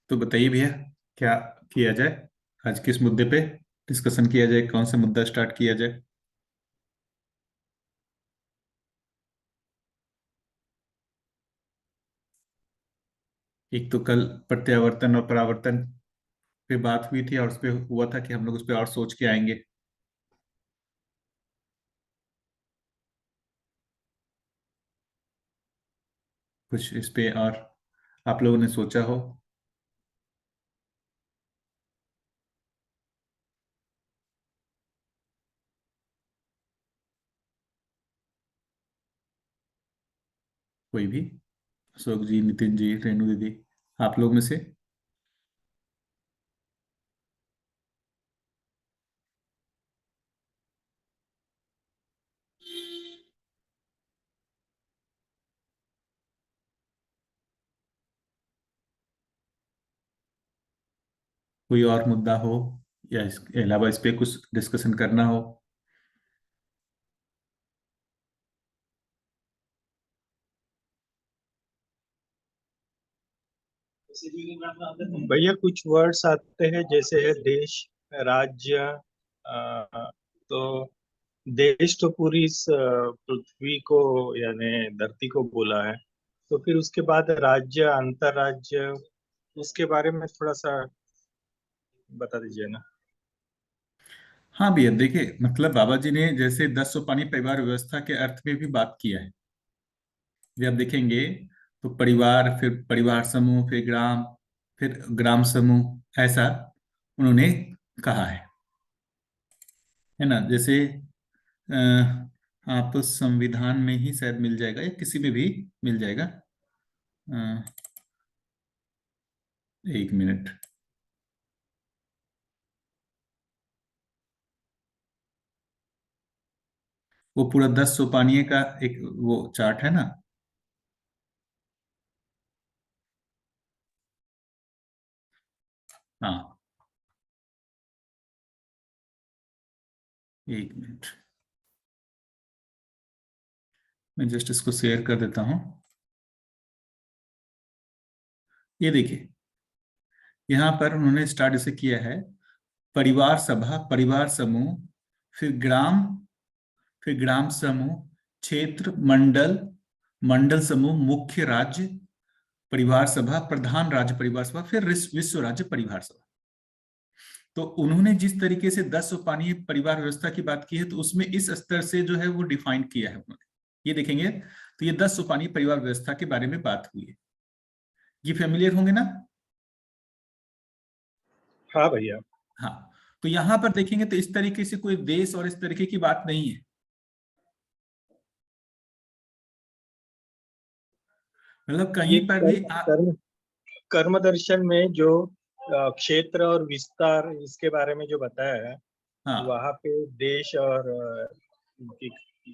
तो बताइए भैया, क्या किया जाए? आज किस मुद्दे पे डिस्कशन किया जाए? कौन सा मुद्दा स्टार्ट किया जाए? एक तो कल प्रत्यावर्तन और परावर्तन पे बात हुई थी और उस पे हुआ था कि हम लोग उस पे और सोच के आएंगे। कुछ इस पे और आप लोगों ने सोचा हो? कोई भी? अशोक जी, नितिन जी, रेणु दीदी, आप लोग में से? कोई और मुद्दा हो या इसके अलावा इस पे कुछ डिस्कशन करना हो? भैया कुछ वर्ड्स आते हैं जैसे है देश, राज्य। तो देश तो पूरी इस पृथ्वी को यानी धरती को बोला है। तो फिर उसके बाद राज्य, अंतर्राज्य, उसके बारे में थोड़ा सा बता दीजिए ना। हाँ भैया, देखिए मतलब बाबा जी ने जैसे 10 सोपानी परिवार व्यवस्था के अर्थ में भी बात किया है। जब आप देखेंगे तो परिवार, फिर परिवार समूह, फिर ग्राम, फिर ग्राम समूह, ऐसा उन्होंने कहा है ना? जैसे अ, आप संविधान में ही शायद मिल जाएगा या किसी में भी मिल जाएगा। अ, एक मिनट। वो पूरा 10 सोपानिये का एक वो चार्ट है ना। हाँ, एक मिनट, मैं जस्ट इसको शेयर कर देता हूँ। ये देखिए, यहाँ पर उन्होंने स्टार्ट इसे किया है। परिवार सभा, परिवार समूह, फिर ग्राम, फिर ग्राम समूह, क्षेत्र, मंडल, मंडल समूह, मुख्य राज्य, परिवार सभा, प्रधान राज्य परिवार सभा, फिर विश्व राज्य परिवार सभा। तो उन्होंने जिस तरीके से 10 सोपानी परिवार व्यवस्था की बात की है, तो उसमें इस स्तर से जो है वो डिफाइन किया है उन्होंने। ये देखेंगे तो ये 10 सोपानी परिवार व्यवस्था के बारे में बात हुई है। ये फेमिलियर होंगे ना? हाँ भैया। हाँ। तो यहां पर देखेंगे तो इस तरीके से कोई देश और इस तरीके की बात नहीं है। मतलब ये कहीं पर भी कर्म कर्म दर्शन में जो क्षेत्र और विस्तार इसके बारे में जो बताया है, हाँ, वहाँ पे देश और उनकी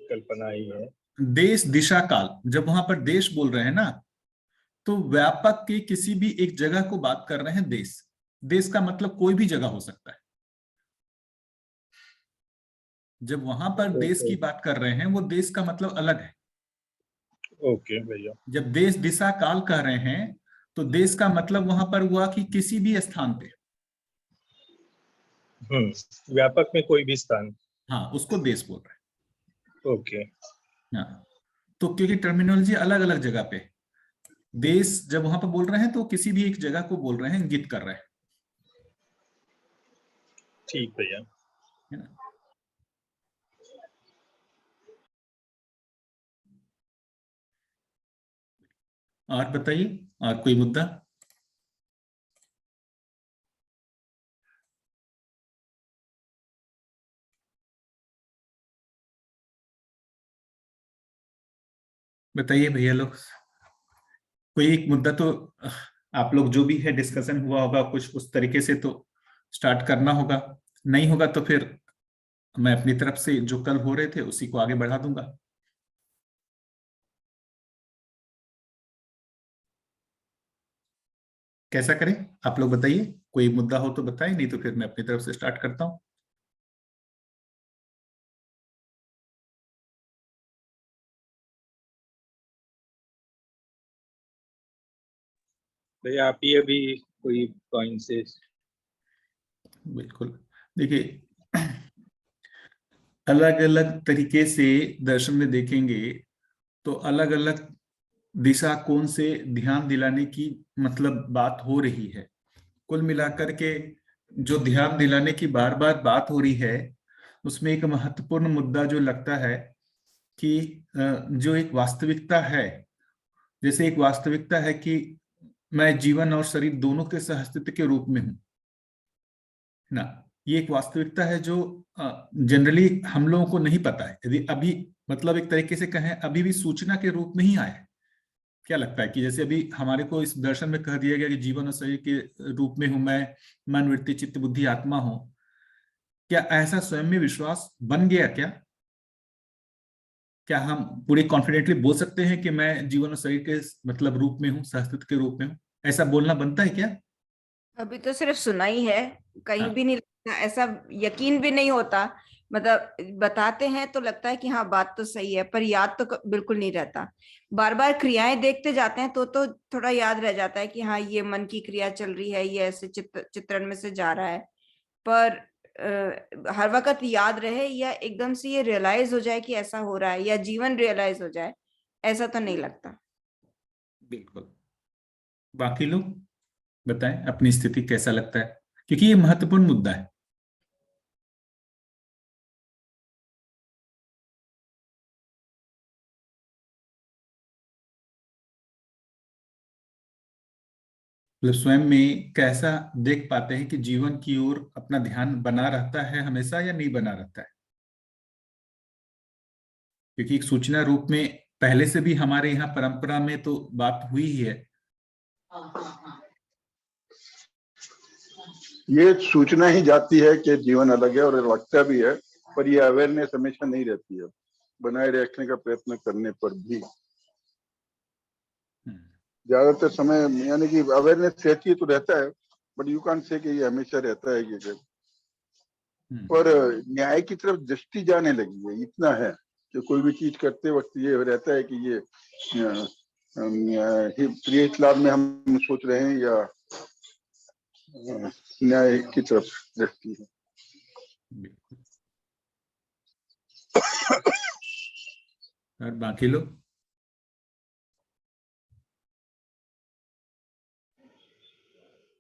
कल्पना ही है। देश दिशा काल, जब वहां पर देश बोल रहे हैं ना, तो व्यापक के किसी भी एक जगह को बात कर रहे हैं देश। देश का मतलब कोई भी जगह हो सकता है। जब वहां पर देश ओके। की बात कर रहे हैं, वो देश का मतलब अलग है। ओके भैया। जब देश दिशा काल कह रहे हैं, तो देश का मतलब वहां पर हुआ कि किसी भी स्थान पे। व्यापक में कोई भी स्थान। हाँ, उसको देश बोल रहे ओके। हैं। हाँ, तो क्योंकि टर्मिनोलॉजी अलग अलग जगह पे, देश जब वहां पर बोल रहे हैं तो किसी भी एक जगह को बोल रहे हैं, इंगित कर रहे हैं। ठीक भैया। है ना? और बताइए, और कोई मुद्दा? बताइए भैया लोग, कोई एक मुद्दा तो आप लोग जो भी है डिस्कशन हुआ होगा कुछ उस तरीके से तो स्टार्ट करना होगा। नहीं होगा तो फिर मैं अपनी तरफ से जो कल हो रहे थे उसी को आगे बढ़ा दूंगा। कैसा करें? आप लोग बताइए, कोई मुद्दा हो तो बताएं, नहीं तो फिर मैं अपनी तरफ से स्टार्ट करता हूँ। भैया आप ही अभी कोई पॉइंट से। बिल्कुल। देखिए, अलग अलग तरीके से दर्शन में देखेंगे तो अलग अलग दिशा कौन से ध्यान दिलाने की मतलब बात हो रही है। कुल मिलाकर के जो ध्यान दिलाने की बार बार बात हो रही है, उसमें एक महत्वपूर्ण मुद्दा जो लगता है कि जो एक वास्तविकता है, जैसे एक वास्तविकता है कि मैं जीवन और शरीर दोनों के सहअस्तित्व के रूप में हूं ना। ये एक वास्तविकता है जो जनरली हम लोगों को नहीं पता है। यदि अभी मतलब एक तरीके से कहें, अभी भी सूचना के रूप में ही आया है। क्या लगता है कि जैसे अभी हमारे को इस दर्शन में कह दिया गया कि जीवन और शरीर के रूप में हूं मैं, मन वृत्ति चित्त बुद्धि आत्मा हूं, क्या ऐसा स्वयं में विश्वास बन गया क्या? क्या हम पूरे कॉन्फिडेंटली बोल सकते हैं कि मैं जीवन और शरीर के मतलब रूप में हूँ, सहअस्तित्व के रूप में हूँ? ऐसा बोलना बनता है क्या? अभी तो सिर्फ सुना ही है, कहीं हाँ। भी नहीं लगता ऐसा, यकीन भी नहीं होता। मतलब बताते हैं तो लगता है कि हाँ बात तो सही है, पर याद तो बिल्कुल नहीं रहता। बार बार क्रियाएं देखते जाते हैं तो थोड़ा याद रह जाता है कि हाँ ये मन की क्रिया चल रही है, ये ऐसे चित्रण में से जा रहा है। पर हर वक्त याद रहे या एकदम से ये रियलाइज हो जाए कि ऐसा हो रहा है, या जीवन रियलाइज हो जाए, ऐसा तो नहीं लगता। बिल्कुल। बाकी लोग बताएं अपनी स्थिति कैसा लगता है, क्योंकि ये महत्वपूर्ण मुद्दा है। मतलब स्वयं में कैसा देख पाते हैं कि जीवन की ओर अपना ध्यान बना रहता है हमेशा या नहीं बना रहता है? क्योंकि एक सूचना रूप में पहले से भी हमारे यहाँ परंपरा में तो बात हुई ही है। ये सूचना ही जाती है कि जीवन अलग है और लगता भी है, पर ये अवेयरनेस हमेशा नहीं रहती है बनाए रखने का प्रयत्न करने पर भी। ज्यादातर समय यानी कि अवेयरनेस रहती है तो रहता है, बट यू कांट से कि ये हमेशा रहता है कि पर न्याय की तरफ दृष्टि जाने लगी है, इतना है कि कोई भी चीज करते वक्त ये रहता है कि ये प्रिय इस्लाम में हम सोच रहे हैं या न्याय की तरफ दृष्टि है। और बाकी लोग?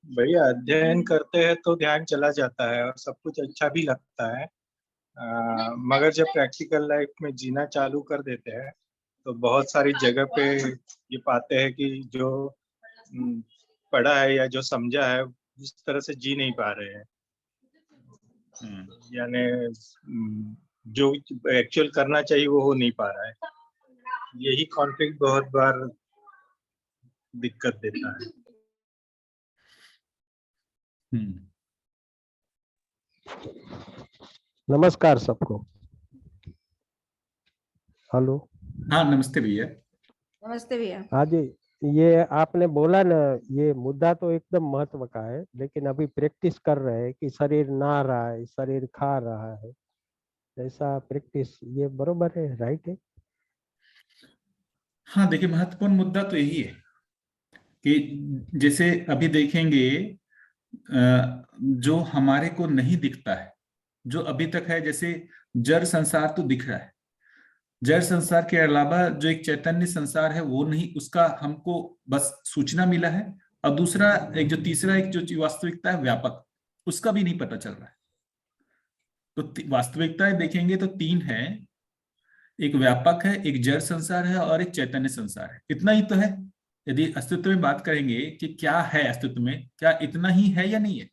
भैया अध्ययन करते हैं तो ध्यान चला जाता है और सब कुछ अच्छा भी लगता है, मगर जब प्रैक्टिकल लाइफ में जीना चालू कर देते हैं तो बहुत सारी जगह पे ये पाते हैं कि जो पढ़ा है या जो समझा है उस तरह से जी नहीं पा रहे हैं। यानी जो एक्चुअल करना चाहिए वो हो नहीं पा रहा है। यही कॉन्फ्लिक्ट बहुत बार दिक्कत देता है। नमस्कार सबको। हेलो। हाँ नमस्ते भैया। नमस्ते भैया। हाँ जी, ये आपने बोला ना, ये मुद्दा तो एकदम महत्व का है, लेकिन अभी प्रैक्टिस कर रहे हैं कि शरीर नहा रहा है, शरीर खा रहा है, ऐसा प्रैक्टिस, ये बरोबर है, राइट है? हाँ देखिए, महत्वपूर्ण मुद्दा तो यही है कि जैसे अभी देखेंगे जो हमारे को नहीं दिखता है, जो अभी तक है, जैसे जड़ संसार तो दिख रहा है, जड़ संसार के अलावा जो एक चैतन्य संसार है वो नहीं, उसका हमको बस सूचना मिला है। और दूसरा एक जो तीसरा एक जो वास्तविकता है व्यापक, उसका भी नहीं पता चल रहा है। तो वास्तविकताएं देखेंगे तो तीन है, एक व्यापक है, एक जड़ संसार है और एक चैतन्य संसार है। इतना ही तो है। यदि अस्तित्व में बात करेंगे कि क्या है अस्तित्व में, क्या इतना ही है या नहीं है?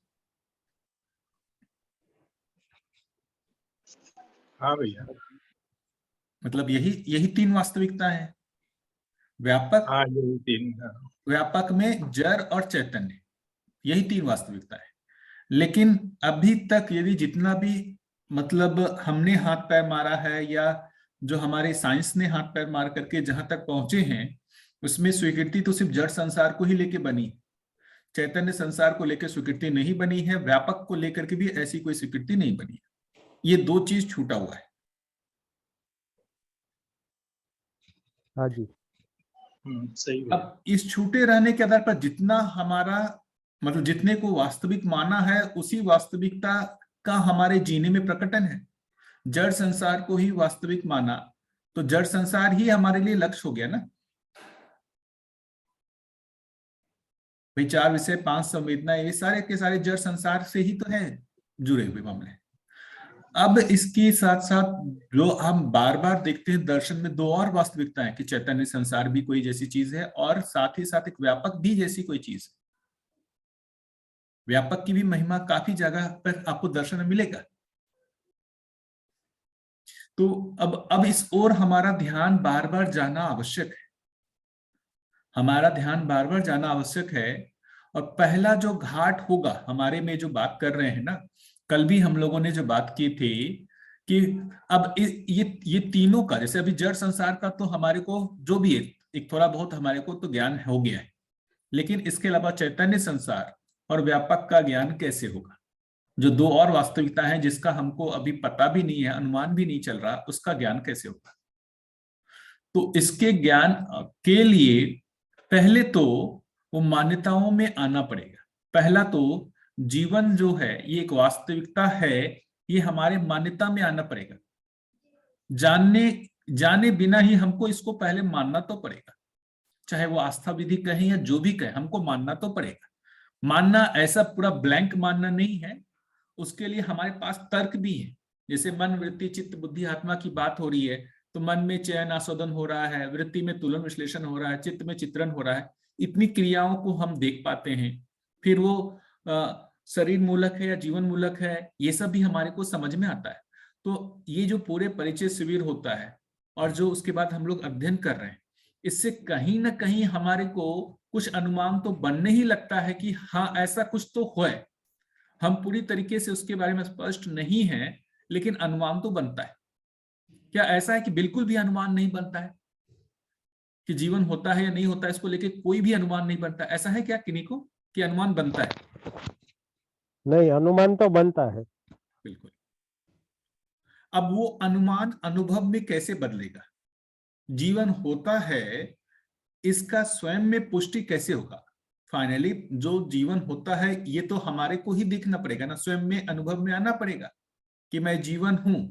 हाँ भैया। मतलब यही यही तीन वास्तविकता है। व्यापक, हाँ यही तीन। हाँ। व्यापक में जड़ और चैतन्य, यही तीन वास्तविकता है। लेकिन अभी तक यदि जितना भी मतलब हमने हाथ पैर मारा है, या जो हमारे साइंस ने हाथ पैर मार करके जहां तक पहुंचे हैं, उसमें स्वीकृति तो सिर्फ जड़ संसार को ही लेके बनी, चैतन्य संसार को लेकर स्वीकृति नहीं बनी है, व्यापक को लेकर के भी ऐसी कोई स्वीकृति नहीं बनी है। ये दो चीज छूटा हुआ है। हाँ जी। सही है। अब इस छूटे रहने के आधार पर जितना हमारा मतलब जितने को वास्तविक माना है उसी वास्तविकता का हमारे जीने में प्रकटन है। जड़ संसार को ही वास्तविक माना तो जड़ संसार ही हमारे लिए लक्ष्य हो गया ना। भाई 4 विषय 5 संवेदना ये सारे के सारे जड़ संसार से ही तो है जुड़े हुए मामले। अब इसके साथ साथ जो हम बार बार देखते हैं दर्शन में दो और वास्तविकताएं कि चैतन्य संसार भी कोई जैसी चीज है और साथ ही साथ एक व्यापक भी जैसी कोई चीज। व्यापक की भी महिमा काफी जगह पर आपको दर्शन में मिलेगा। तो अब इस ओर हमारा ध्यान बार बार जाना आवश्यक है। हमारा ध्यान बार बार जाना आवश्यक है। और पहला जो घाट होगा हमारे में जो बात कर रहे हैं ना, कल भी हम लोगों ने जो बात की थी कि अब ये तीनों का, जैसे अभी जड़ संसार का तो हमारे को जो भी है एक थोड़ा बहुत हमारे को तो ज्ञान हो गया है, लेकिन इसके अलावा चैतन्य संसार और व्यापक का ज्ञान कैसे होगा? जो दो और वास्तविकता है जिसका हमको अभी पता भी नहीं है, अनुमान भी नहीं चल रहा, उसका ज्ञान कैसे होगा? तो इसके ज्ञान के लिए पहले तो वो मान्यताओं में आना पड़ेगा। पहला तो जीवन जो है ये एक वास्तविकता है, ये हमारे मान्यता में आना पड़ेगा। जाने बिना ही हमको इसको पहले मानना तो पड़ेगा, चाहे वो आस्था विधि कहें या जो भी कहें, हमको मानना तो पड़ेगा। मानना ऐसा पूरा ब्लैंक मानना नहीं है, उसके लिए हमारे पास तर्क भी है। जैसे मन, वृत्ति, चित्त, बुद्धि, आत्मा की बात हो रही है तो मन में चयन आस्वादन हो रहा है, वृत्ति में तुलन विश्लेषण हो रहा है, चित्त में चित्रण हो रहा है। इतनी क्रियाओं को हम देख पाते हैं। फिर वो शरीर मूलक है या जीवन मूलक है, ये सब भी हमारे को समझ में आता है। तो ये जो पूरे परिचय शिविर होता है और जो उसके बाद हम लोग अध्ययन कर रहे हैं, इससे कहीं ना कहीं हमारे को कुछ अनुमान तो बनने ही लगता है कि हाँ ऐसा कुछ तो है। हम पूरी तरीके से उसके बारे में स्पष्ट नहीं है, लेकिन अनुमान तो बनता है। क्या ऐसा है कि बिल्कुल भी अनुमान नहीं बनता है कि जीवन होता है या नहीं होता है, इसको लेके कोई भी अनुमान नहीं बनता? ऐसा है क्या किन्हीं को कि अनुमान बनता है? नहीं, अनुमान तो बनता है। बिल्कुल। अब वो अनुमान अनुभव में कैसे बदलेगा? जीवन होता है, इसका स्वयं में पुष्टि कैसे होगा? फाइनली जो जीवन होता है ये तो हमारे को ही देखना पड़ेगा ना, स्वयं में अनुभव में आना पड़ेगा कि मैं जीवन हूं।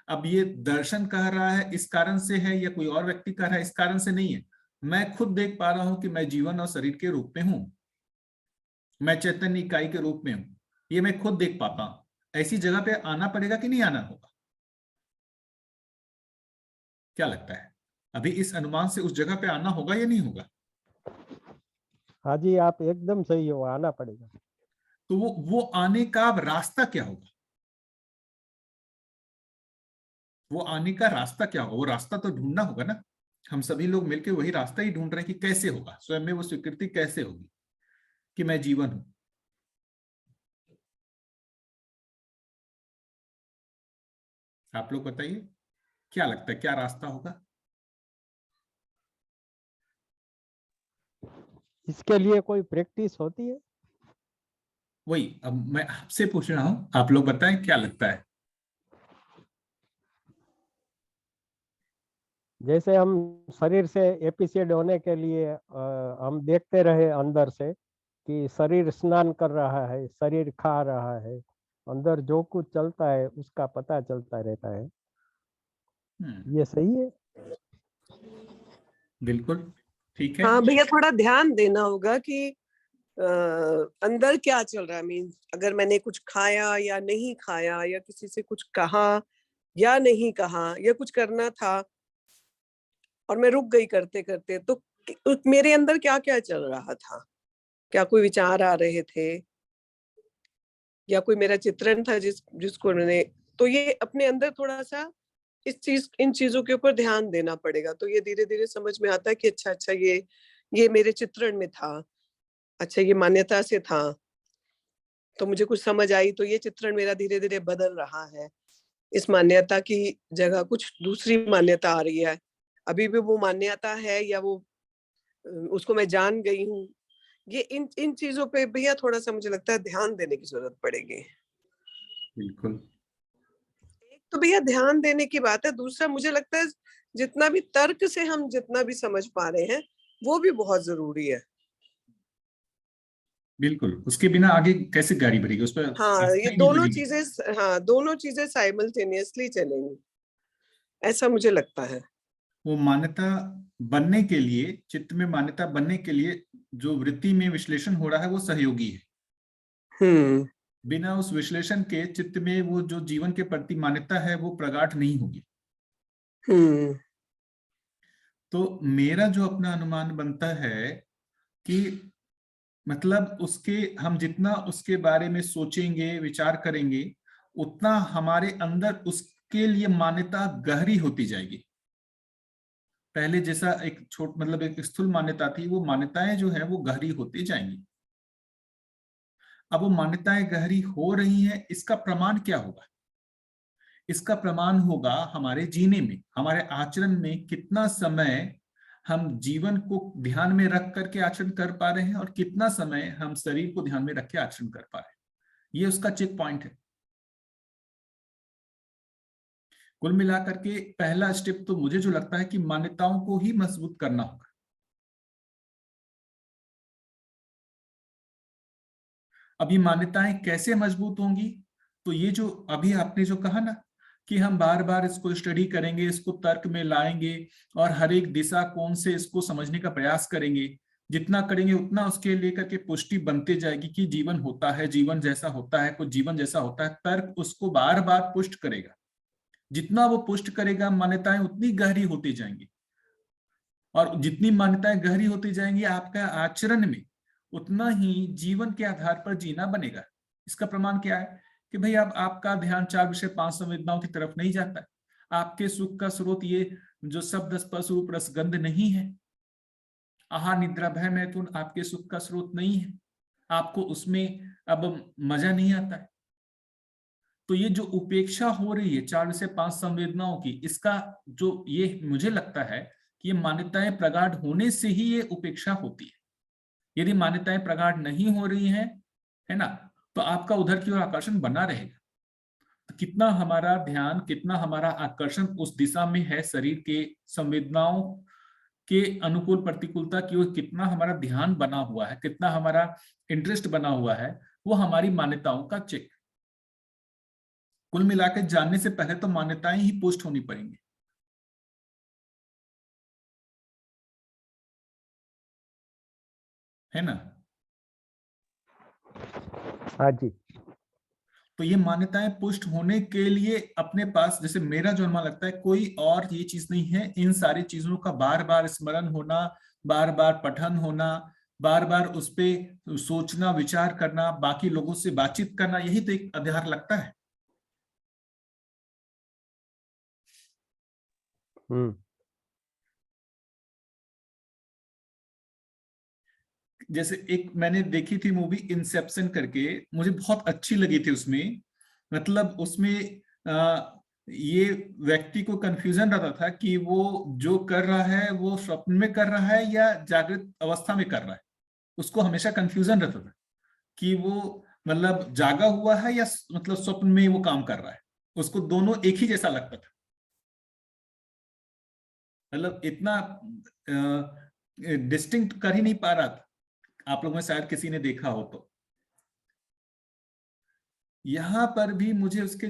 अब ये दर्शन कह रहा है इस कारण से है या कोई और व्यक्ति कह रहा है इस कारण से नहीं है। मैं खुद देख पा रहा हूं कि मैं जीवन और शरीर के रूप में हूं, मैं चैतन्य इकाई के रूप में हूं, ये मैं खुद देख पाता हूं। ऐसी जगह पे आना पड़ेगा कि नहीं आना होगा? क्या लगता है, अभी इस अनुमान से उस जगह पे आना होगा या नहीं होगा? हाँ जी, आप एकदम सही हो, आना पड़ेगा। तो वो आने का रास्ता क्या होगा? वो आने का रास्ता क्या होगा? वो रास्ता तो ढूंढना होगा ना। हम सभी लोग मिलकर वही रास्ता ही ढूंढ रहे हैं कि कैसे होगा, स्वयं में वो स्वीकृति कैसे होगी कि मैं जीवन हूं। आप लोग बताइए क्या लगता है, क्या रास्ता होगा? इसके लिए कोई प्रैक्टिस होती है? वही अब मैं आपसे पूछ रहा हूं, आप लोग बताएं क्या लगता है। जैसे हम शरीर से एपिसेड होने के लिए हम देखते रहे अंदर से कि शरीर स्नान कर रहा है, शरीर खा रहा है, अंदर जो कुछ चलता है उसका पता चलता रहता है। ये सही है? बिल्कुल ठीक है। हाँ भैया, थोड़ा ध्यान देना होगा कि अंदर क्या चल रहा है। मीन्स अगर मैंने कुछ खाया या नहीं खाया, या किसी से कुछ कहा या नहीं कहा, या कुछ करना था और मैं रुक गई करते करते, तो मेरे अंदर क्या क्या चल रहा था? क्या कोई विचार आ रहे थे, या कोई मेरा चित्रण था जिसको उन्होंने, तो ये अपने अंदर थोड़ा सा इन चीजों के ऊपर ध्यान देना पड़ेगा। तो ये धीरे धीरे समझ में आता है कि अच्छा ये मेरे चित्रण में था, अच्छा ये मान्यता से था, तो मुझे कुछ समझ आई, तो ये चित्रण मेरा धीरे धीरे बदल रहा है। इस मान्यता की जगह कुछ दूसरी मान्यता आ रही है। अभी भी वो मान्यता है या वो उसको मैं जान गई हूँ? ये इन चीजों पे भैया थोड़ा सा मुझे लगता है ध्यान देने की जरूरत पड़ेगी। बिल्कुल। एक तो भैया ध्यान देने की बात है, दूसरा मुझे लगता है जितना भी तर्क से हम जितना भी समझ पा रहे हैं वो भी बहुत जरूरी है। बिल्कुल, उसके बिना आगे कैसे गाड़ी बढ़ेगी, उस पर हाँ, ये नहीं दोनों लगेगी। चीजें, हाँ दोनों चीजें साइमल्टेनियसली चलेंगी, ऐसा मुझे लगता है। वो मान्यता बनने के लिए, चित्त में मान्यता बनने के लिए जो वृत्ति में विश्लेषण हो रहा है वो सहयोगी है। बिना उस विश्लेषण के चित्त में वो जो जीवन के प्रति मान्यता है वो प्रगाढ़ नहीं होगी। तो मेरा जो अपना अनुमान बनता है कि मतलब उसके, हम जितना उसके बारे में सोचेंगे, विचार करेंगे, उतना हमारे अंदर उसके लिए मान्यता गहरी होती जाएगी। पहले जैसा एक मतलब एक स्थूल मान्यता थी, वो मान्यताएं जो है वो गहरी होती जाएंगी। अब वो मान्यताएं गहरी हो रही हैं, इसका प्रमाण क्या होगा? इसका प्रमाण होगा हमारे जीने में, हमारे आचरण में कितना समय हम जीवन को ध्यान में रख करके आचरण कर पा रहे हैं और कितना समय हम शरीर को ध्यान में रख के आचरण कर पा रहे हैं। ये उसका चेक पॉइंट है। कुल मिलाकर के पहला स्टेप तो मुझे जो लगता है कि मान्यताओं को ही मजबूत करना होगा। अब ये मान्यताएं कैसे मजबूत होंगी? तो ये जो अभी आपने जो कहा ना कि हम बार बार इसको स्टडी करेंगे, इसको तर्क में लाएंगे और हर एक दिशा कोण से इसको समझने का प्रयास करेंगे, जितना करेंगे उतना उसके लेकर के पुष्टि बनते जाएगी कि जीवन होता है, जीवन जैसा होता है, कुछ जीवन जैसा होता है। तर्क उसको बार बार पुष्ट करेगा। जितना वो पुष्ट करेगा, मान्यताएं उतनी गहरी होती जाएंगी, और जितनी मान्यताएं गहरी होती जाएंगी आपका आचरण में उतना ही जीवन के आधार पर जीना बनेगा। इसका प्रमाण क्या है कि भाई अब आपका ध्यान 4 विषय 5 संवेदनाओं की तरफ नहीं जाता है। आपके सुख का स्रोत ये जो शब्द स्पर्श रूप रसगंध नहीं है। आहार निद्रा भय मैथुन आपके सुख का स्रोत नहीं है। आपको उसमें अब मजा नहीं आता है। तो ये जो उपेक्षा हो रही है 4 विषय 5 संवेदनाओं की, इसका जो ये मुझे लगता है कि ये मान्यताएं प्रगाढ़ होने से ही ये उपेक्षा होती है। यदि मान्यताएं प्रगाढ़ नहीं हो रही हैं, है ना, तो आपका उधर की ओर आकर्षण बना रहेगा। तो कितना हमारा ध्यान, कितना हमारा आकर्षण उस दिशा में है, शरीर के संवेदनाओं के अनुकूल प्रतिकूलता की ओर कितना हमारा ध्यान बना हुआ है, कितना हमारा इंटरेस्ट बना हुआ है, वो हमारी मान्यताओं का चेक। कुल मिलाकर जानने से पहले तो मान्यताएं ही पोस्ट होनी पड़ेंगी, है ना? हाँ जी। तो ये मान्यताएं पुष्ट होने के लिए अपने पास, जैसे मेरा जो अनुमान लगता है, कोई और ये चीज नहीं है। इन सारी चीजों का बार बार स्मरण होना, बार बार पठन होना, बार बार उस पर सोचना, विचार करना, बाकी लोगों से बातचीत करना, यही तो एक आधार लगता है। जैसे एक मैंने देखी थी मूवी इंसेप्शन करके, मुझे बहुत अच्छी लगी थी। उसमें मतलब उसमें ये व्यक्ति को कंफ्यूजन रहता था कि वो जो कर रहा है वो स्वप्न में कर रहा है या जागृत अवस्था में कर रहा है। उसको हमेशा कंफ्यूजन रहता था कि वो मतलब जागा हुआ है या मतलब स्वप्न में वो काम कर रहा है। उसको दोनों एक ही जैसा लगता था। मतलब इतना डिस्टिंक्ट कर ही नहीं पा रहा था। आप लोगों में शायद किसी ने देखा हो तो। यहां पर भी मुझे उसके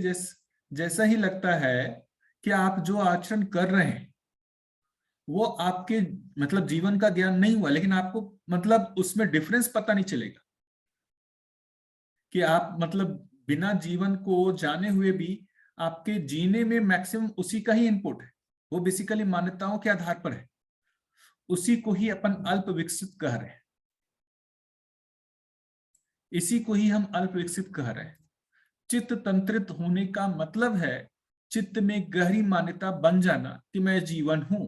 जैसा ही लगता है कि आप जो आचरण कर रहे हैं वो आपके मतलब जीवन का ज्ञान नहीं हुआ, लेकिन आपको मतलब उसमें डिफरेंस पता नहीं चलेगा कि आप मतलब बिना जीवन को जाने हुए भी आपके जीने में मैक्सिमम उसी का ही इनपुट है। वो बेसिकली मान्यताओं के आधार पर है। उसी को ही अपन अल्प विकसित कह रहे हैं। इसी को ही हम अल्प विकसित कह रहे हैं। चित्त तंत्रित होने का मतलब है चित्त में गहरी मान्यता बन जाना कि मैं जीवन हूं,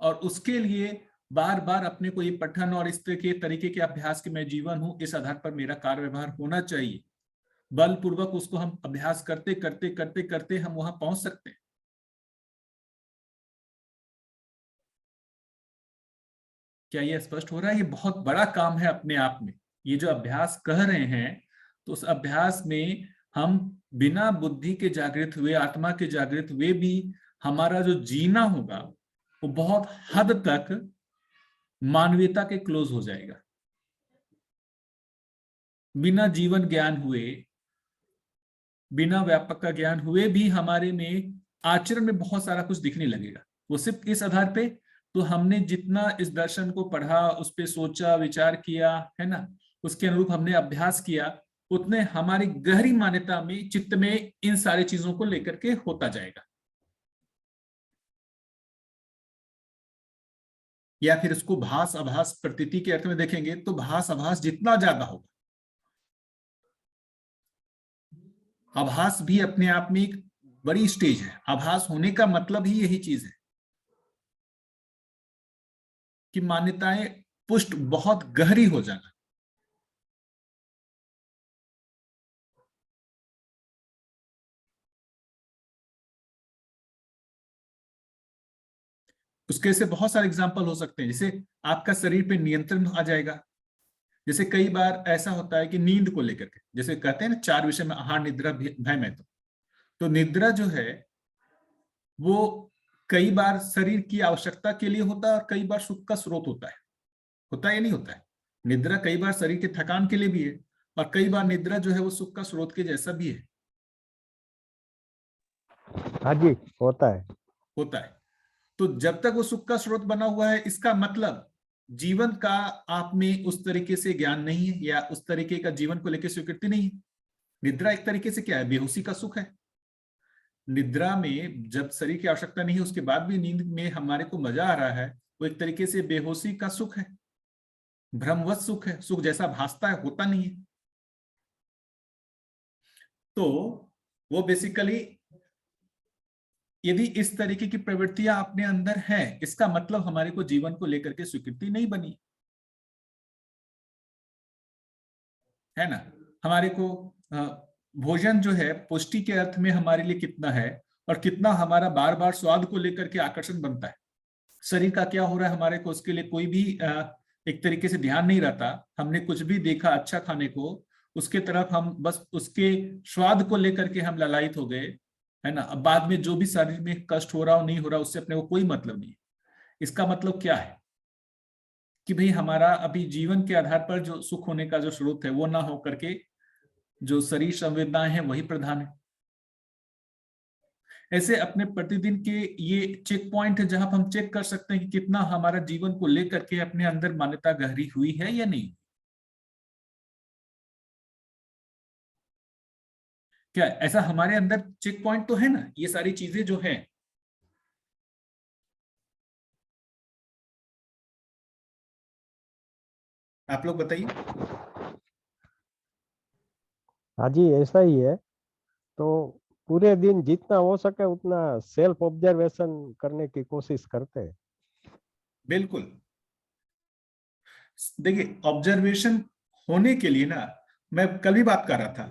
और उसके लिए बार बार अपने को ये पठन और इस तरह के तरीके के अभ्यास कि मैं जीवन हूं, इस आधार पर मेरा कार्य व्यवहार होना चाहिए। बलपूर्वक उसको हम अभ्यास करते करते करते करते हम वहां पहुंच सकते हैं। क्या ये स्पष्ट हो रहा है? ये बहुत बड़ा काम है अपने आप में। ये जो अभ्यास कह रहे हैं, तो उस अभ्यास में हम बिना बुद्धि के जागृत हुए, आत्मा के जागृत हुए भी हमारा जो जीना होगा वो बहुत हद तक मानवीयता के क्लोज हो जाएगा। बिना जीवन ज्ञान हुए, बिना व्यापक का ज्ञान हुए भी हमारे में आचरण में बहुत सारा कुछ दिखने लगेगा। वो सिर्फ इस आधार पे, तो हमने जितना इस दर्शन को पढ़ा, उस पे सोचा विचार किया है ना, उसके अनुरूप हमने अभ्यास किया, उतने हमारी गहरी मान्यता में, चित्त में इन सारी चीजों को लेकर के होता जाएगा। या फिर इसको भास आभास प्रतीति के अर्थ में देखेंगे तो भास आभास जितना ज्यादा होगा, आभास भी अपने आप में एक बड़ी स्टेज है। आभास होने का मतलब ही यही चीज है कि मान्यताएं पुष्ट बहुत गहरी हो जाना। उसके से बहुत सारे एग्जाम्पल हो सकते हैं, जैसे आपका शरीर पे नियंत्रण आ जाएगा। जैसे कई बार ऐसा होता है कि नींद को लेकर के, जैसे कहते हैं ना 4 विषय में आहार निद्रा भय में, तो निद्रा जो है वो कई बार शरीर की आवश्यकता के लिए होता है और कई बार सुख का स्रोत होता है। होता है या नहीं होता है? निद्रा कई बार शरीर के थकान के लिए भी है और कई बार निद्रा जो है वो सुख का स्रोत के जैसा भी है। हाँ जी, होता है। होता है। तो जब तक वो सुख का स्रोत बना हुआ है, इसका मतलब जीवन का आप में उस तरीके से ज्ञान नहीं है या उस तरीके का जीवन को लेकर स्वीकृति नहीं है। निद्रा एक तरीके से क्या है? बेहोशी का सुख है। निद्रा में जब शरीर की आवश्यकता नहीं है उसके बाद भी नींद में हमारे को मजा आ रहा है, वो एक तरीके से बेहोशी का सुख है, भ्रमवत सुख है। सुख जैसा भासता है होता नहीं है। तो वो बेसिकली यदि इस तरीके की प्रवृत्तियां अपने अंदर हैं, इसका मतलब हमारे को जीवन को लेकर के स्वीकृति नहीं बनी है ना। हमारे को भोजन जो है पुष्टि के अर्थ में हमारे लिए कितना है और कितना हमारा बार बार स्वाद को लेकर के आकर्षण बनता है। शरीर का क्या हो रहा है हमारे को, उसके लिए कोई भी एक तरीके से ध्यान नहीं रहता। हमने कुछ भी देखा अच्छा खाने को, उसके तरफ हम बस उसके स्वाद को लेकर के हम ललायित हो गए है ना। अब बाद में जो भी शरीर में कष्ट हो रहा हो नहीं हो रहा, उससे अपने को कोई मतलब नहीं। इसका मतलब क्या है कि भाई हमारा अभी जीवन के आधार पर जो सुख होने का जो स्रोत है वो ना हो करके जो शरीर संवेदनाएं हैं वही प्रधान है। ऐसे अपने प्रतिदिन के ये चेक पॉइंट है जहां हम चेक कर सकते हैं कि कितना हमारा जीवन को लेकर के अपने अंदर मान्यता गहरी हुई है या नहीं। क्या ऐसा हमारे अंदर चेक पॉइंट तो है ना, ये सारी चीजें जो है। आप लोग बताइए। हाँ जी, ऐसा ही है। तो पूरे दिन जितना हो सके उतना सेल्फ ऑब्जर्वेशन करने की कोशिश करते हैं। बिल्कुल। देखिए ऑब्जर्वेशन होने के लिए ना, मैं कल भी बात कर रहा था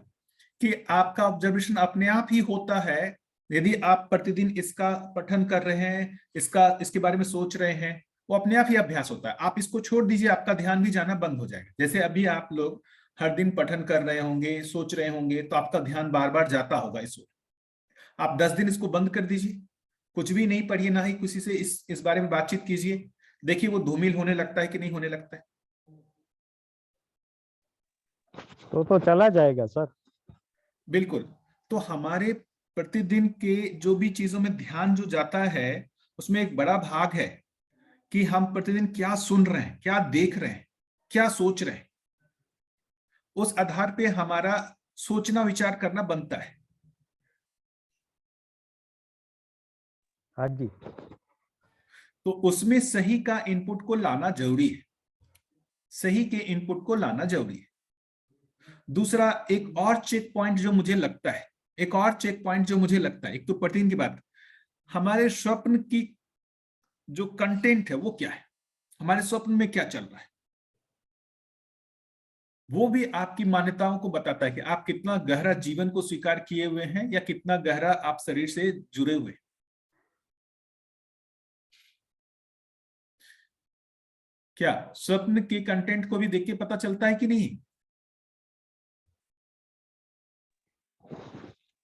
कि आपका ऑब्जर्वेशन अपने आप ही होता है यदि आप प्रतिदिन इसका पठन कर रहे हैं, इसके बारे में सोच रहे हैं, वो अपने आप ही अभ्यास होता है। आप इसको छोड़ दीजिए, आपका ध्यान भी जाना बंद हो जाएगा। जैसे अभी आप लोग हर दिन पठन कर रहे होंगे, सोच रहे होंगे, तो आपका ध्यान बार बार जाता होगा इस ओर। आप 10 दिन इसको बंद कर दीजिए, कुछ भी नहीं पढ़िए, ना ही किसी से इस बारे में बातचीत कीजिए, देखिए वो धूमिल होने लगता है कि नहीं होने लगता है। तो चला जाएगा सर। बिल्कुल। तो हमारे प्रतिदिन के जो भी चीजों में ध्यान जो जाता है उसमें एक बड़ा भाग है कि हम प्रतिदिन क्या सुन रहे हैं, क्या देख रहे हैं, क्या सोच रहे हैं। उस आधार पे हमारा सोचना विचार करना बनता है। हाँ जी। तो उसमें सही का इनपुट को लाना जरूरी है, सही के इनपुट को लाना जरूरी है। दूसरा एक और चेक पॉइंट जो मुझे लगता है, एक तो प्रतिदिन की बात, हमारे स्वप्न की जो कंटेंट है वो क्या है, हमारे स्वप्न में क्या चल रहा है, वो भी आपकी मान्यताओं को बताता है कि आप कितना गहरा जीवन को स्वीकार किए हुए हैं या कितना गहरा आप शरीर से जुड़े हुए। क्या स्वप्न के कंटेंट को भी देख के पता चलता है कि नहीं?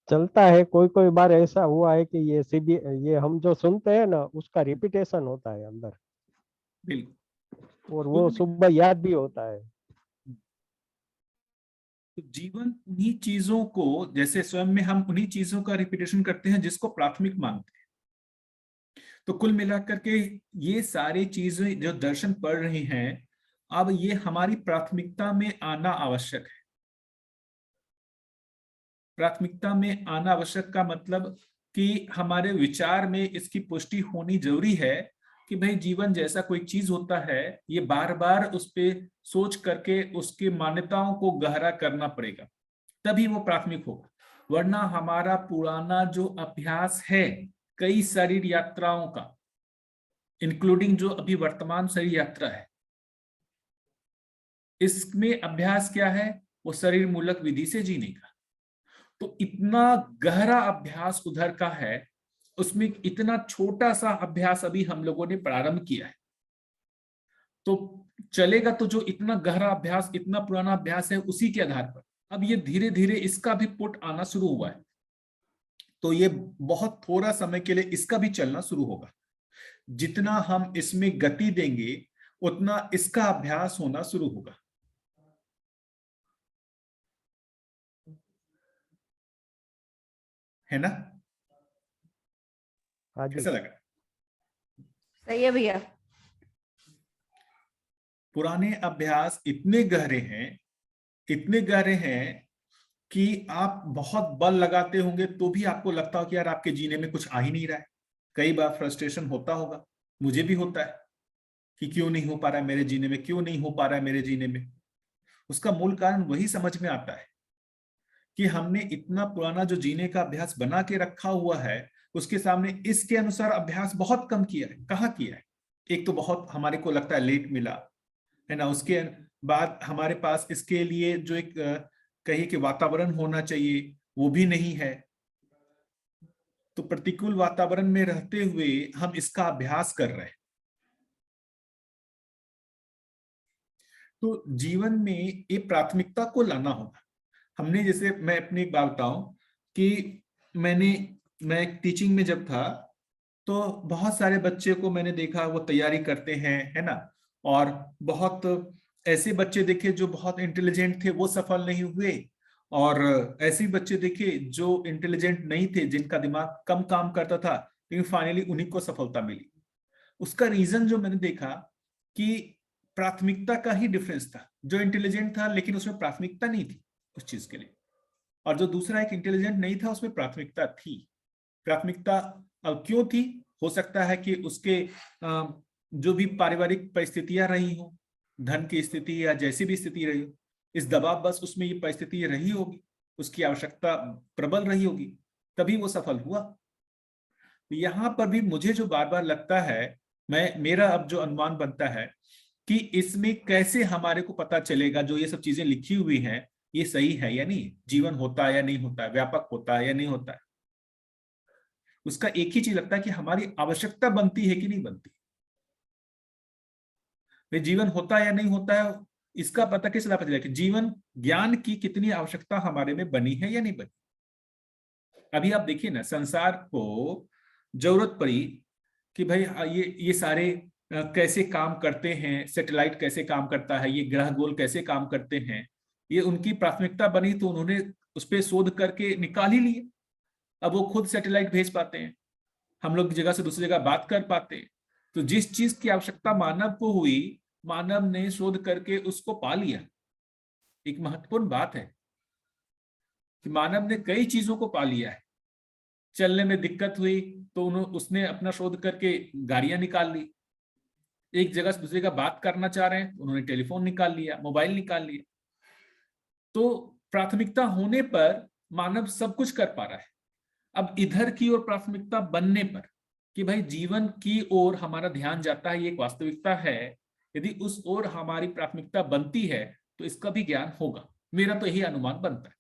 चलता है। कोई कोई बार ऐसा हुआ है कि ये हम जो सुनते हैं ना उसका रिपीटेशन होता है अंदर। बिल्कुल। और वो सुबह याद भी होता है। तो जीवन उन्हीं चीजों को, जैसे स्वयं में हम उन्हीं चीजों का रिपीटेशन करते हैं जिसको प्राथमिक मानते हैं। तो कुल मिलाकर के ये सारी चीजें जो दर्शन पढ़ रही हैं, अब ये हमारी प्राथमिकता में आना आवश्यक है। प्राथमिकता में आना आवश्यक का मतलब कि हमारे विचार में इसकी पुष्टि होनी जरूरी है कि भाई जीवन जैसा कोई चीज होता है, ये बार बार उस पर सोच करके उसकी मान्यताओं को गहरा करना पड़ेगा, तभी वो प्राथमिक होगा। वरना हमारा पुराना जो अभ्यास है कई शरीर यात्राओं का, इंक्लूडिंग जो अभी वर्तमान शरीर यात्रा है, इसमें अभ्यास क्या है? वो शरीर मूलक विधि से जीने का। तो इतना गहरा अभ्यास उधर का है, उसमें इतना छोटा सा अभ्यास अभी हम लोगों ने प्रारंभ किया है। तो चलेगा तो जो इतना गहरा अभ्यास, इतना पुराना अभ्यास है, उसी के आधार पर अब ये धीरे धीरे इसका भी पुट आना शुरू हुआ है। तो ये बहुत थोड़ा समय के लिए इसका भी चलना शुरू होगा। जितना हम इसमें गति देंगे उतना इसका अभ्यास होना शुरू होगा। है ना? कैसा लगा? सही है भैया। पुराने अभ्यास इतने गहरे हैं कि आप बहुत बल लगाते होंगे तो भी आपको लगता हो कि यार आपके जीने में कुछ आ ही नहीं रहा है। कई बार फ्रस्ट्रेशन होता होगा, मुझे भी होता है कि क्यों नहीं हो पा रहा है मेरे जीने में, क्यों नहीं हो पा रहा है मेरे जीने में। उसका मूल कारण वही समझ में आता है कि हमने इतना पुराना जो जीने का अभ्यास बना के रखा हुआ है, उसके सामने इसके अनुसार अभ्यास बहुत कम किया है। कहाँ किया है? एक तो बहुत हमारे को लगता है लेट मिला है ना, उसके बाद हमारे पास इसके लिए जो एक कहिए कि वातावरण होना चाहिए वो भी नहीं है। तो प्रतिकूल वातावरण में रहते हुए हम इसका अभ्यास कर रहे हैं। तो जीवन में ये प्राथमिकता को लाना होगा। हमने जैसे, मैं अपनी एक बात बताऊं कि मैं टीचिंग में जब था तो बहुत सारे बच्चे को मैंने देखा, वो तैयारी करते हैं, है ना, और बहुत ऐसे बच्चे देखे जो बहुत इंटेलिजेंट थे, वो सफल नहीं हुए, और ऐसे बच्चे देखे जो इंटेलिजेंट नहीं थे, जिनका दिमाग कम काम करता था, लेकिन फाइनली उन्हीं को सफलता मिली। उसका रीजन जो मैंने देखा कि प्राथमिकता का ही डिफरेंस था। जो इंटेलिजेंट था लेकिन उसमें प्राथमिकता नहीं थी उस चीज के लिए, और जो दूसरा एक इंटेलिजेंट नहीं था उसमें प्राथमिकता थी। प्राथमिकता अब क्यों थी? हो सकता है कि उसके जो भी पारिवारिक परिस्थितियां रही हो, धन की स्थिति या जैसी भी स्थिति रही हो, इस दबाव बस उसमें ये परिस्थिति रही होगी, उसकी आवश्यकता प्रबल रही होगी, तभी वो सफल हुआ। यहां पर भी मुझे जो बार बार लगता है, मेरा अब जो अनुमान बनता है कि इसमें कैसे हमारे को पता चलेगा जो ये सब चीजें लिखी हुई हैं ये सही है या नहीं, जीवन होता है या नहीं होता है, व्यापक होता है या नहीं होता है। उसका एक ही चीज लगता है कि हमारी आवश्यकता बनती है कि नहीं बनती। वे जीवन होता है या नहीं होता है, इसका पता किस तरह पता चलेगा कि जीवन ज्ञान की कितनी आवश्यकता हमारे में बनी है या नहीं बनी। अभी आप देखिए ना, संसार को जरूरत पड़ी कि भाई ये सारे कैसे काम करते हैं, सैटेलाइट कैसे काम करता है, ये ग्रह गोल कैसे काम करते हैं, ये उनकी प्राथमिकता बनी तो उन्होंने उस पर शोध करके निकाल ही लिए। अब वो खुद सैटेलाइट भेज पाते हैं, हम लोग जगह से दूसरी जगह बात कर पाते हैं। तो जिस चीज की आवश्यकता मानव को हुई, मानव ने शोध करके उसको पा लिया। एक महत्वपूर्ण बात है कि मानव ने कई चीजों को पा लिया है। चलने में दिक्कत हुई तो उसने अपना शोध करके गाड़ियां निकाल ली। एक जगह से दूसरी जगह बात करना चाह रहे हैं, उन्होंने टेलीफोन निकाल लिया, मोबाइल निकाल लिया। तो प्राथमिकता होने पर मानव सब कुछ कर पा रहा है। अब इधर की ओर प्राथमिकता बनने पर कि भाई जीवन की ओर हमारा ध्यान जाता है, ये एक वास्तविकता है। यदि उस ओर हमारी प्राथमिकता बनती है तो इसका भी ज्ञान होगा। मेरा तो यही अनुमान बनता है।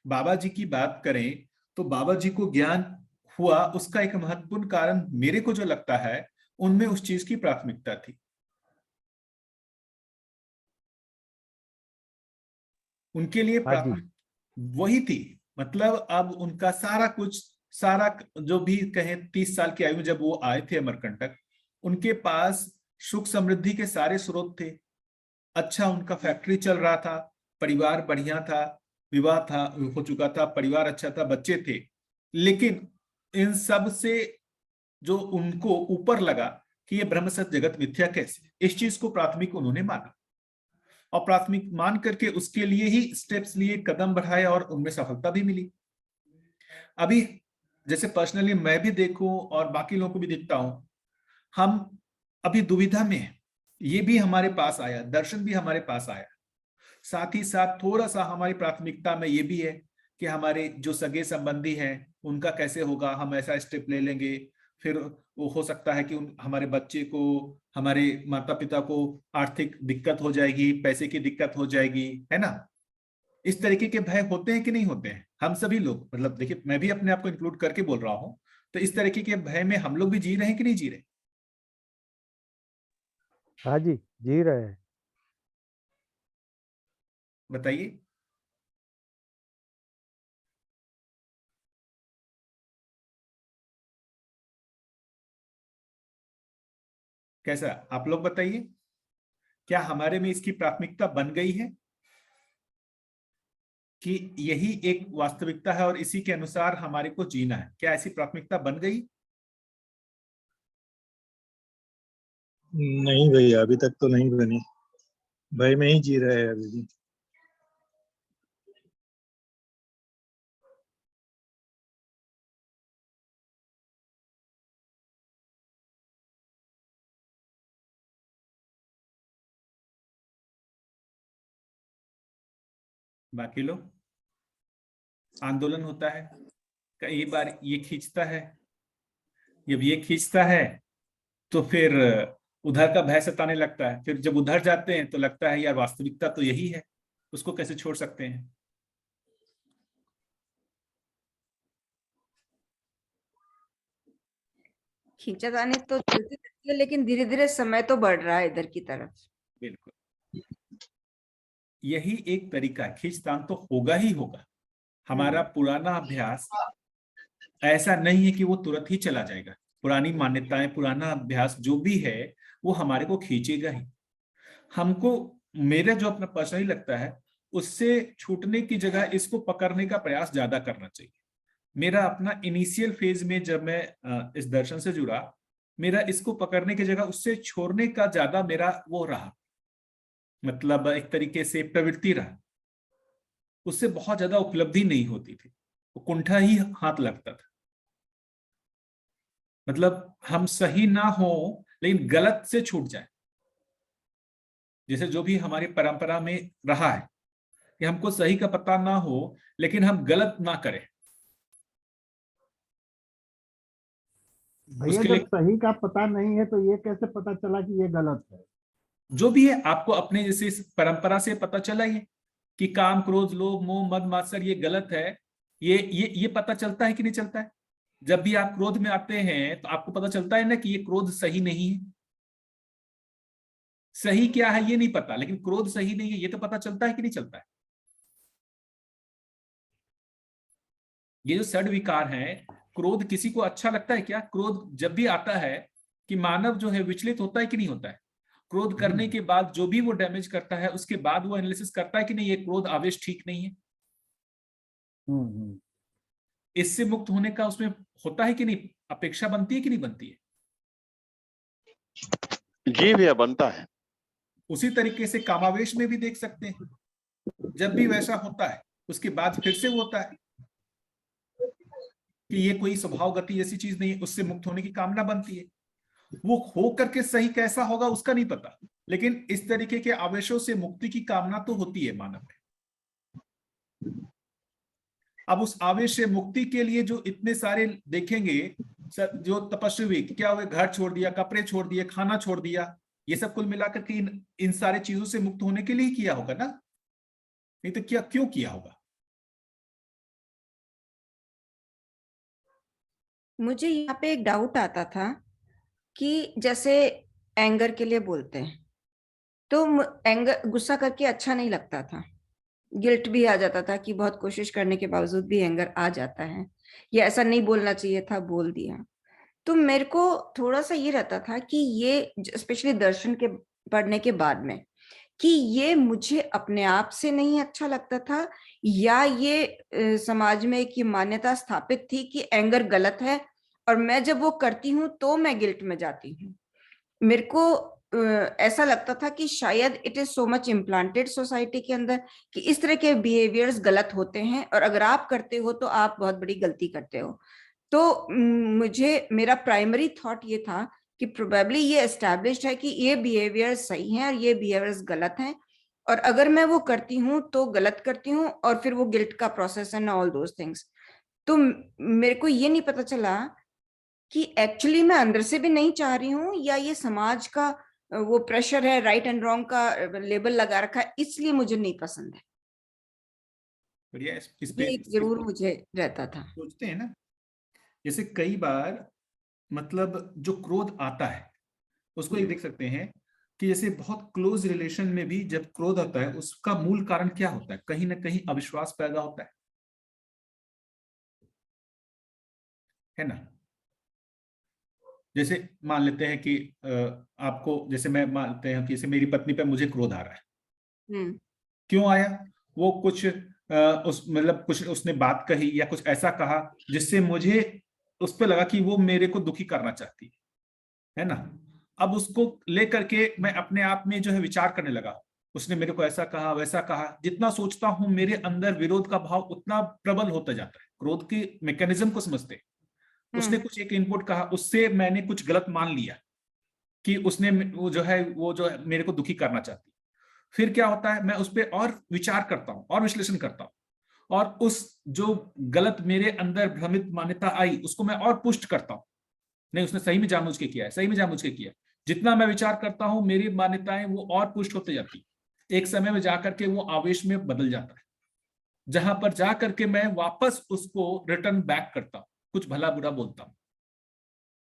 बाबा जी की बात करें तो बाबा जी को ज्ञान हुआ, उसका एक महत्वपूर्ण कारण मेरे को जो लगता है, उनमें उस चीज की प्राथमिकता थी। उनके लिए प्राथमिक वही थी। मतलब अब उनका सारा कुछ, सारा जो भी कहें, 30 साल की आयु में जब वो आए थे अमरकंटक, उनके पास सुख समृद्धि के सारे स्रोत थे, अच्छा उनका फैक्ट्री चल रहा था, परिवार बढ़िया था, विवाह था हो चुका था, परिवार अच्छा था, बच्चे थे। लेकिन इन सब से जो उनको ऊपर लगा कि ये ब्रह्म सत्य जगत मिथ्या कैसे, इस चीज को प्राथमिक उन्होंने माना और प्राथमिक मान करके उसके लिए ही स्टेप्स लिए, कदम बढ़ाए और उनमें सफलता भी मिली। अभी जैसे पर्सनली मैं भी देखूं और बाकी लोगों को भी देखता हूं, हम अभी दुविधा में है। ये भी हमारे पास आया, दर्शन भी हमारे पास आया, साथ ही साथ थोड़ा सा हमारी प्राथमिकता में ये भी है कि हमारे जो सगे संबंधी हैं उनका कैसे होगा, हम ऐसा स्टेप ले लेंगे, फिर वो हो सकता है कि हमारे बच्चे को, हमारे माता पिता को आर्थिक दिक्कत हो जाएगी, पैसे की दिक्कत हो जाएगी, है ना। इस तरीके के भय होते हैं कि नहीं होते हैं? हम सभी लोग, मतलब देखिए मैं भी अपने आप को इंक्लूड करके बोल रहा हूं, तो इस तरीके के भय में हम लोग भी जी रहे हैं कि नहीं जी रहे? हाँ जी, जी रहे हैं। बताइए। कैसा, आप लोग बताइए, क्या हमारे में इसकी प्राथमिकता बन गई है कि यही एक वास्तविकता है और इसी के अनुसार हमारे को जीना है? क्या ऐसी प्राथमिकता बन गई? नहीं भैया, अभी तक तो नहीं बनी, भय में ही जी रहे हैं अभी भी। बाकी लोग, आंदोलन होता है, कई बार ये खींचता है, जब ये खींचता है तो फिर उधर का भय सताने लगता है, फिर जब उधर जाते हैं तो लगता है यार वास्तविकता तो यही है, उसको कैसे छोड़ सकते हैं? खींचातानी तो चलती रहती है, लेकिन धीरे धीरे समय तो बढ़ रहा है इधर की तरफ। बिल्कुल, यही एक तरीका है, खींचतान तो होगा ही होगा। हमारा पुराना अभ्यास ऐसा नहीं है कि वो तुरंत ही चला जाएगा। पुरानी मान्यताएं, पुराना अभ्यास जो भी है वो हमारे को खींचेगा ही। हमको, मेरे जो अपना पर्सनली लगता है, उससे छूटने की जगह इसको पकड़ने का प्रयास ज्यादा करना चाहिए। मेरा अपना इनिशियल फेज में जब मैं इस दर्शन से जुड़ा, मेरा इसको पकड़ने की जगह उससे छोड़ने का ज्यादा मेरा वो रहा, मतलब एक तरीके से प्रवृत्ति रहा। उससे बहुत ज्यादा उपलब्धि नहीं होती थी, वो कुंठा ही हाथ लगता था। मतलब हम सही ना हो लेकिन गलत से छूट जाए, जैसे जो भी हमारी परंपरा में रहा है कि हमको सही का पता ना हो लेकिन हम गलत ना करें। भैया उसके जब लिए सही का पता नहीं है तो ये कैसे पता चला कि ये गलत है? जो भी है आपको अपने जैसे इस परंपरा से पता चला ही कि काम, क्रोध, लोभ, मोह, मद, मात्सर्य ये गलत है। ये पता चलता है कि नहीं चलता है? जब भी आप क्रोध में आते हैं तो आपको पता चलता है ना कि ये क्रोध सही नहीं है। सही क्या है ये नहीं पता, लेकिन क्रोध सही नहीं है ये तो पता चलता है कि नहीं चलता है? ये जो षड विकार है, क्रोध किसी को अच्छा लगता है क्या? क्रोध जब भी आता है कि मानव जो है विचलित होता है कि नहीं होता है? क्रोध करने के बाद जो भी वो डैमेज करता है उसके बाद वो एनालिसिस करता है कि नहीं ये क्रोध आवेश ठीक नहीं है, इससे मुक्त होने का उसमें होता है कि नहीं, अपेक्षा बनती है कि नहीं बनती है? जी भैया, बनता है। उसी तरीके से कामावेश में भी देख सकते हैं, जब भी वैसा होता है उसके बाद फिर से वो होता है कि ये कोई स्वभाव गति ऐसी चीज नहीं है, उससे मुक्त होने की कामना बनती है। वो हो करके सही कैसा होगा उसका नहीं पता, लेकिन इस तरीके के आवेशों से मुक्ति की कामना तो होती है मानव में। अब उस आवेश से मुक्ति के लिए जो इतने सारे देखेंगे, जो तपस्वी क्या हुए, घर छोड़ दिया, कपड़े छोड़ दिए, खाना छोड़ दिया, ये सब कुल मिलाकर के इन सारे चीजों से मुक्त होने के लिए ही किया होगा ना, नहीं तो क्या क्यों किया होगा? मुझे यहाँ पे एक डाउट आता था कि जैसे एंगर के लिए बोलते हैं तो एंगर, गुस्सा करके अच्छा नहीं लगता था, गिल्ट भी आ जाता था कि बहुत कोशिश करने के बावजूद भी एंगर आ जाता है, ये ऐसा नहीं बोलना चाहिए था, बोल दिया। तो मेरे को थोड़ा सा ये रहता था कि ये स्पेशली दर्शन के पढ़ने के बाद में, कि ये मुझे अपने आप से नहीं अच्छा लगता था, या ये समाज में एक ये मान्यता स्थापित थी कि एंगर गलत है, और मैं जब वो करती हूँ तो मैं गिल्ट में जाती हूँ। मेरे को ऐसा लगता था कि शायद it is so much implanted society के अंदर कि इस तरह के बिहेवियर्स गलत होते हैं, और अगर आप करते हो तो आप बहुत बड़ी गलती करते हो। तो मुझे, मेरा प्राइमरी थॉट ये था कि प्रोबेबली ये एस्टैब्लिश्ड है कि ये बिहेवियर सही हैं और ये बिहेवियर्स गलत हैं, और अगर मैं वो करती हूँ तो गलत करती हूँ, और फिर वो गिल्ट का process and all those things. तो मेरे को ये नहीं पता चला कि एक्चुअली मैं अंदर से भी नहीं चाह रही हूँ, या ये समाज का वो प्रेशर है, राइट एंड रॉन्ग का लेबल लगा रखा है, इसलिए मुझे नहीं पसंद है। बढ़िया। इस ये पे जरूर मुझे रहता था। सोचते हैं ना, जैसे कई बार मतलब जो क्रोध आता है उसको एक देख सकते हैं कि जैसे बहुत क्लोज रिलेशन में भी जब क्रोध आता है उसका मूल कारण क्या होता है, कहीं ना कहीं अविश्वास पैदा होता है ना। जैसे मान लेते हैं कि आपको, जैसे मैं मानते हैं कि जैसे मेरी पत्नी पे मुझे क्रोध आ रहा है। क्यों आया? वो कुछ उस मतलब कुछ उसने बात कही या कुछ ऐसा कहा जिससे मुझे उस पे लगा कि वो मेरे को दुखी करना चाहती है ना। अब उसको लेकर के मैं अपने आप में जो है विचार करने लगा, उसने मेरे को ऐसा कहा वैसा कहा, जितना सोचता हूं मेरे अंदर विरोध का भाव उतना प्रबल होता जाता है। क्रोध के मैकेनिज्म को समझते, उसने कुछ एक इनपुट कहा, उससे मैंने कुछ गलत मान लिया कि उसने वो जो है मेरे को दुखी करना चाहती। फिर क्या होता है, मैं उस पर और विचार करता हूं और विश्लेषण करता हूं, और उस जो गलत मेरे अंदर भ्रमित मान्यता आई उसको मैं और पुष्ट करता हूं, नहीं उसने सही में जानबूझ के किया है, सही में जानबूझ के किया। जितना मैं विचार करता हूं मेरी मान्यताएं वो और पुष्ट होते जाती, एक समय में जाकर के वो आवेश में बदल जाता है, जहां पर जाकर के मैं वापस उसको रिटर्न बैक करता हूं, कुछ भला बुरा बोलता हूं।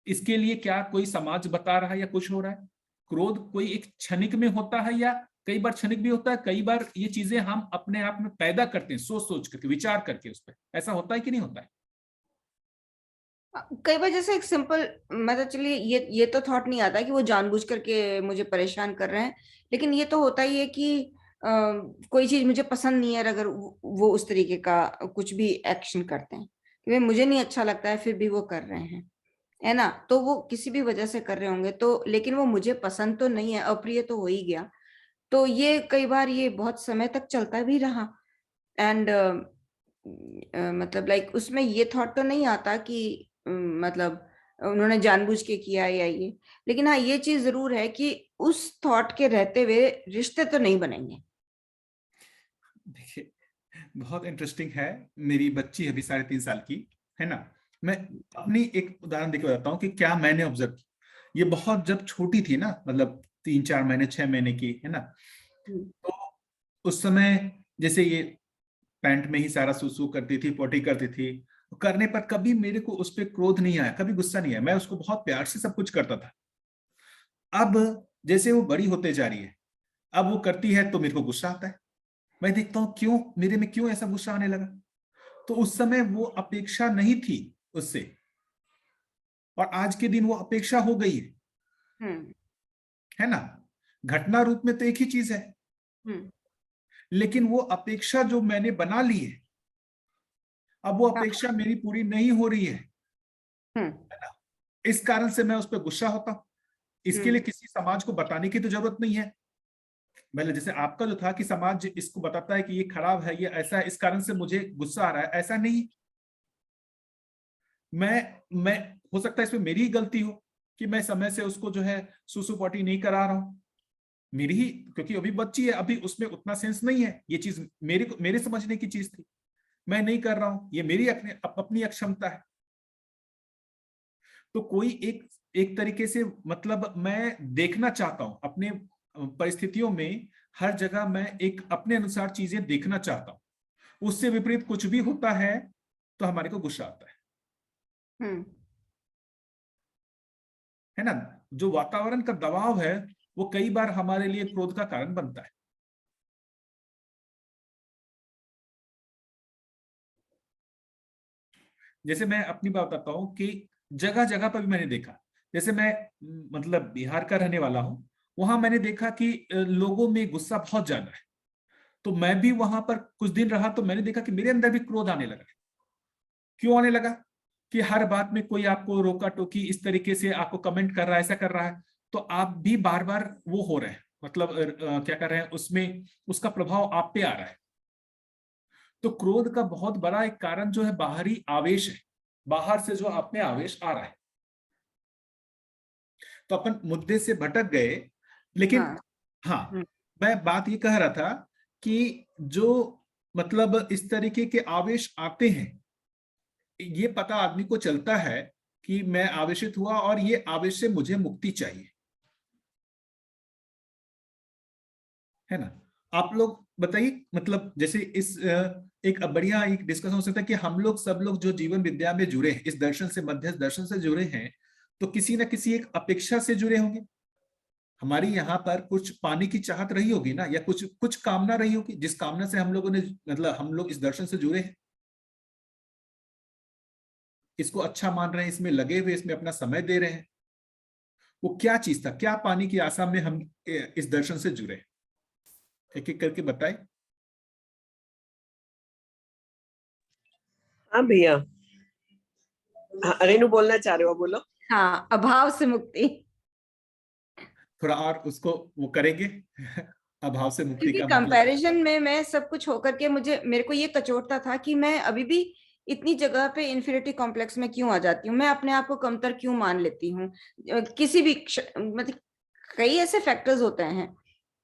इसके लिए क्या कोई समाज बता रहा है या कुछ हो रहा है? क्रोध कोई एक क्षणिक में होता है, या कई बार क्षणिक भी होता है, कई बार ये चीजें हम अपने आप में पैदा करते हैं सोच सोच करके, विचार करके उस पर। ऐसा होता है कि नहीं होता है? कई बार जैसे एक सिंपल, मतलब चलिए ये तो थॉट नहीं आता कि वो जानबूझ करके मुझे परेशान कर रहे हैं, लेकिन ये तो होता ही है कि कोई चीज मुझे पसंद नहीं है, अगर वो उस तरीके का कुछ भी एक्शन करते हैं कि मुझे नहीं अच्छा लगता है फिर भी वो कर रहे हैं, है ना। तो वो किसी भी वजह से कर रहे होंगे, तो लेकिन वो मुझे पसंद तो नहीं है, अप्रिय तो हो ही गया। तो ये कई बार ये बहुत समय तक चलता भी रहा, एंड मतलब लाइक उसमें ये थॉट तो नहीं आता कि मतलब उन्होंने जानबूझ के किया या ये, लेकिन हाँ ये चीज जरूर है कि उस थॉट के रहते हुए रिश्ते तो नहीं बनेंगे। देखिए, बहुत इंटरेस्टिंग है। मेरी बच्ची अभी 3.5 साल की है ना। मैं अपनी एक उदाहरण देकर बताता हूँ कि क्या मैंने ऑब्जर्व किया। ये बहुत जब छोटी थी ना, मतलब 3-4 महीने 6 महीने की है ना, तो उस समय जैसे ये पैंट में ही सारा सुसु करती थी, पोटी करती थी, करने पर कभी मेरे को उस पर क्रोध नहीं आया, कभी गुस्सा नहीं आया, मैं उसको बहुत प्यार से सब कुछ करता था। अब जैसे वो बड़ी होते जा रही है, अब वो करती है तो मेरे को गुस्सा आता है। मैं देखता हूँ क्यों मेरे में क्यों ऐसा गुस्सा आने लगा। तो उस समय वो अपेक्षा नहीं थी उससे, और आज के दिन वो अपेक्षा हो गई है ना। घटना रूप में तो एक ही चीज है, लेकिन वो अपेक्षा जो मैंने बना ली है, अब वो अपेक्षा मेरी पूरी नहीं हो रही है ना? इस कारण से मैं उस पर गुस्सा होता हूं। इसके लिए किसी समाज को बताने की तो जरूरत नहीं है। मतलब जैसे आपका जो था कि समाज इसको बताता है कि ये खराब है, ये ऐसा है, इस कारण से मुझे गुस्सा आ रहा है, ऐसा नहीं। मैं हो सकता है इसमें मेरी ही गलती हो कि मैं समय से उसको जो है सुसु पॉटी नहीं करा रहा हूं, मेरी ही, क्योंकि अभी बच्ची है, अभी उसमें उतना सेंस नहीं है। ये चीज मेरे समझने की चीज थी, मैं नहीं कर रहा हूं, ये मेरी अपनी अक्षमता है। तो कोई एक एक तरीके से, मतलब मैं देखना चाहता हूं अपने परिस्थितियों में, हर जगह मैं एक अपने अनुसार चीजें देखना चाहता हूं। उससे विपरीत कुछ भी होता है तो हमारे को गुस्सा आता है ना। जो वातावरण का दबाव है वो कई बार हमारे लिए क्रोध का कारण बनता है। जैसे मैं अपनी बात बताता हूं कि जगह जगह पर भी मैंने देखा। जैसे मैं मतलब बिहार का रहने वाला हूँ, वहां मैंने देखा कि लोगों में गुस्सा बहुत ज्यादा है। तो मैं भी वहां पर कुछ दिन रहा तो मैंने देखा कि मेरे अंदर भी क्रोध आने लगा। क्यों आने लगा? कि हर बात में कोई आपको रोका टोकी इस तरीके से आपको कमेंट कर रहा है, ऐसा कर रहा है, तो आप भी बार बार वो हो रहे हैं, मतलब क्या कर रहे हैं, उसमें उसका प्रभाव आप पे आ रहा है। तो क्रोध का बहुत बड़ा एक कारण जो है बाहरी आवेश है, बाहर से जो आप में आवेश आ रहा है। तो अपन मुद्दे से भटक गए, लेकिन हाँ, मैं बात ये कह रहा था कि जो मतलब इस तरीके के आवेश आते हैं, ये पता आदमी को चलता है कि मैं आवेशित हुआ और ये आवेश से मुझे मुक्ति चाहिए, है ना? आप लोग बताइए, मतलब जैसे इस एक बढ़िया एक डिस्कशन हो सकता है कि हम लोग सब लोग जो जीवन विद्या में जुड़े हैं, इस दर्शन से, मध्यस्थ दर्शन से जुड़े हैं, तो किसी ना किसी एक अपेक्षा से जुड़े होंगे। हमारी यहाँ पर कुछ पाने की चाहत रही होगी ना, या कुछ कुछ कामना रही होगी, जिस कामना से हम लोगों ने, मतलब हम लोग इस दर्शन से जुड़े हैं, इसको अच्छा मान रहे हैं, इसमें लगे हुए, इसमें अपना समय दे रहे हैं। वो क्या चीज था, क्या पाने की आशा में हम इस दर्शन से जुड़े? एक एक करके बताए। हाँ भैया, रेनू बोलना चाह रहे हो, बोलो। हाँ, अभाव से मुक्ति। थोड़ा और उसको वो करेंगे अभाव से मुक्ति क्योंकि का मतलब। कंपैरिजन में मैं सब कुछ होकर के मेरे को ये कचोटता था कि मैं अभी भी इतनी जगह पे इन्फीरियरिटी कॉम्प्लेक्स में क्यों आ जाती हूँ, मैं अपने आप को कमतर क्यों मान लेती हूँ। किसी भी मतलब कई ऐसे फैक्टर्स होते हैं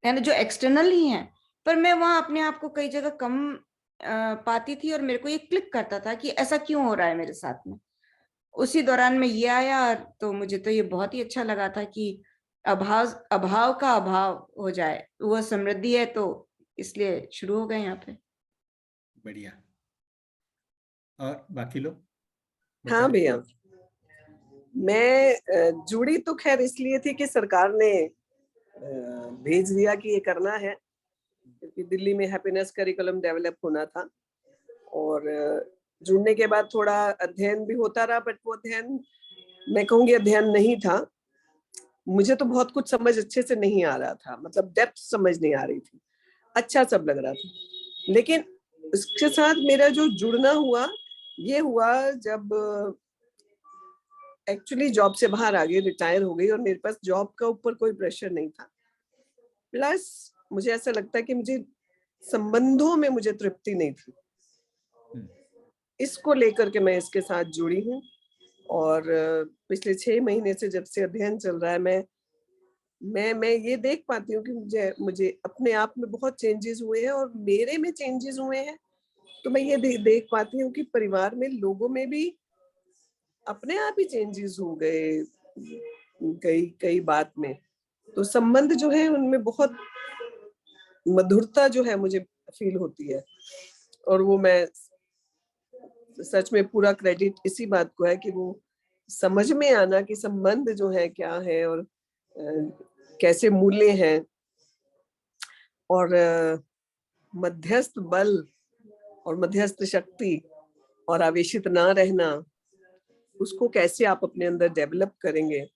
यानी जो एक्सटर्नल ही हैं, पर मैं वहां अपने आप को कई जगह कम पाती थी और मेरे को ये क्लिक करता था कि ऐसा क्यों हो रहा है मेरे साथ में। उसी दौरान में ये आया, तो मुझे तो ये बहुत ही अच्छा लगा था कि अभाव का अभाव हो जाए, वो समृद्धि है, तो इसलिए शुरू हो गए यहाँ पे। बढ़िया। और बाकी लोग हाँ बताएं। भैया, मैं जुड़ी तो खैर इसलिए थी कि सरकार ने भेज दिया कि ये करना है, क्योंकि दिल्ली में हैप्पीनेस करिकुलम डेवलप होना था। और जुड़ने के बाद थोड़ा अध्ययन भी होता रहा, बट वो अध्ययन, मैं कहूँगी अध्ययन नहीं था। मुझे तो बहुत कुछ समझ अच्छे से नहीं आ रहा था, मतलब डेप्थ समझ नहीं आ रही थी, अच्छा सब लग रहा था। लेकिन उसके साथ मेरा जो जुड़ना हुआ, ये हुआ जब एक्चुअली जॉब से बाहर आ गई, रिटायर हो गई, और मेरे पास जॉब का ऊपर कोई प्रेशर नहीं था। प्लस मुझे ऐसा लगता है कि मुझे संबंधों में मुझे तृप्ति नहीं थी, इसको लेकर के मैं इसके साथ जुड़ी हूँ। और पिछले 6 महीने से जब से अध्ययन चल रहा है, मैं ये देख पाती हूँ कि मुझे अपने आप में बहुत चेंजेस हुए हैं, और मेरे में चेंजेस हुए हैं। तो मैं ये देख पाती हूँ कि परिवार में लोगों में भी अपने आप ही चेंजेस हो गए कई बात में। तो संबंध जो है उनमें बहुत मधुरता जो है मुझे फील होती है, और वो मैं सच में पूरा क्रेडिट इसी बात को है कि वो समझ में आना कि संबंध जो है क्या है, और कैसे मूल्य हैं, और मध्यस्थ बल और मध्यस्थ शक्ति और आवेशित ना रहना, उसको कैसे आप अपने अंदर डेवलप करेंगे।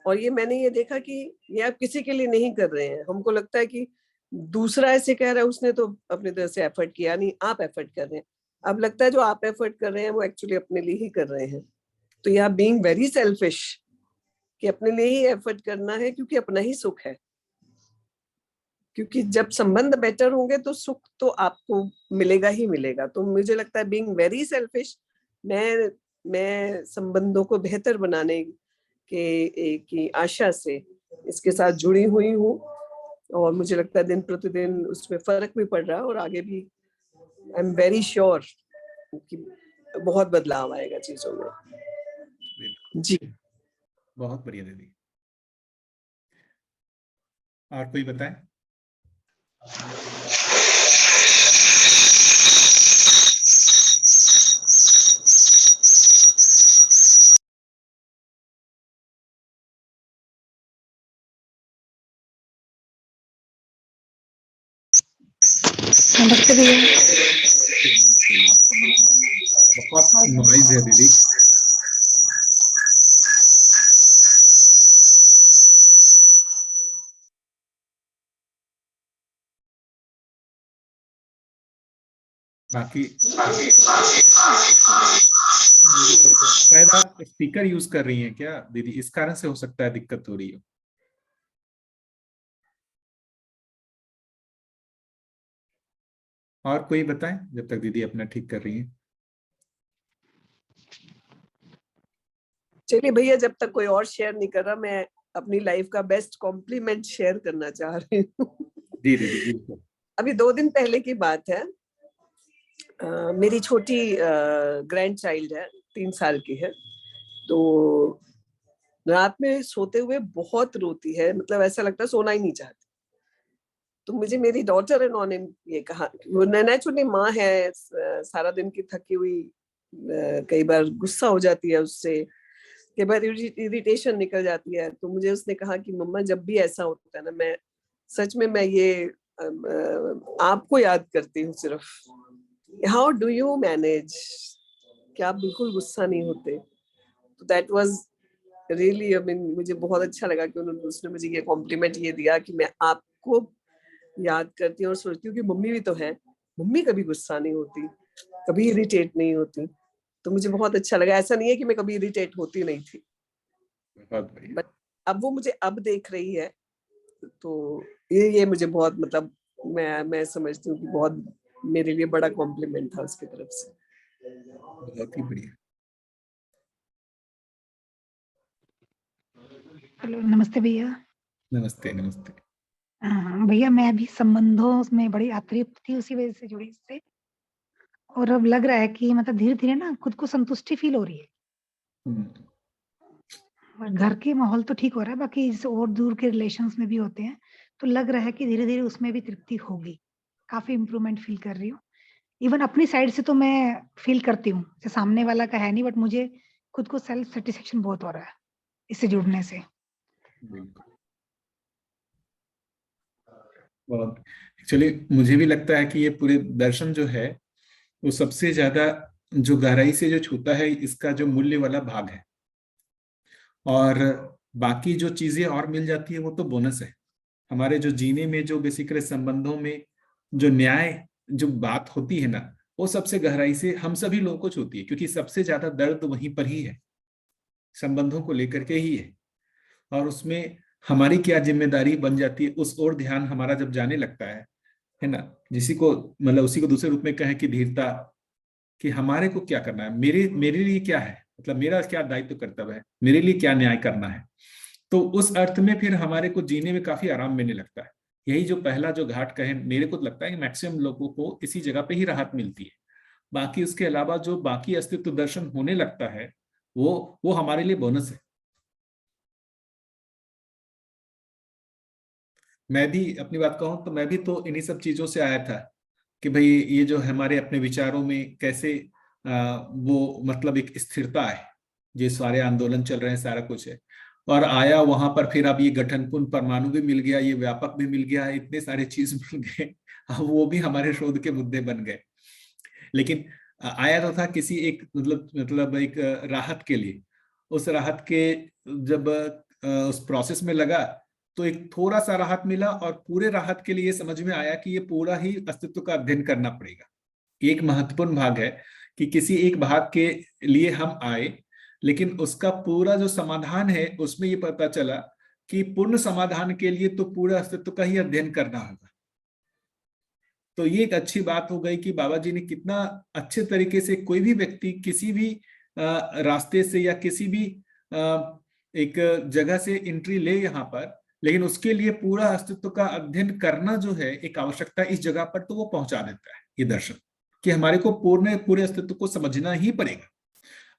और ये मैंने ये देखा कि ये आप किसी के लिए नहीं कर रहे हैं। हमको लगता है कि दूसरा ऐसे कह रहा है, उसने तो अपनी तरह से एफर्ट किया नहीं, आप एफर्ट कर रहे हैं। अब लगता है जो आप एफर्ट कर रहे हैं वो एक्चुअली अपने लिए ही कर रहे हैं। तो यह बीइंग वेरी सेल्फिश, कि अपने लिए ही एफर्ट करना है, क्योंकि अपना ही सुख है। क्योंकि जब संबंध बेटर होंगे तो सुख तो आपको मिलेगा ही मिलेगा। तो मुझे लगता है बीइंग वेरी सेल्फिश, मैं संबंधों को बेहतर बनाने की आशा से इसके साथ जुड़ी हुई हूँ, और मुझे लगता है दिन प्रतिदिन उसमें फर्क भी पड़ रहा है, और आगे भी आई एम वेरी श्योर कि बहुत बदलाव आएगा चीजों में। जी बहुत बढ़िया दीदी। और कोई बताए? बहुत नॉइज है दीदी। बाकी शायद आप स्पीकर यूज कर रही हैं क्या दीदी, इस कारण से हो सकता है दिक्कत हो रही हो। और कोई बताएं जब तक दीदी अपना ठीक कर रही हैं। चलिए भैया, जब तक कोई और शेयर नहीं कर रहा, मैं अपनी लाइफ का बेस्ट कॉम्प्लीमेंट शेयर करना चाह रही हूँ। जी दीदी बिल्कुल। अभी 2 दिन पहले की बात है। मेरी छोटी ग्रैंड चाइल्ड है, 3 साल की है। तो रात में सोते हुए बहुत रोती है, मतलब ऐसा लगता है सोना ही नहीं चाहती। तो मुझे मेरी डॉटर इन लॉ ने ये कहा, वो नेचुरली माँ है, सारा दिन की थकी हुई, कई बार गुस्सा हो जाती है उससे, कई बार इरिटेशन निकल जाती है। तो मुझे उसने कहा कि मम्मा जब भी ऐसा होता है ना, मैं सच में मैं ये आपको याद करती हूँ सिर्फ। हाउ डू यू मैनेज, क्या आप बिल्कुल गुस्सा नहीं होते? तो that was really, I mean, मुझे बहुत अच्छा लगा कि उसने मुझे ये कॉम्प्लीमेंट ये दिया कि मैं आपको याद करती हूँ और सोचती हूँ कि मम्मी भी तो है, मम्मी कभी गुस्सा नहीं होती, कभी इरिटेट नहीं होती। तो मुझे बहुत अच्छा लगा। ऐसा नहीं है कि मैं कभी इरिटेट होती नहीं थी, बट अब वो मुझे अब देख रही है, तो ये मुझे बहुत, मतलब मैं समझती हूँ कि बहुत मेरे लिए बड़ा कॉम्प्लीमेंट था उसकी तरफ से। बहुत ही बढ़िया। हेलो, नमस्ते भैया। नमस्ते नमस्ते। हाँ भैया, मैं अभी संबंधों में बड़ी अतृप्त थी, उसी वजह से जुड़ी इससे। और अब लग रहा है कि मतलब धीरे धीरे ना खुद को संतुष्टि फील हो रही है। और घर के माहौल तो ठीक हो रहा है, बाकी जैसे और दूर के रिलेशंस में भी होते हैं, तो लग रहा है कि धीरे धीरे उसमें भी तृप्ति होगी। काफी इम्प्रूवमेंट फील कर रही हूँ। इवन अपनी साइड से तो मैं फील करती हूँ, जैसे सामने वाला का है नहीं, बट मुझे खुद को सेल्फ सेटिस्फेक्शन बहुत हो रहा है इससे जुड़ने से। बहुत एक्चुअली मुझे भी लगता है कि ये पूरे दर्शन जो है वो सबसे ज्यादा जो गहराई से जो छूता है, इसका जो मूल्य वाला भाग है। और बाकी जो चीजें और मिल जाती है वो तो बोनस है। हमारे जो जीने में जो बेसिकली संबंधों में जो न्याय जो बात होती है ना, वो सबसे गहराई से हम सभी लोगों को छूती है, क्योंकि सबसे ज्यादा दर्द वहीं पर ही है, संबंधों को लेकर के ही है। और उसमें हमारी क्या जिम्मेदारी बन जाती है, उस ओर ध्यान हमारा जब जाने लगता है ना, जिसी को मतलब उसी को दूसरे रूप में कहें कि धीरता, कि हमारे को क्या करना है, मेरे मेरे लिए क्या है, मतलब मेरा क्या दायित्व कर्तव्य है, मेरे लिए क्या न्याय करना है। तो उस अर्थ में फिर हमारे को जीने में काफी आराम मिलने लगता है। यही जो पहला जो घाट कहे, मेरे को लगता है कि मैक्सिमम लोगों को इसी जगह पे ही राहत मिलती है। बाकी उसके अलावा जो बाकी अस्तित्व दर्शन होने लगता है, वो हमारे लिए बोनस है। मैं भी अपनी बात कहूं तो मैं भी तो इन्हीं सब चीजों से आया था कि भाई ये जो हमारे अपने विचारों में कैसे वो मतलब एक स्थिरता है, ये सारे आंदोलन चल रहे हैं, सारा कुछ है। और आया वहां पर फिर अब ये गठनपूर्ण परमाणु भी मिल गया, ये व्यापक भी मिल गया, इतने सारे चीज मिल गए, अब वो भी हमारे शोध के मुद्दे बन गए। लेकिन आया तो था किसी एक मतलब एक राहत के लिए। उस राहत के जब उस प्रोसेस में लगा तो एक थोड़ा सा राहत मिला, और पूरे राहत के लिए समझ में आया कि ये पूरा ही अस्तित्व का अध्ययन करना पड़ेगा। एक महत्वपूर्ण भाग है कि किसी एक भाग के लिए हम आए, लेकिन उसका पूरा जो समाधान है उसमें ये पता चला कि पूर्ण समाधान के लिए तो पूरा अस्तित्व का ही अध्ययन करना होगा। तो ये एक अच्छी बात हो गई कि बाबा जी ने कितना अच्छे तरीके से कोई भी व्यक्ति किसी भी रास्ते से या किसी भी एक जगह से एंट्री ले यहाँ पर, लेकिन उसके लिए पूरा अस्तित्व का अध्ययन करना जो है एक आवश्यकता इस जगह पर, तो वो पहुंचा देता है ये दर्शन कि हमारे को पूरे अस्तित्व को समझना ही पड़ेगा।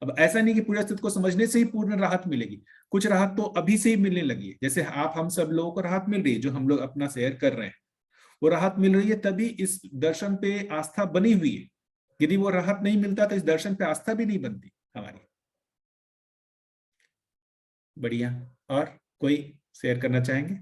अब ऐसा नहीं कि पूरे अस्तित्व को समझने से ही पूर्ण राहत मिलेगी, कुछ राहत तो अभी से ही मिलने लगी है। जैसे हम सब लोगों को राहत मिल रही है, जो हम लोग अपना शेयर कर रहे हैं, वो राहत मिल रही है, तभी इस दर्शन पे आस्था बनी हुई है। यदि वो राहत नहीं मिलता तो इस दर्शन पे आस्था भी नहीं बनती हमारी। बढ़िया। और कोई शेयर करना चाहेंगे?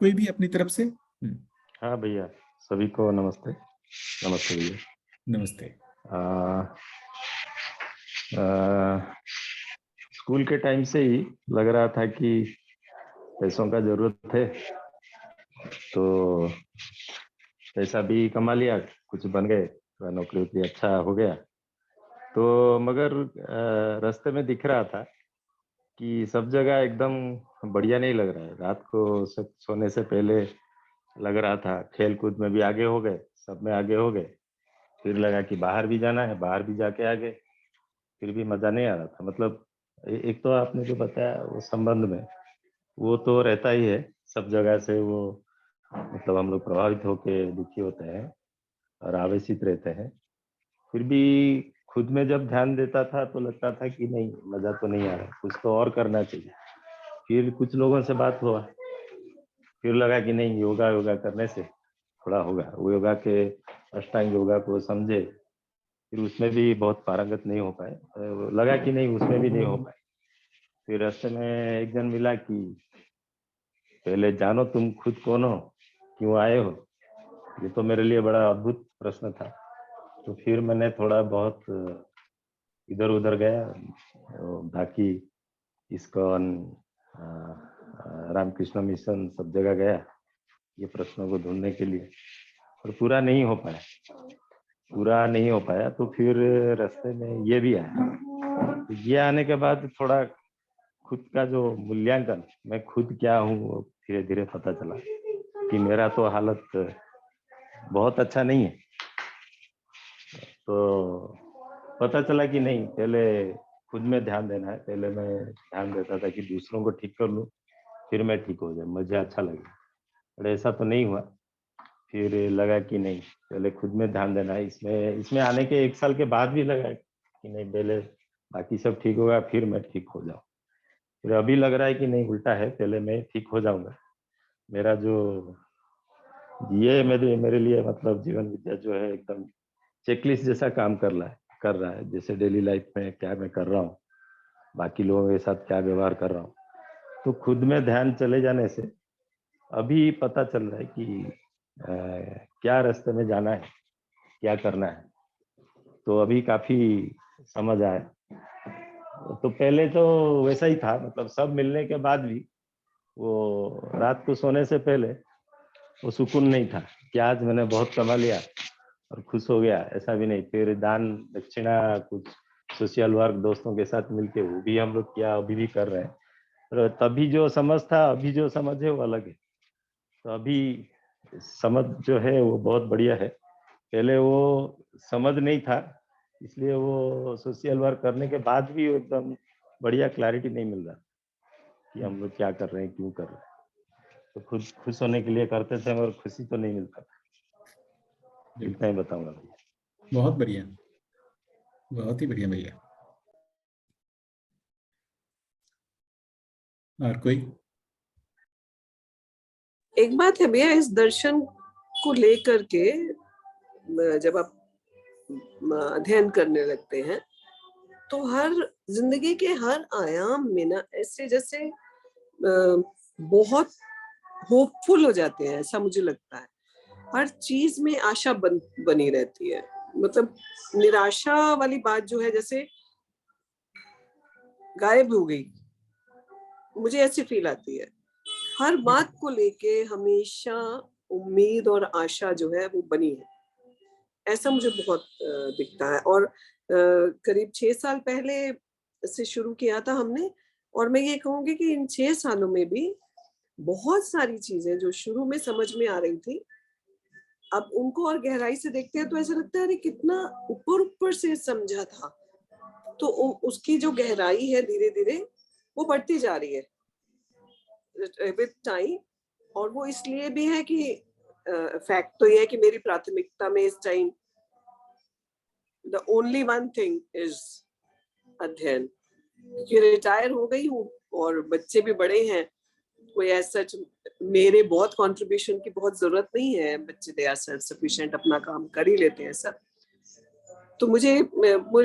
कोई भी अपनी तरफ से? हाँ भैया, सभी को नमस्ते। नमस्ते भैया। नमस्ते। स्कूल के टाइम से ही लग रहा था कि पैसों का जरूरत है, तो पैसा भी कमा लिया, कुछ बन गए, नौकरी वोकरी अच्छा हो गया। तो मगर रास्ते में दिख रहा था कि सब जगह एकदम बढ़िया नहीं लग रहा है। रात को सोने से पहले लग रहा था खेल कूद में भी आगे हो गए, सब में आगे हो गए। फिर लगा कि बाहर भी जाना है, बाहर भी जाके आ गए, फिर भी मजा नहीं आ रहा था। मतलब एक तो आपने जो बताया वो संबंध में, वो तो रहता ही है सब जगह से। वो मतलब हम लोग प्रभावित होके दुखी होते हैं और आवेशित रहते हैं। फिर भी खुद में जब ध्यान देता था तो लगता था कि नहीं, मजा तो नहीं आ रहा, कुछ तो और करना चाहिए। फिर कुछ लोगों से बात हुआ, फिर लगा कि नहीं, योगा योगा करने से थोड़ा होगा। वो योगा के अष्टांग योगा को समझे, फिर उसमें भी बहुत पारंगत नहीं हो पाए। लगा कि नहीं, उसमें भी नहीं हो पाए। फिर रास्ते में एक जन मिला कि पहले जानो तुम खुद कौन हो, क्यों आए हो। ये तो मेरे लिए बड़ा अद्भुत प्रश्न था। तो फिर मैंने थोड़ा बहुत इधर उधर गया, बाकी इस्कॉन, रामकृष्ण मिशन, सब जगह गया ये प्रश्नों को ढूंढने के लिए, और पूरा नहीं हो पाया। तो फिर रास्ते में ये भी आया। तो ये आने के बाद थोड़ा खुद का जो मूल्यांकन, मैं खुद क्या हूँ, वो धीरे धीरे पता चला कि मेरा तो हालत बहुत अच्छा नहीं है। तो पता चला कि नहीं, पहले खुद में ध्यान देना है। पहले मैं ध्यान देता था कि दूसरों को ठीक कर लूं, फिर मैं ठीक हो जाए, मुझे अच्छा लगे। पर ऐसा तो नहीं हुआ। फिर लगा कि नहीं, पहले खुद में ध्यान देना है। इसमें आने के 1 साल के बाद भी लगा कि नहीं, पहले बाकी सब ठीक होगा फिर मैं ठीक हो जाऊं। फिर अभी लग रहा है कि नहीं, उल्टा है, पहले मैं ठीक हो जाऊंगा। मेरा जो ये मेरे लिए मतलब जीवन विद्या जो है एकदम चेकलिस्ट जैसा काम कर रहा है। जैसे डेली लाइफ में क्या मैं कर रहा हूँ, बाकी लोगों के साथ क्या व्यवहार कर रहा हूँ, तो खुद में ध्यान चले जाने से अभी पता चल रहा है कि क्या रास्ते में जाना है, क्या करना है। तो अभी काफी समझ आया। तो पहले तो वैसा ही था, मतलब सब मिलने के बाद भी वो रात को सोने से पहले वो सुकून नहीं था कि आज मैंने बहुत कमा लिया और खुश हो गया, ऐसा भी नहीं। फिर दान दक्षिणा, कुछ सोशल वर्क दोस्तों के साथ मिलके वो भी हम लोग किया, अभी भी कर रहे हैं। तो तभी जो समझ था, अभी जो समझ है वो अलग है। तो अभी समझ जो है वो बहुत बढ़िया है। पहले वो समझ नहीं था, इसलिए वो सोशल वर्क करने के बाद भी एकदम बढ़िया क्लैरिटी नहीं मिल रहा कि हम लोग क्या कर रहे हैं, क्यों कर रहे हैं। तो खुद खुश होने के लिए करते थे मगर खुशी तो नहीं मिलता था। इतना ही बताऊंगा। बहुत बढ़िया, बहुत ही बढ़िया भैया। और कोई? एक बात है भैया, इस दर्शन को लेकर के जब आप अध्ययन करने लगते हैं तो हर जिंदगी के हर आयाम में ना ऐसे जैसे बहुत होपफुल हो जाते हैं, ऐसा मुझे लगता है। हर चीज में आशा बनी रहती है। मतलब निराशा वाली बात जो है जैसे गायब हो गई, मुझे ऐसी फील आती है। हर बात को लेके हमेशा उम्मीद और आशा जो है वो बनी है, ऐसा मुझे बहुत दिखता है। और करीब 6 साल पहले से शुरू किया था हमने, और मैं ये कहूंगी कि इन 6 सालों में भी बहुत सारी चीजें जो शुरू में समझ में आ रही थी, अब उनको और गहराई से देखते हैं तो ऐसा लगता है अरे कितना ऊपर से समझा था। तो उसकी जो गहराई है धीरे धीरे वो बढ़ती जा रही है विद टाइम। और वो इसलिए भी है कि फैक्ट तो ये है कि मेरी प्राथमिकता में इस time the only one thing is अध्ययन। क्योंकि रिटायर हो गई हूँ और बच्चे भी बड़े हैं, कोई ऐसा मेरे बहुत कंट्रीब्यूशन की बहुत जरूरत नहीं है। बच्चे दे आर सेल्फ सफिशिएंट, अपना काम कर ही लेते हैं सब। तो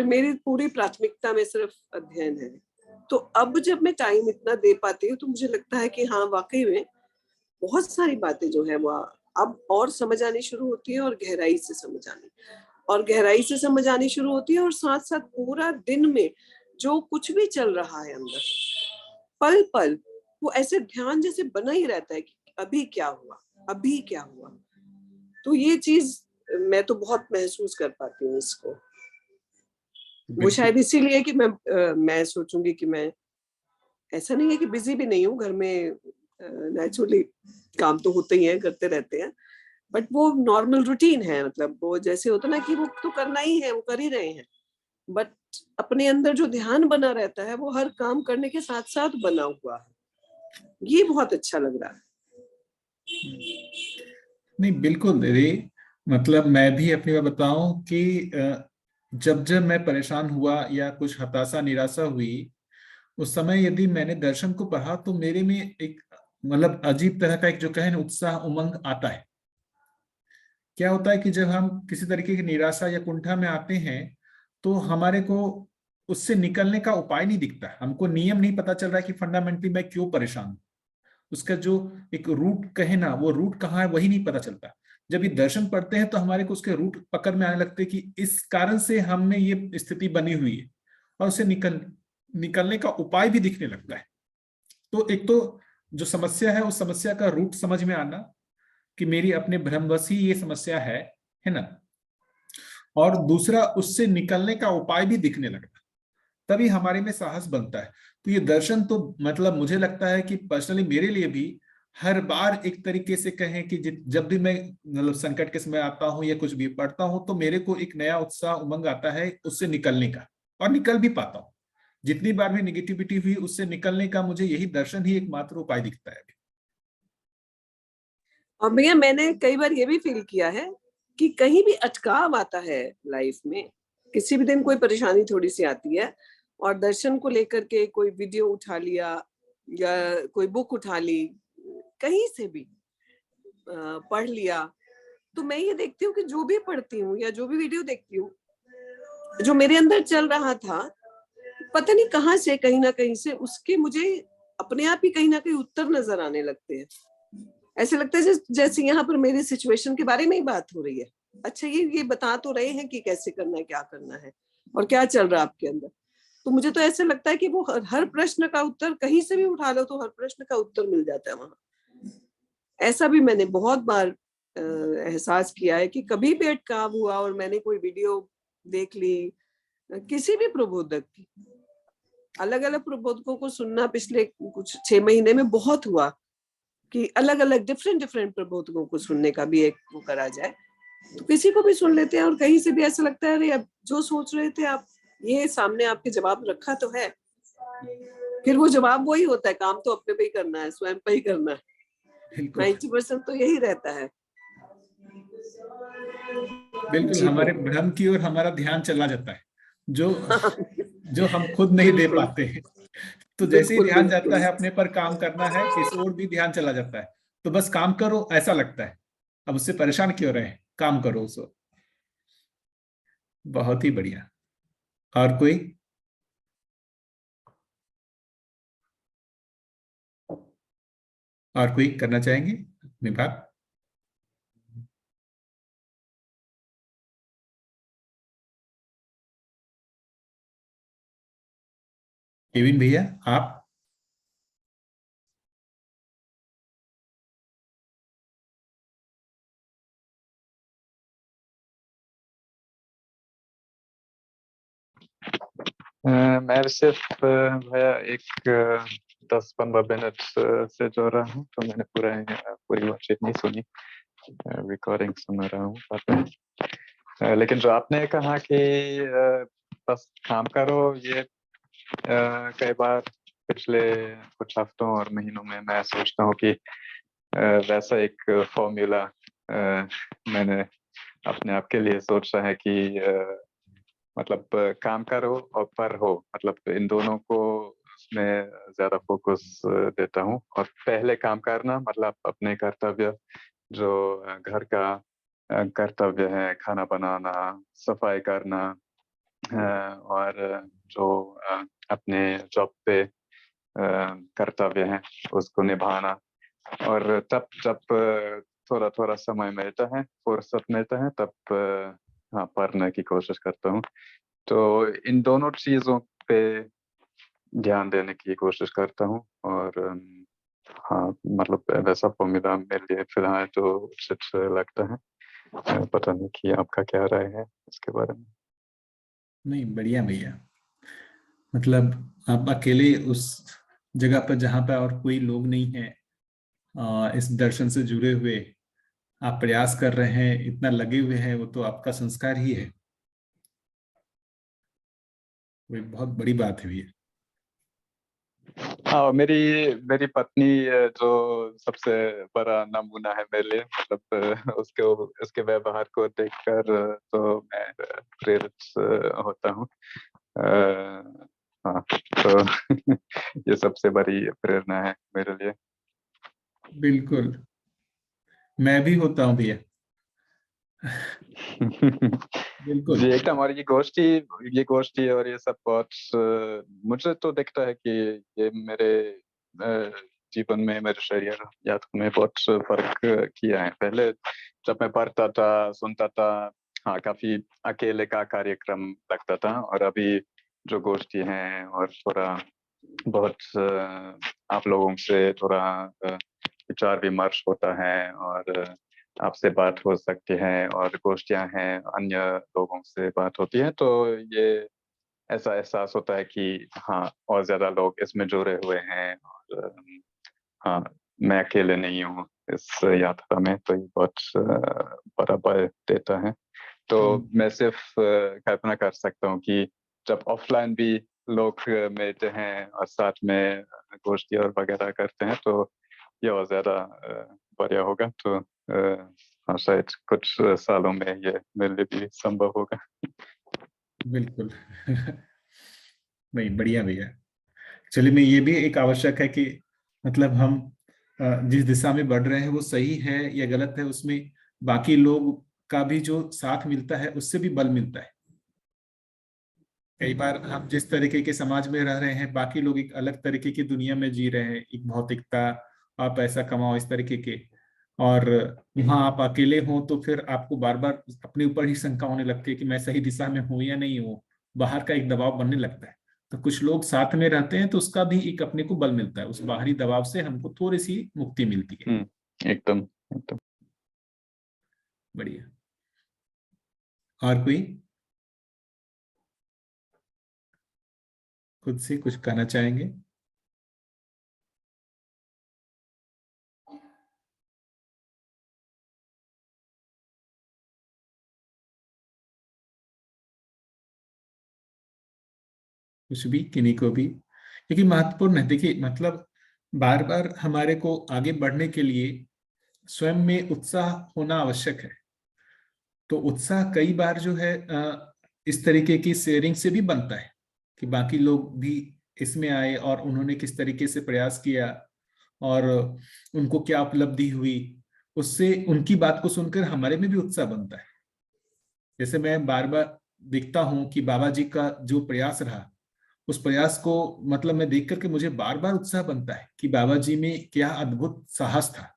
मेरी पूरी प्राथमिकता में सिर्फ अध्ययन है। तो अब जब मैं टाइम इतना दे पाती हूँ तो मुझे लगता है कि हाँ वाकई में बहुत सारी बातें जो है वो अब और समझ आनी शुरू होती है, और गहराई से समझ आनी शुरू होती है। और साथ साथ पूरा दिन में जो कुछ भी चल रहा है अंदर, पल पल वो ऐसे ध्यान जैसे बना ही रहता है कि अभी क्या हुआ, अभी क्या हुआ। तो ये चीज मैं तो बहुत महसूस कर पाती हूँ इसको। वो शायद इसीलिए कि मैं सोचूंगी कि मैं, ऐसा नहीं है कि बिजी भी नहीं हूँ, घर में नेचुरली काम तो होते ही है, करते रहते हैं, बट वो नॉर्मल रूटीन है। मतलब वो जैसे होता ना कि वो तो करना ही है, वो कर ही रहे हैं, बट अपने अंदर जो ध्यान बना रहता है वो हर काम करने के साथ साथ बना हुआ है। ये बहुत अच्छा लग रहा है। नहीं बिल्कुल दीदी, मतलब मैं भी अपनी बात बताऊं कि जब जब मैं परेशान हुआ या कुछ हताशा निराशा हुई, उस समय यदि मैंने दर्शन को पढ़ा तो मेरे में एक मतलब अजीब तरह का एक जो कहे ना उत्साह उमंग आता है। क्या होता है कि जब हम किसी तरीके की निराशा या कुंठा में आते हैं तो हमारे को उससे निकलने का उपाय नहीं दिखता, हमको नियम नहीं पता चल रहा है कि फंडामेंटली मैं क्यों परेशान हूं, उसका जो एक रूट कहे ना वो रूट कहाँ है वही नहीं पता चलता। जब ये दर्शन पढ़ते हैं तो हमारे को उसके रूट पकड़ में आने लगते हैं कि इस कारण से हमने ये स्थिति बनी हुई है, और उसे निकलने का उपाय भी दिखने लगता है। तो एक तो जो समस्या है उस समस्या का रूट समझ में आना कि मेरी अपने भ्रमवश ही ये समस्या है ना, और दूसरा उससे निकलने का उपाय भी दिखने लगता, तभी हमारे में साहस बनता है। तो ये दर्शन तो मतलब मुझे लगता है कि पर्सनली मेरे लिए भी हर बार एक तरीके से कहें कि जब भी मैं मतलब संकट के समय आता हूँ या कुछ भी पढ़ता हूँ तो मेरे को एक नया उत्साह उमंग आता है उससे निकलने का, और निकल भी पाता हूँ। जितनी बार भी निगेटिविटी हुई उससे निकलने का मुझे यही दर्शन ही एकमात्र उपाय दिखता है। और भैया मैंने कई बार ये भी फील किया है कि कहीं भी अटकाव आता है लाइफ में, किसी भी दिन कोई परेशानी थोड़ी सी आती है और दर्शन को लेकर के कोई वीडियो उठा लिया या कोई बुक उठा ली, कहीं से भी पढ़ लिया, तो मैं ये देखती हूँ कि जो भी पढ़ती हूँ या जो भी वीडियो देखती हूँ, जो मेरे अंदर चल रहा था पता नहीं कहाँ से, कहीं ना कहीं से उसके मुझे अपने आप ही कहीं ना कहीं उत्तर नजर आने लगते हैं। ऐसे लगता है जैसे यहाँ पर मेरी सिचुएशन के बारे में ही बात हो रही है। अच्छा ये बता तो रहे हैं कि कैसे करना है, क्या करना है और क्या चल रहा है आपके अंदर। तो मुझे तो ऐसा लगता है कि वो हर प्रश्न का उत्तर कहीं से भी उठा लो तो हर प्रश्न का उत्तर मिल जाता है वहां। ऐसा भी मैंने बहुत बार एहसास किया है कि कभी भी अटकाव हुआ और मैंने कोई वीडियो देख ली किसी भी प्रबोधक की, अलग अलग प्रबोधकों को सुनना पिछले कुछ 6 महीने में बहुत हुआ कि अलग अलग डिफरेंट प्रबोधकों को सुनने का भी एक वो करा जाए, तो किसी को भी सुन लेते हैं और कहीं से भी ऐसा लगता है अरे अब जो सोच रहे थे आप, ये सामने आपके जवाब रखा तो है। फिर वो जवाब वही होता है, काम तो अपने पे ही करना है, स्वयं पे ही करना है। 90% तो यही रहता है। बिल्कुल हमारे भ्रम की ओर हमारा ध्यान चला जाता है जो हम खुद नहीं दे पाते हैं। तो जैसे ही ध्यान जाता है अपने पर काम करना है, इस ओर भी ध्यान चला जाता है, तो बस काम करो ऐसा लगता है, अब उससे परेशान क्यों रहे, काम करो उस ओर। बहुत ही बढ़िया। और कोई? और कोई करना चाहेंगे अपनी बात? केविन भैया आप? मैं सिर्फ भैया एक 10-15 मिनट से जो रहा हूँ, तो मैंने पूरी वर्कशीट नहीं सुनी, रिकॉर्डिंग सुन रहा हूँ। लेकिन जो आपने कहा कि बस काम करो, ये कई बार पिछले कुछ हफ्तों और महीनों में मैं सोचता हूँ कि वैसा एक फॉर्मूला मैंने अपने आप के लिए सोचा है कि मतलब काम करो और पर हो, मतलब इन दोनों को उसमें ज्यादा फोकस देता हूँ। और पहले काम करना मतलब अपने कर्तव्य, जो घर का कर्तव्य है, खाना बनाना, सफाई करना, और जो अपने जॉब पे कर्तव्य है उसको निभाना। और तब जब थोड़ा थोड़ा समय मिलता है, फुर्सत मिलता है, तब हाँ पढ़ने की कोशिश करता हूँ। तो इन दोनों चीजों पे ध्यान देने की कोशिश करता हूँ। और हाँ, मतलब वैसा फॉर्मूला मेरे लिए फिलहाल तो उचित लगता है। पता नहीं कि आपका क्या राय है इसके बारे में। नहीं, बढ़िया भैया। मतलब आप अकेले उस जगह पर जहाँ पर और कोई लोग नहीं है, इस दर्शन से जुड़े हुए आप प्रयास कर रहे हैं, इतना लगे हुए हैं, वो तो आपका संस्कार ही है। वो एक बहुत बड़ी बात है भैया। हाँ, मेरी पत्नी जो सबसे बड़ा नमूना है मेरे लिए। मतलब उसके व्यवहार को देखकर तो मैं प्रेरित होता हूँ। हाँ, तो ये सबसे बड़ी प्रेरणा है मेरे लिए। बिल्कुल, मैं भी होता हूँ भैया। बिल्कुल। जी एकदम। और ये गोष्ठी और ये सब बहुत मुझे तो दिखता है कि ये मेरे जीवन में, मेरे शरीर यात्रा में बहुत फर्क किया है। पहले जब मैं पढ़ता था, सुनता था, हाँ, काफी अकेले का कार्यक्रम लगता था। और अभी जो गोष्ठी है और थोड़ा बहुत आप लोगों से थोड़ा विचार विमर्श होता है और आपसे बात हो सकती है और गोष्ठियां हैं, अन्य लोगों से बात होती है, तो ये ऐसा एहसास होता है कि हाँ, और ज्यादा लोग इसमें जुड़े हुए हैं और हाँ, मैं अकेले नहीं हूँ इस यात्रा में। तो ये बहुत बड़ा बल देता है। तो मैं सिर्फ कल्पना कर सकता हूँ कि जब ऑफलाइन भी लोग मिलते हैं और साथ में गोष्ठी और वगैरह करते हैं, तो ये और ज्यादा बढ़िया होगा। तो हाँ, शायद कुछ सालों में ये मेरे लिए भी संभव होगा। बिल्कुल। नहीं, बढ़िया भैया। चलिए, मैं ये भी एक आवश्यक है कि मतलब हम जिस दिशा में बढ़ रहे हैं वो सही है या गलत है, उसमें बाकी लोग का भी जो साथ मिलता है उससे भी बल मिलता है। कई बार हम जिस तरीके के समाज में रह रहे हैं, बाकी लोग एक अलग तरीके की दुनिया में जी रहे हैं, एक भौतिकता, आप पैसा कमाओ, इस तरीके के। और वहां आप अकेले हो तो फिर आपको बार बार अपने ऊपर ही शंका होने लगती है कि मैं सही दिशा में हूं या नहीं हूं। बाहर का एक दबाव बनने लगता है। तो कुछ लोग साथ में रहते हैं तो उसका भी एक अपने को बल मिलता है, उस बाहरी दबाव से हमको थोड़ी सी मुक्ति मिलती है। एकदम एकदम। बढ़िया। और कोई खुद से कुछ कहना चाहेंगे? कुछ भी, किन्हीं को भी, क्योंकि महत्वपूर्ण है। देखिए, मतलब बार बार हमारे को आगे बढ़ने के लिए स्वयं में उत्साह होना आवश्यक है। तो उत्साह कई बार जो है इस तरीके की शेयरिंग से भी बनता है कि बाकी लोग भी इसमें आए और उन्होंने किस तरीके से प्रयास किया और उनको क्या उपलब्धि हुई, उससे उनकी बात को सुनकर हमारे में भी उत्साह बनता है। जैसे मैं बार बार देखता हूँ कि बाबा जी का जो प्रयास रहा, उस प्रयास को मतलब मैं देख करके मुझे बार बार उत्साह बनता है कि बाबा जी में क्या अद्भुत साहस था।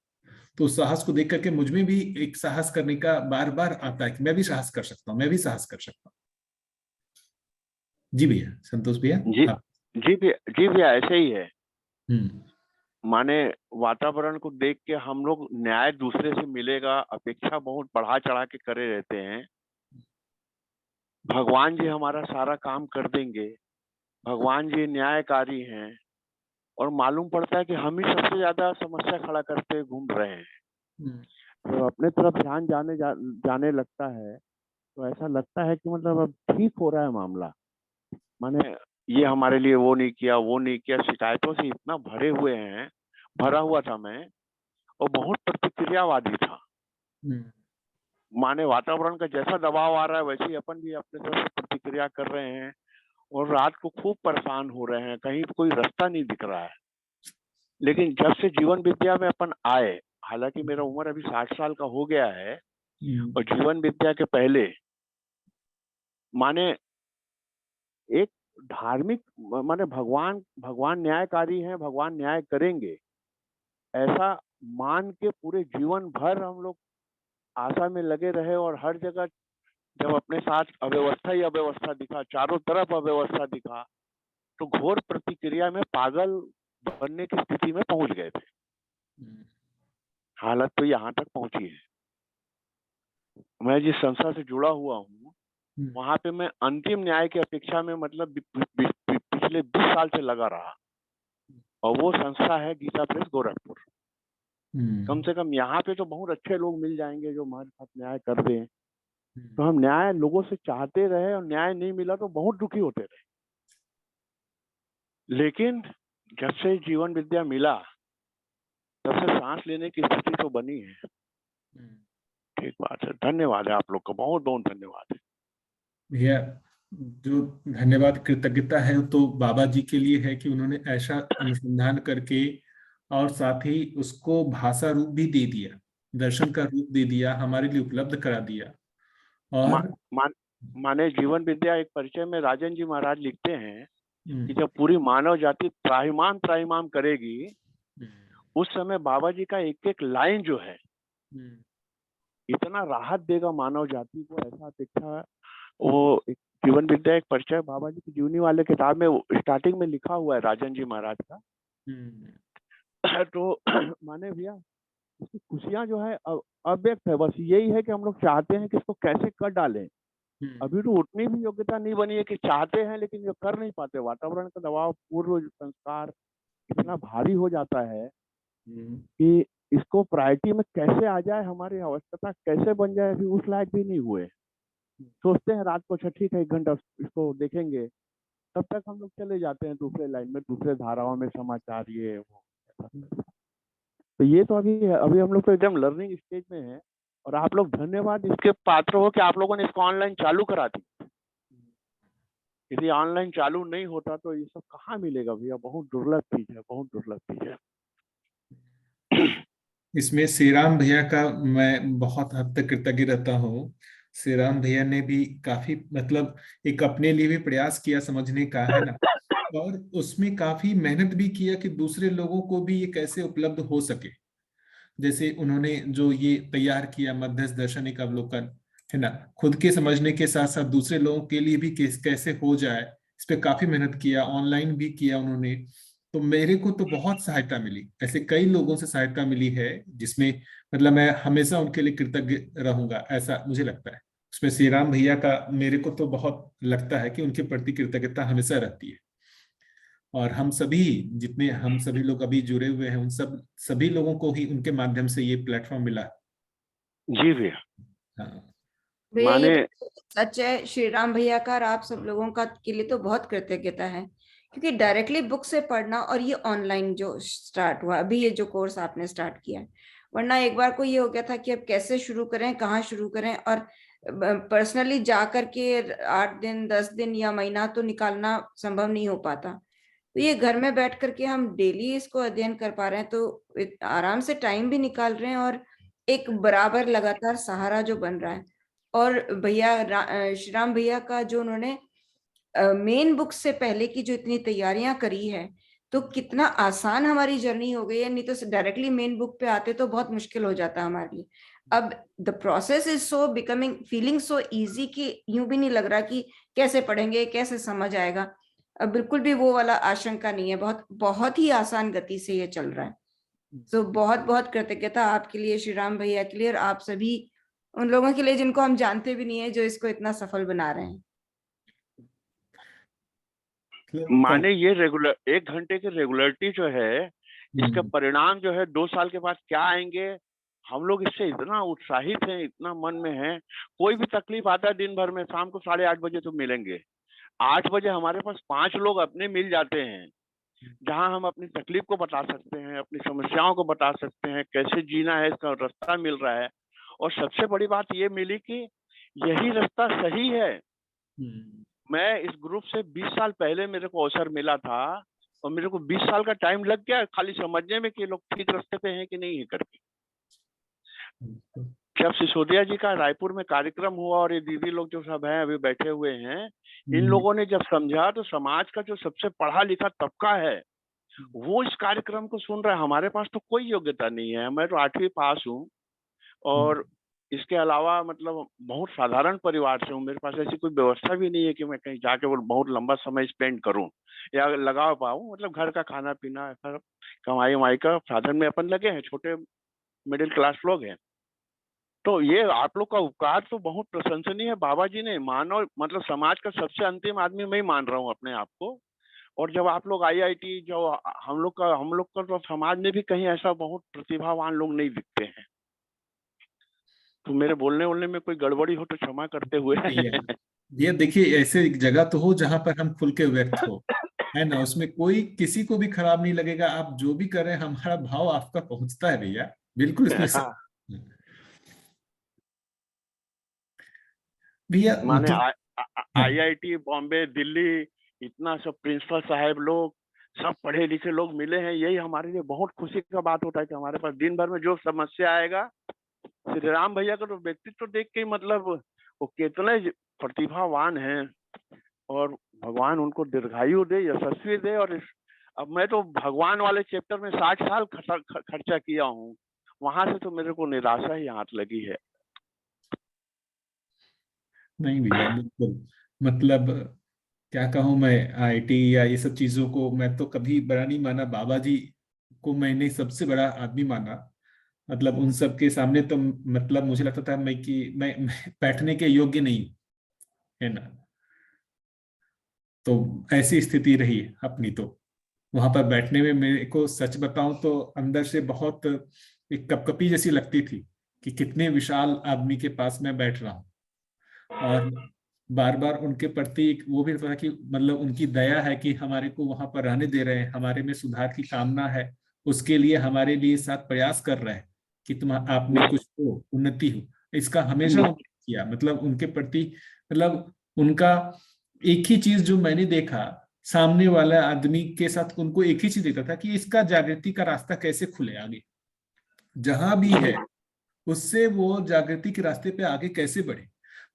तो उस साहस को देख करके मुझ में भी एक साहस करने का बार बार आता है कि मैं भी साहस कर सकता हूँ, मैं भी साहस कर सकता हूँ। जी भैया, संतोष भैया। जी जी भैया, ऐसे ही है। हम्म। माने वातावरण को देख के हम लोग न्याय दूसरे से मिलेगा अपेक्षा बहुत बढ़ा चढ़ा के करे रहते हैं। भगवान जी हमारा सारा काम कर देंगे, भगवान जी न्यायकारी हैं, और मालूम पड़ता है कि हम ही सबसे ज्यादा समस्या खड़ा करते घूम रहे हैं। तो अपने तरफ ध्यान जाने लगता है, तो ऐसा लगता है कि मतलब अब ठीक हो रहा है मामला। माने ये हमारे लिए वो नहीं किया, वो नहीं किया, शिकायतों से इतना भरा हुआ था मैं, और बहुत प्रतिक्रियावादी था। माने वातावरण का जैसा दबाव आ रहा है वैसे ही अपन भी अपने तरफ से प्रतिक्रिया कर रहे हैं, और रात को खूब परेशान हो रहे हैं, कहीं कोई रास्ता नहीं दिख रहा है। लेकिन जब से जीवन विद्या में अपन आए, हालांकि मेरा उम्र अभी 60 साल का हो गया है, और जीवन विद्या के पहले माने एक धार्मिक, माने भगवान न्यायकारी हैं, भगवान न्याय करेंगे, ऐसा मान के पूरे जीवन भर हम लोग आशा में लगे रहे। और हर जगह जब अपने साथ अव्यवस्था ही अव्यवस्था दिखा, चारों तरफ अव्यवस्था दिखा, तो घोर प्रतिक्रिया में पागल बनने की स्थिति में पहुंच गए थे। हालत तो यहाँ तक पहुंची है। मैं जिस संस्था से जुड़ा हुआ हूँ वहां पे मैं अंतिम न्याय की अपेक्षा में मतलब पिछले 20 साल से लगा रहा, और वो संस्था है गीता प्रेस गोरखपुर। कम से कम यहाँ पे तो बहुत अच्छे लोग मिल जाएंगे जो हमारे साथ न्याय कर दें। तो हम न्याय लोगों से चाहते रहे और न्याय नहीं मिला तो बहुत दुखी होते रहे। लेकिन जब से जीवन विद्या मिला तब से सांस लेने की स्थिति तो बनी है। ठीक बात है, धन्यवाद है आप लोग का, बहुत बहुत धन्यवाद है भैया। जो धन्यवाद कृतज्ञता है तो बाबा जी के लिए है कि उन्होंने ऐसा अनुसंधान करके और साथ ही उसको भाषा रूप भी दे दिया, दर्शन का रूप दे दिया, हमारे लिए उपलब्ध करा दिया। और माने जीवन विद्या एक परिचय में राजन जी महाराज लिखते हैं कि जब पूरी मानव जाति त्राहिमाम करेगी उस समय बाबा जी का एक एक लाइन जो है इतना राहत देगा मानव जाति को, ऐसा अपेक्षा। वो जीवन विद्या एक परिचय बाबा जी की जीवनी वाले किताब में स्टार्टिंग में लिखा हुआ है राजन जी महाराज का। तो माने भैया इसकी खुशियां जो है अव्यक्त है। बस यही है कि हम लोग चाहते हैं कि इसको कैसे कर डालें। अभी तो उतनी भी योग्यता नहीं बनी है कि चाहते हैं लेकिन जो कर नहीं पाते। वातावरण का दबाव, पूर्व संस्कार इतना भारी हो जाता है कि इसको प्रायोरिटी में कैसे आ जाए, हमारी आवश्यकता कैसे बन जाए, अभी उस लायक भी नहीं हुए। सोचते हैं रात को अच्छा ठीक है 1 घंटा इसको देखेंगे, तब तक हम लोग चले जाते हैं दूसरे लाइन में, दूसरे धाराओं में, समाचार ये वो। तो ये तो अभी हम लोग तो एकदम लर्निंग स्टेज में है। और आप लोग धन्यवाद इसके पात्र हो कि आप लोगों ने इसको ऑनलाइन चालू करा दी। यदि ऑनलाइन चालू नहीं होता तो ये सब कहाँ मिलेगा भैया। बहुत दुर्लभ चीज है, बहुत दुर्लभ चीज है। इसमें श्री राम भैया का मैं बहुत हद तक कृतज्ञ रहता हूँ। श्री राम भैया ने भी काफी मतलब एक अपने लिए भी प्रयास किया समझने का, है ना, और उसमें काफी मेहनत भी किया कि दूसरे लोगों को भी ये कैसे उपलब्ध हो सके। जैसे उन्होंने जो ये तैयार किया मध्यस्थ दार्शनिक अवलोकन, है ना, खुद के समझने के साथ साथ दूसरे लोगों के लिए भी कैसे हो जाए, इस पे काफी मेहनत किया, ऑनलाइन भी किया उन्होंने। तो मेरे को तो बहुत सहायता मिली, ऐसे कई लोगों से सहायता मिली है जिसमें मतलब मैं हमेशा उनके लिए कृतज्ञ रहूंगा, ऐसा मुझे लगता है। उसमें श्री राम भैया का मेरे को तो बहुत लगता है कि उनके प्रति कृतज्ञता हमेशा रहती है। और हम सभी लोग अभी जुड़े हुए हैं, उन सभी लोगों को ही उनके माध्यम से ये प्लेटफॉर्म मिला। जी भैया। हाँ माने सच है, श्री राम भैया का और आप सब लोगों का के लिए तो बहुत कृतज्ञता है, क्योंकि डायरेक्टली बुक से पढ़ना और ये ऑनलाइन जो स्टार्ट हुआ अभी, ये जो कोर्स आपने स्टार्ट किया है, वरना एक बार को ये हो गया था कि अब कैसे शुरू करें, कहाँ शुरू करें, और पर्सनली जा करके 8 दिन 10 दिन या महीना तो निकालना संभव नहीं हो पाता। तो ये घर में बैठ करके हम डेली इसको अध्ययन कर पा रहे हैं, तो आराम से टाइम भी निकाल रहे हैं और एक बराबर लगातार सहारा जो बन रहा है। और भैया श्री राम भैया का जो उन्होंने मेन बुक से पहले की जो इतनी तैयारियां करी है, तो कितना आसान हमारी जर्नी हो गई है। नहीं तो डायरेक्टली मेन बुक पे आते तो बहुत मुश्किल हो जाता हमारे लिए। अब the process is so becoming feeling so easy कि यूं भी नहीं लग रहा कि कैसे पढ़ेंगे, कैसे समझ आएगा। अब बिल्कुल भी वो वाला आशंका नहीं है, बहुत बहुत ही आसान गति से ये चल रहा है। तो बहुत बहुत कृतज्ञता आपके लिए, श्री राम भैया के लिए, और आप सभी उन लोगों के लिए जिनको हम जानते भी नहीं है, जो इसको इतना सफल बना रहे हैं। माने ये रेगुलर 1 घंटे की रेगुलरिटी जो है, इसके परिणाम जो है 2 साल के बाद क्या आएंगे, हम लोग इससे इतना उत्साहित हैं, इतना मन में है। कोई भी तकलीफ आता है दिन भर में, शाम को 8:30 बजे तो मिलेंगे। 8 बजे हमारे पास 5 लोग अपने मिल जाते हैं, जहां हम अपनी तकलीफ को बता सकते हैं, अपनी समस्याओं को बता सकते हैं, कैसे जीना है इसका रास्ता मिल रहा है। और सबसे बड़ी बात ये मिली कि यही रास्ता सही है। मैं इस ग्रुप से 20 साल पहले मेरे को अवसर मिला था, और मेरे को 20 साल का टाइम लग गया खाली समझने में कि लोग ठीक रास्ते पे हैं कि नहीं है करके। जब सिसोदिया जी का रायपुर में कार्यक्रम हुआ और ये दीदी लोग जो सब हैं अभी बैठे हुए हैं, इन लोगों ने जब समझा तो समाज का जो सबसे पढ़ा लिखा तबका है वो इस कार्यक्रम को सुन रहा है। हमारे पास तो कोई योग्यता नहीं है, मैं तो 8वीं पास हूँ और इसके अलावा मतलब बहुत साधारण परिवार से हूँ, मेरे पास ऐसी कोई व्यवस्था भी नहीं है कि मैं कहीं जाके वो बहुत लंबा समय स्पेंड करूं या लगा पाऊं। मतलब घर का खाना पीना, घर कमाई वमाई का साधन में अपन लगे हैं, छोटे मिडिल क्लास लोग हैं। तो ये आप लोग का उपकार तो बहुत प्रशंसनीय है बाबा जी ने। मानव मतलब समाज का सबसे अंतिम आदमी मैं ही मान रहा हूँ अपने आप को। और जब आप लोग IIT, जो हम लोग का तो समाज में भी कहीं ऐसा बहुत प्रतिभावान लोग नहीं दिखते हैं। तो मेरे बोलने में कोई गड़बड़ी हो तो क्षमा करते हुए। ये देखिए, ऐसे एक जगह तो हो जहां पर हम खुल के व्यक्त हो, है ना, उसमें कोई किसी को भी खराब नहीं लगेगा। आप जो भी कर रहे हैं, हमारा भाव आपका पहुंचता है भैया, बिल्कुल इसमें हाँ। भैया माने मतलब हाँ, IIT बॉम्बे, दिल्ली, इतना सब प्रिंसिपल साहब लोग, सब पढ़े लिखे लोग मिले हैं। यही हमारे लिए बहुत खुशी का बात होता है कि हमारे पास दिन भर में जो समस्या आएगा, श्री राम भैया का तो व्यक्तित्व देख के मतलब वो कितने प्रतिभावान हैं। और भगवान उनको दीर्घायु दे, यशस्वी दे। और अब मैं तो भगवान वाले चैप्टर में 60 साल खर्चा किया हूँ, वहां से तो मेरे को निराशा ही हाथ लगी है। नहीं भैया बिल्कुल, मतलब क्या कहूँ मैं, IT या ये सब चीजों को मैं तो कभी बड़ा नहीं माना। बाबा जी को मैंने सबसे बड़ा आदमी माना। मतलब उन सब के सामने तो मतलब मुझे लगता था मैं बैठने के योग्य नहीं हूं, है ना। तो ऐसी स्थिति रही अपनी। तो वहां पर बैठने में मेरे को सच बताऊं तो अंदर से बहुत एक कपकपी जैसी लगती थी कि कितने विशाल आदमी के पास मैं बैठ रहा हूँ। और बार बार उनके प्रति एक वो भी रहता था कि मतलब उनकी दया है कि हमारे को वहां पर रहने दे रहे हैं, हमारे में सुधार की कामना है, उसके लिए हमारे लिए साथ प्रयास कर रहे हैं कि तुम आप में कुछ हो, उन्नति हो। इसका हमेशा उन्होंने किया। मतलब उनके प्रति मतलब उनका एक ही चीज जो मैंने देखा, सामने वाला आदमी के साथ उनको एक ही चीज देखा था कि इसका जागृति का रास्ता कैसे खुले आगे, जहां भी है उससे वो जागृति के रास्ते पे आगे कैसे बढ़े।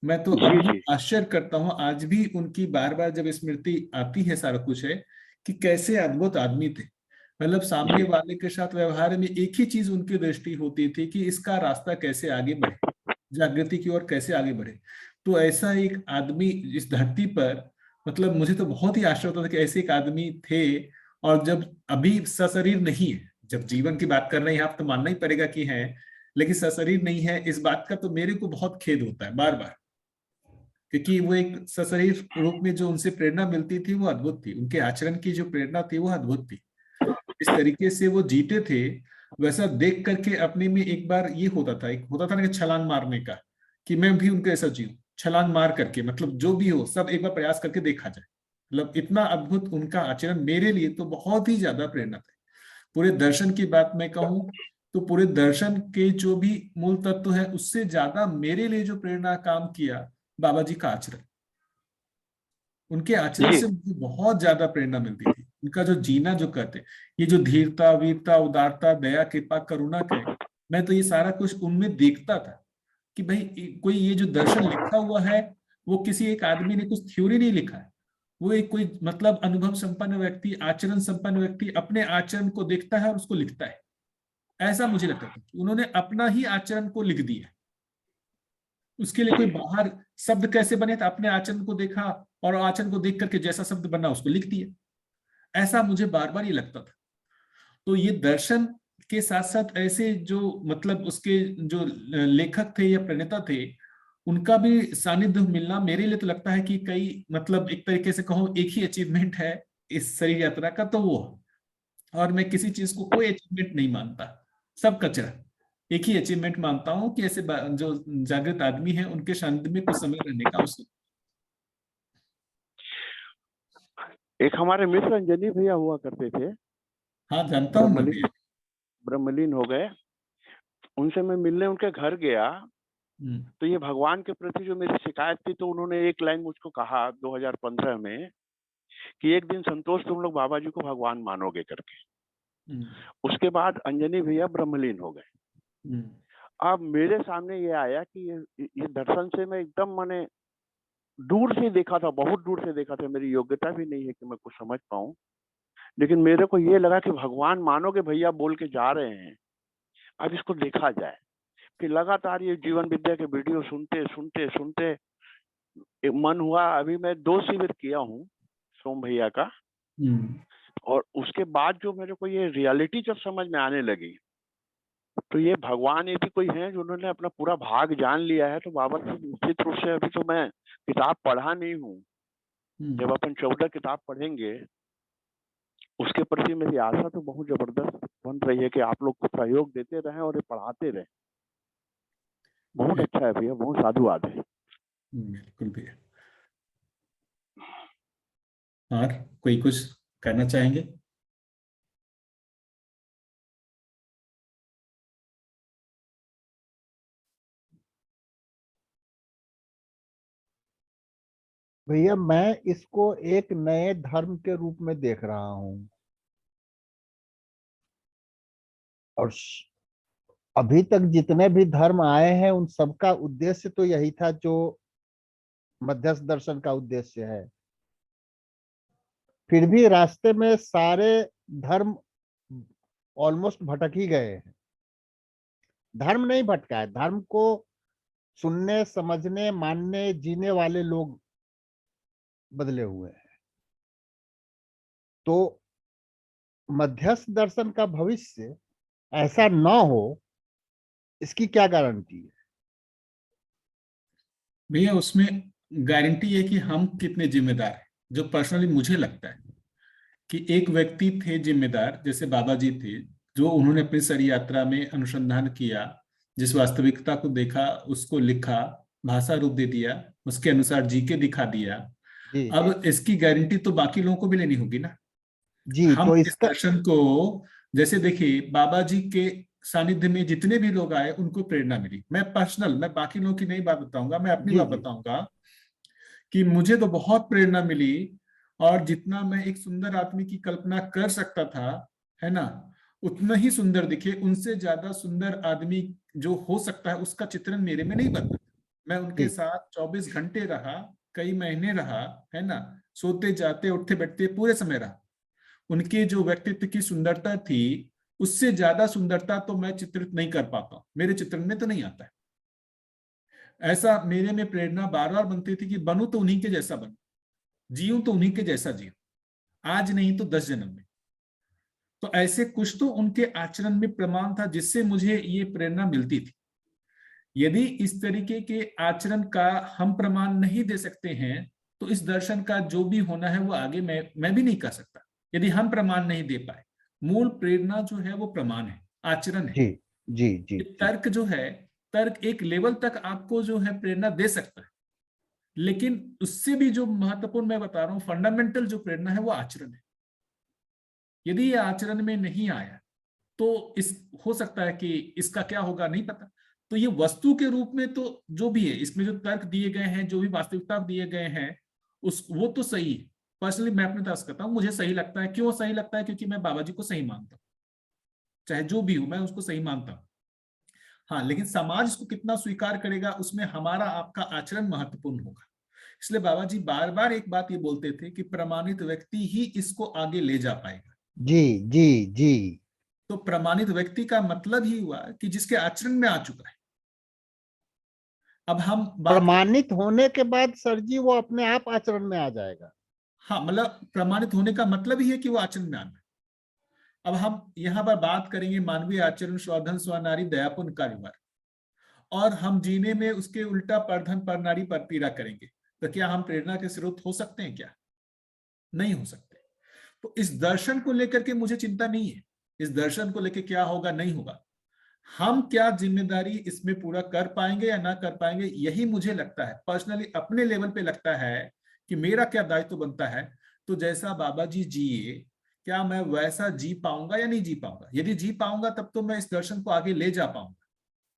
मैं तो अब भी आश्चर्य करता हूँ, आज भी उनकी बार बार जब स्मृति आती है, सारा कुछ है कि कैसे अद्भुत आदमी थे। मतलब सामने वाले के साथ व्यवहार में एक ही चीज उनकी दृष्टि होती थी कि इसका रास्ता कैसे आगे बढ़े, जागृति की ओर कैसे आगे बढ़े। तो ऐसा एक आदमी इस धरती पर, मतलब मुझे तो बहुत ही आश्चर्य होता था कि ऐसे एक आदमी थे। और जब अभी सशरीर नहीं है, जब जीवन की बात कर रहे हैं आप तो मानना ही पड़ेगा कि है, लेकिन सशरीर नहीं है, इस बात का तो मेरे को बहुत खेद होता है बार बार। क्योंकि वो एक सशरीर रूप में जो उनसे प्रेरणा मिलती थी वो अद्भुत थी, उनके आचरण की जो प्रेरणा थी वो अद्भुत थी। इस तरीके से वो जीते थे, वैसा देख करके अपने में एक बार ये होता था ना कि छलांग मारने का, कि मैं भी उनके ऐसा जीऊं, छलांग मार करके, मतलब जो भी हो सब एक बार प्रयास करके देखा जाए। मतलब इतना अद्भुत उनका आचरण मेरे लिए तो बहुत ही ज्यादा प्रेरणा था। पूरे दर्शन की बात मैं कहूं तो पूरे दर्शन के जो भी मूल तत्व है, उससे ज्यादा मेरे लिए जो प्रेरणा काम किया, बाबा जी का आचरण। उनके आचरण से मुझे बहुत ज्यादा प्रेरणा मिलती थी। उनका जो जीना जो करते, ये जो धीरता, वीरता, उदारता, दया, कृपा, करुणा के, मैं तो ये सारा कुछ उनमें देखता था कि भाई कोई ये जो दर्शन लिखा हुआ है, वो किसी एक आदमी ने कुछ थ्योरी नहीं लिखा है। वो एक कोई मतलब अनुभव संपन्न व्यक्ति, आचरण संपन्न व्यक्ति अपने आचरण को देखता है और उसको लिखता है। ऐसा मुझे लगता था कि उन्होंने अपना ही आचरण को लिख दिया। उसके लिए कोई बाहर शब्द कैसे बने था, अपने आचरण को देखा और आचरण को देख करके जैसा शब्द बना उसको लिख दिया। ऐसा मुझे बार बार ये लगता था। तो ये दर्शन के साथ साथ ऐसे जो मतलब उसके जो लेखक थे या प्रणेता थे, उनका भी सानिध्य मिलना मेरे लिए तो लगता है कि कई मतलब एक तरीके से कहूँ एक ही अचीवमेंट है इस शरीर यात्रा का, तो वो। और मैं किसी चीज को कोई अचीवमेंट नहीं मानता, सब कचरा। एक ही अचीवमेंट मानता हूँ कि ऐसे जो जागृत आदमी है उनके सानिध्य में कुछ समय रहने का अवसर। एक हमारे मित्र अंजनी भैया हुआ करते थे। हाँ जानता हूँ। ब्रह्मलीन हो गए। उनसे मैं मिलने उनके घर गया, तो ये भगवान के प्रति जो मेरी शिकायत थी, तो उन्होंने एक लाइन मुझको कहा 2015 में कि एक दिन संतोष तुम लोग बाबा जी को भगवान मानोगे करके। उसके बाद अंजनी भैया ब्रह्मलीन हो गए। अब मेरे सामने ये आया कि ये दर्शन से मैं एकदम मैंने दूर से देखा था, बहुत दूर से देखा था। मेरी योग्यता भी नहीं है कि मैं कुछ समझ पाऊं, लेकिन मेरे को ये लगा कि भगवान मानोगे भैया बोल के जा रहे हैं, अब इसको देखा जाए। कि लगातार ये जीवन विद्या के वीडियो सुनते सुनते सुनते मन हुआ। अभी मैं 2 शिविर किया हूँ सोम भैया का, और उसके बाद जो मेरे को ये रियलिटी जब समझ में आने लगी, तो ये भगवान यदि कोई है जो उन्होंने अपना पूरा भाग जान लिया है, तो बाबा जी निश्चित रूप से, अभी तो मैं किताब पढ़ा नहीं हूँ, जब अपन 14 किताब पढ़ेंगे उसके प्रति मेरी आशा तो बहुत जबरदस्त बन रही है कि आप लोग को सहयोग देते रहें और ये पढ़ाते रहें। बहुत अच्छा है भैया, बहुत साधुवाद है। बिल्कुल भैया। और कोई कुछ करना चाहेंगे? भैया मैं इसको एक नए धर्म के रूप में देख रहा हूँ, और अभी तक जितने भी धर्म आए हैं उन सबका उद्देश्य तो यही था जो मध्यस्थ दर्शन का उद्देश्य है। फिर भी रास्ते में सारे धर्म ऑलमोस्ट भटक ही गए हैं। धर्म नहीं भटका है, धर्म को सुनने, समझने, मानने, जीने वाले लोग बदले हुए हैं। तो मध्यस्थ दर्शन का भविष्य ऐसा न हो, इसकी क्या गारंटी है भैया? उसमें गारंटी है कि हम कितने जिम्मेदार हैं। जो पर्सनली मुझे लगता है कि एक व्यक्ति थे जिम्मेदार, जैसे बाबा जी थे, जो उन्होंने अपनी सारी यात्रा में अनुसंधान किया, जिस वास्तविकता को देखा, उसको लिखा, भाषा रूप दे दिया, उसके अनुसार जी के दिखा दिया। अब इसकी गारंटी तो बाकी लोगों को भी लेनी होगी ना जी। हम तो इस दर्शन को, जैसे देखिए बाबा जी के सानिध्य में जितने भी लोग आए उनको प्रेरणा मिली। मैं पर्सनल, मैं बाकी लोगों की नहीं बात बताऊंगा, मैं अपनी बात बताऊंगा कि मुझे तो बहुत प्रेरणा मिली, और जितना मैं एक सुंदर आदमी की कल्पना कर सकता था, है ना, उतना ही सुंदर दिखे, उनसे ज्यादा सुंदर आदमी जो हो सकता है उसका चित्रण मेरे में नहीं बनता। मैं उनके साथ 24 घंटे रहा, कई महीने रहा, है ना, सोते जाते उठते बैठते पूरे समय रहा। उनके जो व्यक्तित्व की सुंदरता थी, उससे ज्यादा सुंदरता तो मैं चित्रित नहीं कर पाता, मेरे चित्रण में तो नहीं आता है। ऐसा मेरे में प्रेरणा बार बार बनती थी कि बनूं तो उन्हीं के जैसा बनूं, जीऊं तो उन्हीं के जैसा जीऊं, आज नहीं तो 10 जन्म में। तो ऐसे कुछ तो उनके आचरण में प्रमाण था जिससे मुझे ये प्रेरणा मिलती थी। यदि इस तरीके के आचरण का हम प्रमाण नहीं दे सकते हैं, तो इस दर्शन का जो भी होना है वो आगे मैं भी नहीं कर सकता, यदि हम प्रमाण नहीं दे पाए। मूल प्रेरणा जो है वो प्रमाण है, आचरण है। जी। तर्क जो है, तर्क एक लेवल तक आपको जो है प्रेरणा दे सकता है, लेकिन उससे भी जो महत्वपूर्ण मैं बता रहा हूं, फंडामेंटल जो प्रेरणा है वो आचरण है। यदि ये आचरण में नहीं आया तो इस हो सकता है कि इसका क्या होगा नहीं पता। तो ये वस्तु के रूप में तो जो भी है, इसमें जो तर्क दिए गए हैं, जो भी वास्तविकता दिए गए हैं, वो तो सही है। पर्सनली मैं अपने तरफ से कहता हूँ, मुझे सही लगता है। क्यों सही लगता है? क्योंकि मैं बाबा जी को सही मानता हूँ, चाहे जो भी हो मैं उसको सही मानता हूँ। हाँ, लेकिन समाज इसको कितना स्वीकार करेगा, उसमें हमारा आपका आचरण महत्वपूर्ण होगा। इसलिए बाबा जी बार बार एक बात ये बोलते थे कि प्रमाणित व्यक्ति ही इसको आगे ले जा पाएगा। जी। तो प्रमाणित व्यक्ति का मतलब ही हुआ कि जिसके आचरण में आ चुका है। अब हम प्रमाणित होने के बाद सर जी वो अपने आप आचरण में आ जाएगा। हाँ, मतलब प्रमाणित होने का मतलब ही है कि वो आचरण में आना। अब हम यहाँ पर बात करेंगे मानवीय आचरण, स्वधन स्वनारी, दयापुण्य का व्यवहार, और हम जीने में उसके उल्टा परधन परनारी पर पीड़ा करेंगे, तो क्या हम प्रेरणा के स्रोत हो सकते हैं? क्या नहीं हो सकते। तो इस दर्शन को लेकर के मुझे चिंता नहीं है। इस दर्शन को लेकर क्या होगा नहीं होगा, हम क्या जिम्मेदारी इसमें पूरा कर पाएंगे या ना कर पाएंगे, यही मुझे लगता है पर्सनली, अपने लेवल पे लगता है कि मेरा क्या दायित्व बनता है। तो जैसा बाबा जी जिए, क्या मैं वैसा जी पाऊंगा या नहीं जी पाऊंगा? यदि जी पाऊंगा तब तो मैं इस दर्शन को आगे ले जा पाऊंगा,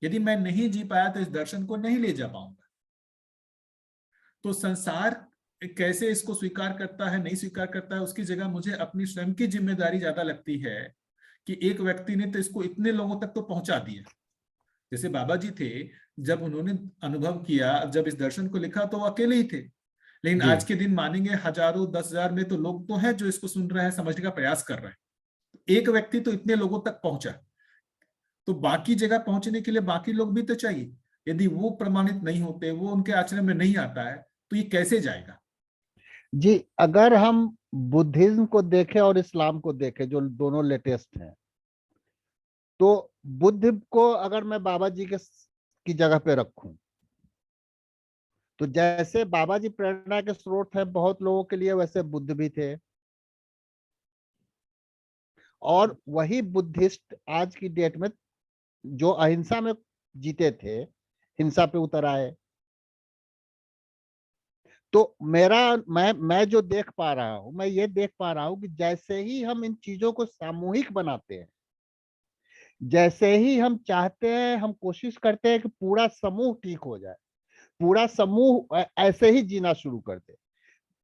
यदि मैं नहीं जी पाया तो इस दर्शन को नहीं ले जा पाऊंगा। तो संसार कैसे इसको स्वीकार करता है नहीं स्वीकार करता है, उसकी जगह मुझे अपनी स्वयं की जिम्मेदारी ज्यादा लगती है कि एक व्यक्ति ने तो इसको इतने लोगों तक तो पहुंचा दिया। जैसे बाबा जी थे, जब उन्होंने अनुभव किया, जब इस दर्शन को लिखा तो वो अकेले ही थे, लेकिन आज के दिन मानेंगे हजारों 10,000 में तो लोग तो हैं जो इसको सुन रहे हैं, समझने का प्रयास कर रहे हैं। एक व्यक्ति तो इतने लोगों तक पहुंचा। तो बाकी जगह पहुंचने के लिए बाकी लोग भी तो चाहिए। यदि वो प्रमाणित नहीं होते, वो उनके आचरण में नहीं आता है, तो ये कैसे जाएगा? जी, अगर हम बुद्धिज्म को देखें और इस्लाम को देखें, जो दोनों लेटेस्ट हैं, तो बुद्ध को अगर मैं बाबा जी की जगह पे रखूं, तो जैसे बाबा जी प्रेरणा के स्रोत है बहुत लोगों के लिए, वैसे बुद्ध भी थे। और वही बुद्धिस्ट आज की डेट में जो अहिंसा में जीते थे, हिंसा पे उतर आए। तो मैं जो देख पा रहा हूं, मैं ये देख पा रहा हूं कि जैसे ही हम इन चीजों को सामूहिक बनाते हैं, जैसे ही हम चाहते हैं, हम कोशिश करते हैं कि पूरा समूह ठीक हो जाए, पूरा समूह ऐसे ही जीना शुरू कर दे,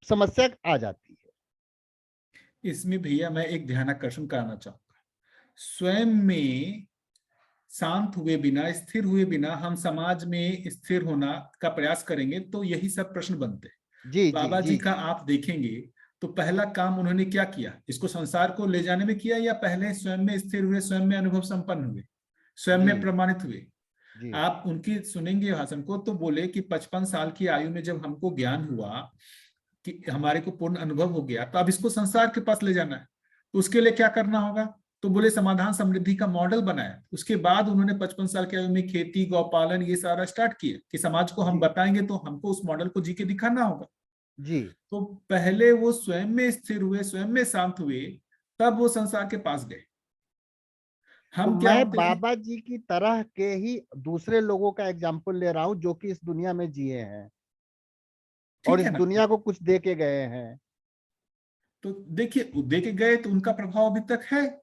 समस्या आ जाती है। इसमें भैया मैं एक ध्यानाकर्षण कराना चाहूंगा। स्वयं में शांत हुए बिना, स्थिर हुए बिना हम समाज में स्थिर होना का प्रयास करेंगे तो यही सब प्रश्न बनते हैं। जी बाबा जी जी जी का आप देखेंगे तो पहला काम उन्होंने क्या किया? इसको संसार को ले जाने में किया, या पहले स्वयं में स्थिर हुए, स्वयं में अनुभव संपन्न हुए, स्वयं में प्रमाणित हुए? जी आप उनकी सुनेंगे भाषण को तो बोले कि 55 साल की आयु में जब हमको ज्ञान हुआ कि हमारे को पूर्ण अनुभव हो गया, तो अब इसको संसार के पास ले जाना है, तो उसके लिए क्या करना होगा? तो बोले समाधान समृद्धि का मॉडल बनाया। उसके बाद उन्होंने 55 साल की आयु में खेती, गौपालन, ये सारा स्टार्ट किया कि समाज को हम बताएंगे तो हमको उस मॉडल को जी के दिखाना होगा। जी। तो पहले वो स्वयं में स्थिर हुए, स्वयं में शांत हुए, तब वो संसार के पास गए। हम तो क्या मैं होते हैं? बाबा जी की तरह के ही दूसरे लोगों का एग्जाम्पल ले रहा हूं जो कि इस दुनिया में जिए हैं और ठीक इस है ना? दुनिया को कुछ दे के गए हैं। तो देखिए, दे के गए तो उनका प्रभाव अभी तक है,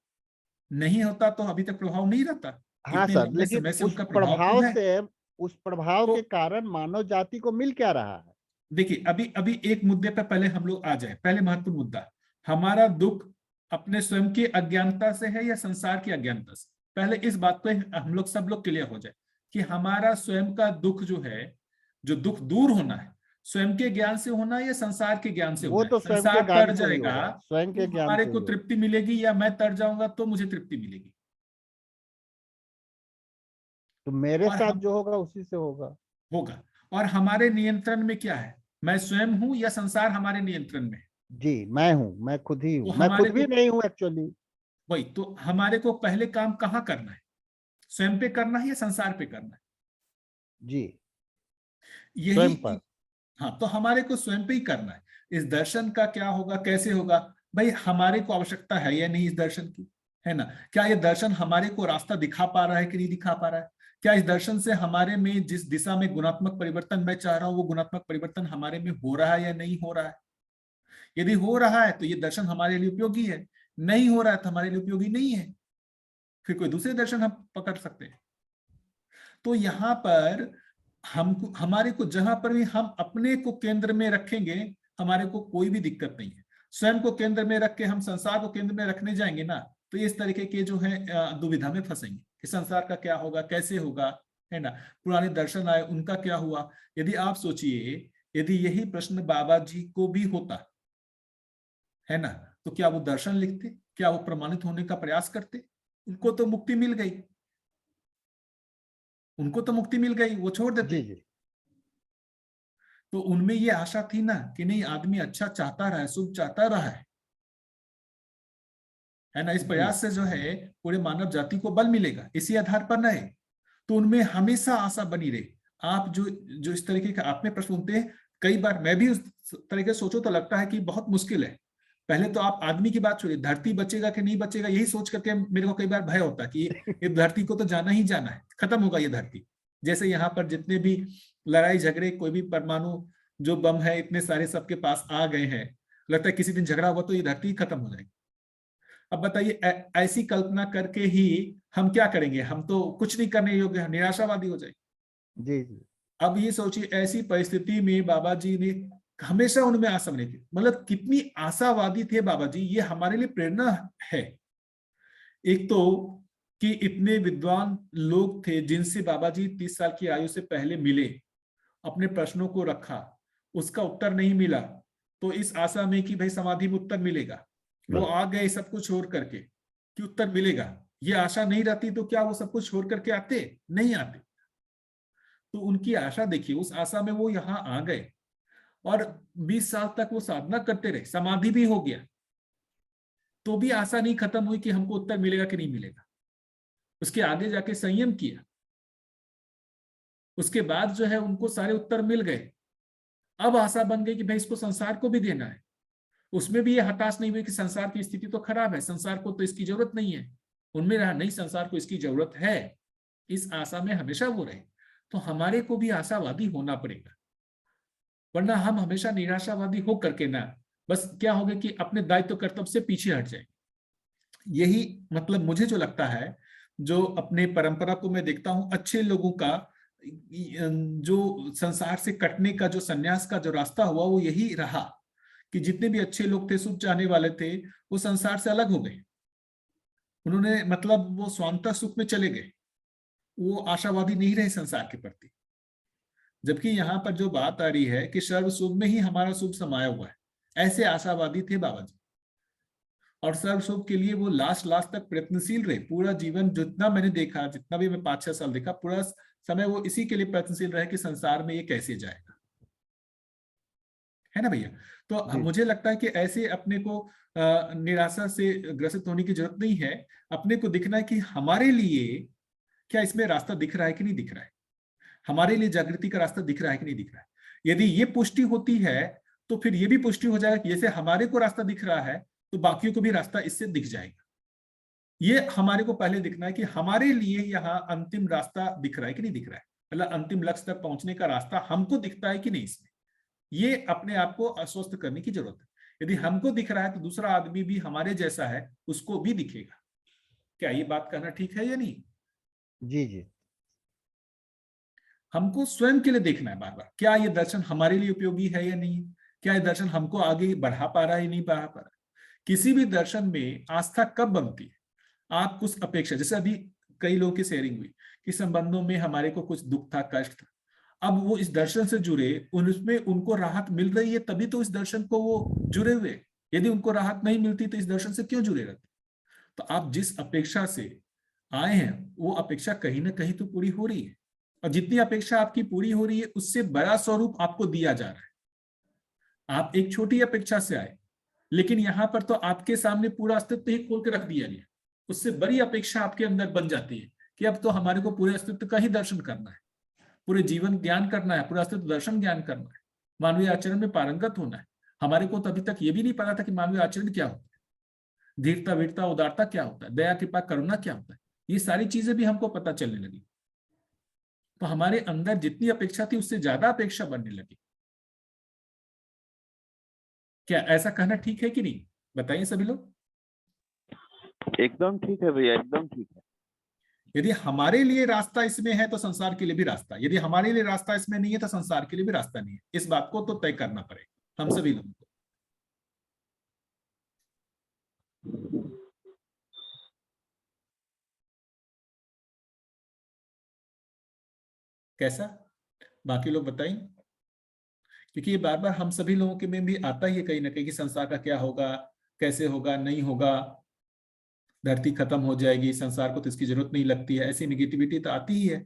नहीं होता तो अभी तक प्रभाव नहीं रहता। हाँ इतने सर, लंबे लेकिन समय से उस उनका प्रभाव तो प्रभाव है। से, उस प्रभाव तो के कारण मानव जाति को मिल क्या रहा है? देखिए, अभी अभी एक मुद्दे पर पहले हम लोग आ जाए। पहले महत्वपूर्ण मुद्दा, हमारा दुख अपने स्वयं की अज्ञानता से है या संसार की अज्ञानता से? पहले इस बात पे हम लोग सब लोग क्लियर हो जाए कि हमारा स्वयं का दुख जो है, जो दुख दूर होना है, स्वयं के ज्ञान से होना है या संसार के ज्ञान से वो होना है? तो स्वयं के संसार ज्ञान तर से ही जाएगा होगा, स्वयं तो के ज्ञान हमारे से को ही होगा। तृप्ति मिलेगी, या मैं तर जाऊंगा तो मुझे तृप्ति मिलेगी? तो मेरे और साथ हम जो होगा उसी से होगा। होगा। और हमारे नियंत्रण में क्या है? मैं स्वयं हूं या संसार हमारे नियंत्रण में है? जी, मैं हूँ, मैं खुद ही तो हूँ, मैं हमारे खुद को भी नहीं हूँ एक्चुअली। वही तो, हमारे को पहले काम कहाँ करना है? स्वयं पे करना है या संसार पे करना है? जी, स्वयं यही। पर। हाँ, तो हमारे को स्वयं पे ही करना है। इस दर्शन का क्या होगा, कैसे होगा? भाई हमारे को आवश्यकता है या नहीं इस दर्शन की, है ना? क्या ये दर्शन हमारे को रास्ता दिखा पा रहा है कि नहीं दिखा पा रहा है? क्या इस दर्शन से हमारे में जिस दिशा में गुणात्मक परिवर्तन मैं चाह रहा हूँ, वो गुणात्मक परिवर्तन हमारे में हो रहा है या नहीं हो रहा है? यदि हो रहा है तो ये दर्शन हमारे लिए उपयोगी है, नहीं हो रहा है तो हमारे लिए उपयोगी नहीं है, फिर कोई दूसरे दर्शन हम पकड़ सकते हैं। तो यहाँ पर हमको, हमारे को जहां पर भी हम अपने को केंद्र में रखेंगे, हमारे को कोई भी दिक्कत नहीं है। स्वयं को केंद्र में रख के हम संसार को केंद्र में रखने जाएंगे ना, तो इस तरीके के जो है दुविधा में फंसेंगे कि संसार का क्या होगा, कैसे होगा, है ना? पुराने दर्शन आए, उनका क्या हुआ? यदि आप सोचिए, यदि यही प्रश्न बाबा जी को भी होता, है ना, तो क्या वो दर्शन लिखते? क्या वो प्रमाणित होने का प्रयास करते? उनको तो मुक्ति मिल गई, उनको तो मुक्ति मिल गई, वो छोड़ देते। जी जी। तो उनमें ये आशा थी ना कि नहीं, आदमी अच्छा चाहता रहा है, शुभ चाहता रहा है ना? इस प्रयास से जो है पूरे मानव जाति को बल मिलेगा, इसी आधार पर रहे। तो उनमें हमेशा आशा बनी रही। आप जो जो इस तरीके का आप में प्रश्न सुनते हैं, कई बार मैं भी उस तरीके से सोचो तो लगता है कि बहुत मुश्किल है। पहले तो आप आदमी की बात छोड़िए, धरती बचेगा कि नहीं बचेगा, यही सोच करके मेरे को कई बार भय होता है कि ये धरती को तो जाना ही जाना है, खत्म होगा ये धरती। जैसे यहाँ पर जितने भी लड़ाई झगड़े, कोई भी परमाणु जो बम है, इतने सारे सबके पास आ गए हैं, लगता है किसी दिन झगड़ा हुआ तो ये धरती खत्म हो जाएगी। अब बताइए, ऐसी कल्पना करके ही हम क्या करेंगे? हम तो कुछ नहीं करने योग्य, हम निराशावादी हो जाएंगे। जी जी। अब ये सोचिए, ऐसी परिस्थिति में बाबा जी ने हमेशा उनमें आशा बनी थी। मतलब कितनी आशावादी थे बाबा जी, ये हमारे लिए प्रेरणा है। एक तो कि इतने विद्वान लोग थे जिनसे बाबा जी 30 साल की आयु से पहले मिले, अपने प्रश्नों को रखा, उसका उत्तर नहीं मिला, तो इस आशा में कि भाई समाधि में उत्तर मिलेगा, वो आ गए सब कुछ छोड़ करके कि उत्तर मिलेगा। ये आशा नहीं रहती तो क्या वो सब कुछ छोड़ करके आते? नहीं आते। तो उनकी आशा देखिए, उस आशा में वो यहाँ आ गए और 20 साल तक वो साधना करते रहे, समाधि भी हो गया, तो भी आशा नहीं खत्म हुई कि हमको उत्तर मिलेगा कि नहीं मिलेगा। उसके आगे जाके संयम किया, उसके बाद जो है उनको सारे उत्तर मिल गए। अब आशा बन गई कि भाई इसको संसार को भी देना है। उसमें भी ये हताश नहीं हुई कि संसार की स्थिति तो खराब है, संसार को तो इसकी जरूरत नहीं है। उनमें रहा नहीं, संसार को इसकी जरूरत है। इस आशा में हमेशा वो रहे। तो हमारे को भी आशावादी होना पड़ेगा, वरना हम हमेशा निराशावादी हो करके ना बस क्या होगा कि अपने दायित्व कर्तव्य से पीछे हट जाएंगे। यही मतलब मुझे जो लगता है, जो अपने परंपरा को मैं देखता हूं, अच्छे लोगों का जो संसार से कटने का, जो संन्यास का जो रास्ता हुआ, वो यही रहा कि जितने भी अच्छे लोग थे, सुख चाहने वाले थे, वो संसार से अलग हो गए। उन्होंने मतलब वो स्वांतः सुख में चले गए, वो आशावादी नहीं रहे संसार के प्रति। जबकि यहाँ पर जो बात आ रही है कि सर्व शुभ में ही हमारा शुभ समाया हुआ है, ऐसे आशावादी थे बाबा जी। और सर्व शुभ के लिए वो लास्ट तक प्रयत्नशील रहे। पूरा जीवन जितना मैंने देखा, जितना भी मैं 5-6 साल देखा, पूरा समय वो इसी के लिए प्रयत्नशील रहे कि संसार में ये कैसे जाएगा, है ना भैया। तो मुझे लगता है कि ऐसे अपने को निराशा से ग्रसित होने की जरूरत नहीं है। अपने को दिखना है कि हमारे लिए क्या इसमें रास्ता दिख रहा है कि नहीं दिख रहा है, हमारे लिए जागृति का रास्ता दिख रहा है कि नहीं दिख रहा है। यदि ये पुष्टि होती है तो फिर ये भी पुष्टि हो जाएगा कि जैसे हमारे को रास्ता दिख रहा है तो बाकियों को भी रास्ता इससे दिख जाएगा। ये हमारे को पहले दिखना है कि हमारे लिए यहाँ अंतिम रास्ता दिख रहा है कि नहीं दिख रहा है, मतलब अंतिम लक्ष्य तक पहुंचने का रास्ता हमको दिखता है कि नहीं इसमें। ये अपने आप को आश्वस्त करने की जरूरत है। यदि हमको दिख रहा है तो दूसरा आदमी भी हमारे जैसा है, उसको भी दिखेगा। क्या ये बात कहना ठीक है या नहीं? जी जी। हमको स्वयं के लिए देखना है बार बार, क्या ये दर्शन हमारे लिए उपयोगी है या नहीं, क्या ये दर्शन हमको आगे बढ़ा पा रहा है या नहीं बढ़ा पा रहा है। किसी भी दर्शन में आस्था कब बनती है? आप कुछ अपेक्षा, जैसे अभी कई लोगों की शेयरिंग हुई कि संबंधों में हमारे को कुछ दुख था, कष्ट था, अब वो इस दर्शन से जुड़े, उसमें उनको राहत मिल रही है तभी तो इस दर्शन को वो जुड़े हुए। यदि उनको राहत नहीं मिलती तो इस दर्शन से क्यों जुड़े रहते? तो आप जिस अपेक्षा से आए हैं वो अपेक्षा कहीं ना कहीं तो पूरी हो रही है, और जितनी अपेक्षा आपकी पूरी हो रही है उससे बड़ा स्वरूप आपको दिया जा रहा है। आप एक छोटी अपेक्षा से आए, लेकिन यहाँ पर तो आपके सामने पूरा अस्तित्व ही खोल के रख दिया गया। उससे बड़ी अपेक्षा आपके अंदर बन जाती है कि अब तो हमारे को पूरे अस्तित्व का ही दर्शन करना है, पूरे जीवन ज्ञान करना है, पूरा अस्तित्व दर्शन ज्ञान करना है, मानवीय आचरण में पारंगत होना है। हमारे को तो अभी तक ये भी नहीं पता था कि मानवीय आचरण क्या होता है, धीरता, वीरता, उदारता क्या होता है, दया, कृपा, करुणा क्या होता है। ये सारी चीजें भी हमको पता चलने लगी। तो हमारे अंदर जितनी अपेक्षा थी उससे ज्यादा अपेक्षा बनने लगी। क्या ऐसा कहना ठीक है कि नहीं? बताइए सभी लोग। एकदम ठीक है भैया, एकदम ठीक है। यदि हमारे लिए रास्ता इसमें है तो संसार के लिए भी रास्ता, यदि हमारे लिए रास्ता इसमें नहीं है तो संसार के लिए भी रास्ता नहीं है। इस बात को तो तय करना पड़ेगा हम सभी लोगों को। कैसा, बाकी लोग बताएं, क्योंकि ये बार बार हम सभी लोगों के में भी आता ही है कहीं ना कहीं कि संसार का क्या होगा, कैसे होगा, नहीं होगा, धरती खत्म हो जाएगी, संसार को तो इसकी जरूरत नहीं लगती है, ऐसी निगेटिविटी तो आती ही है।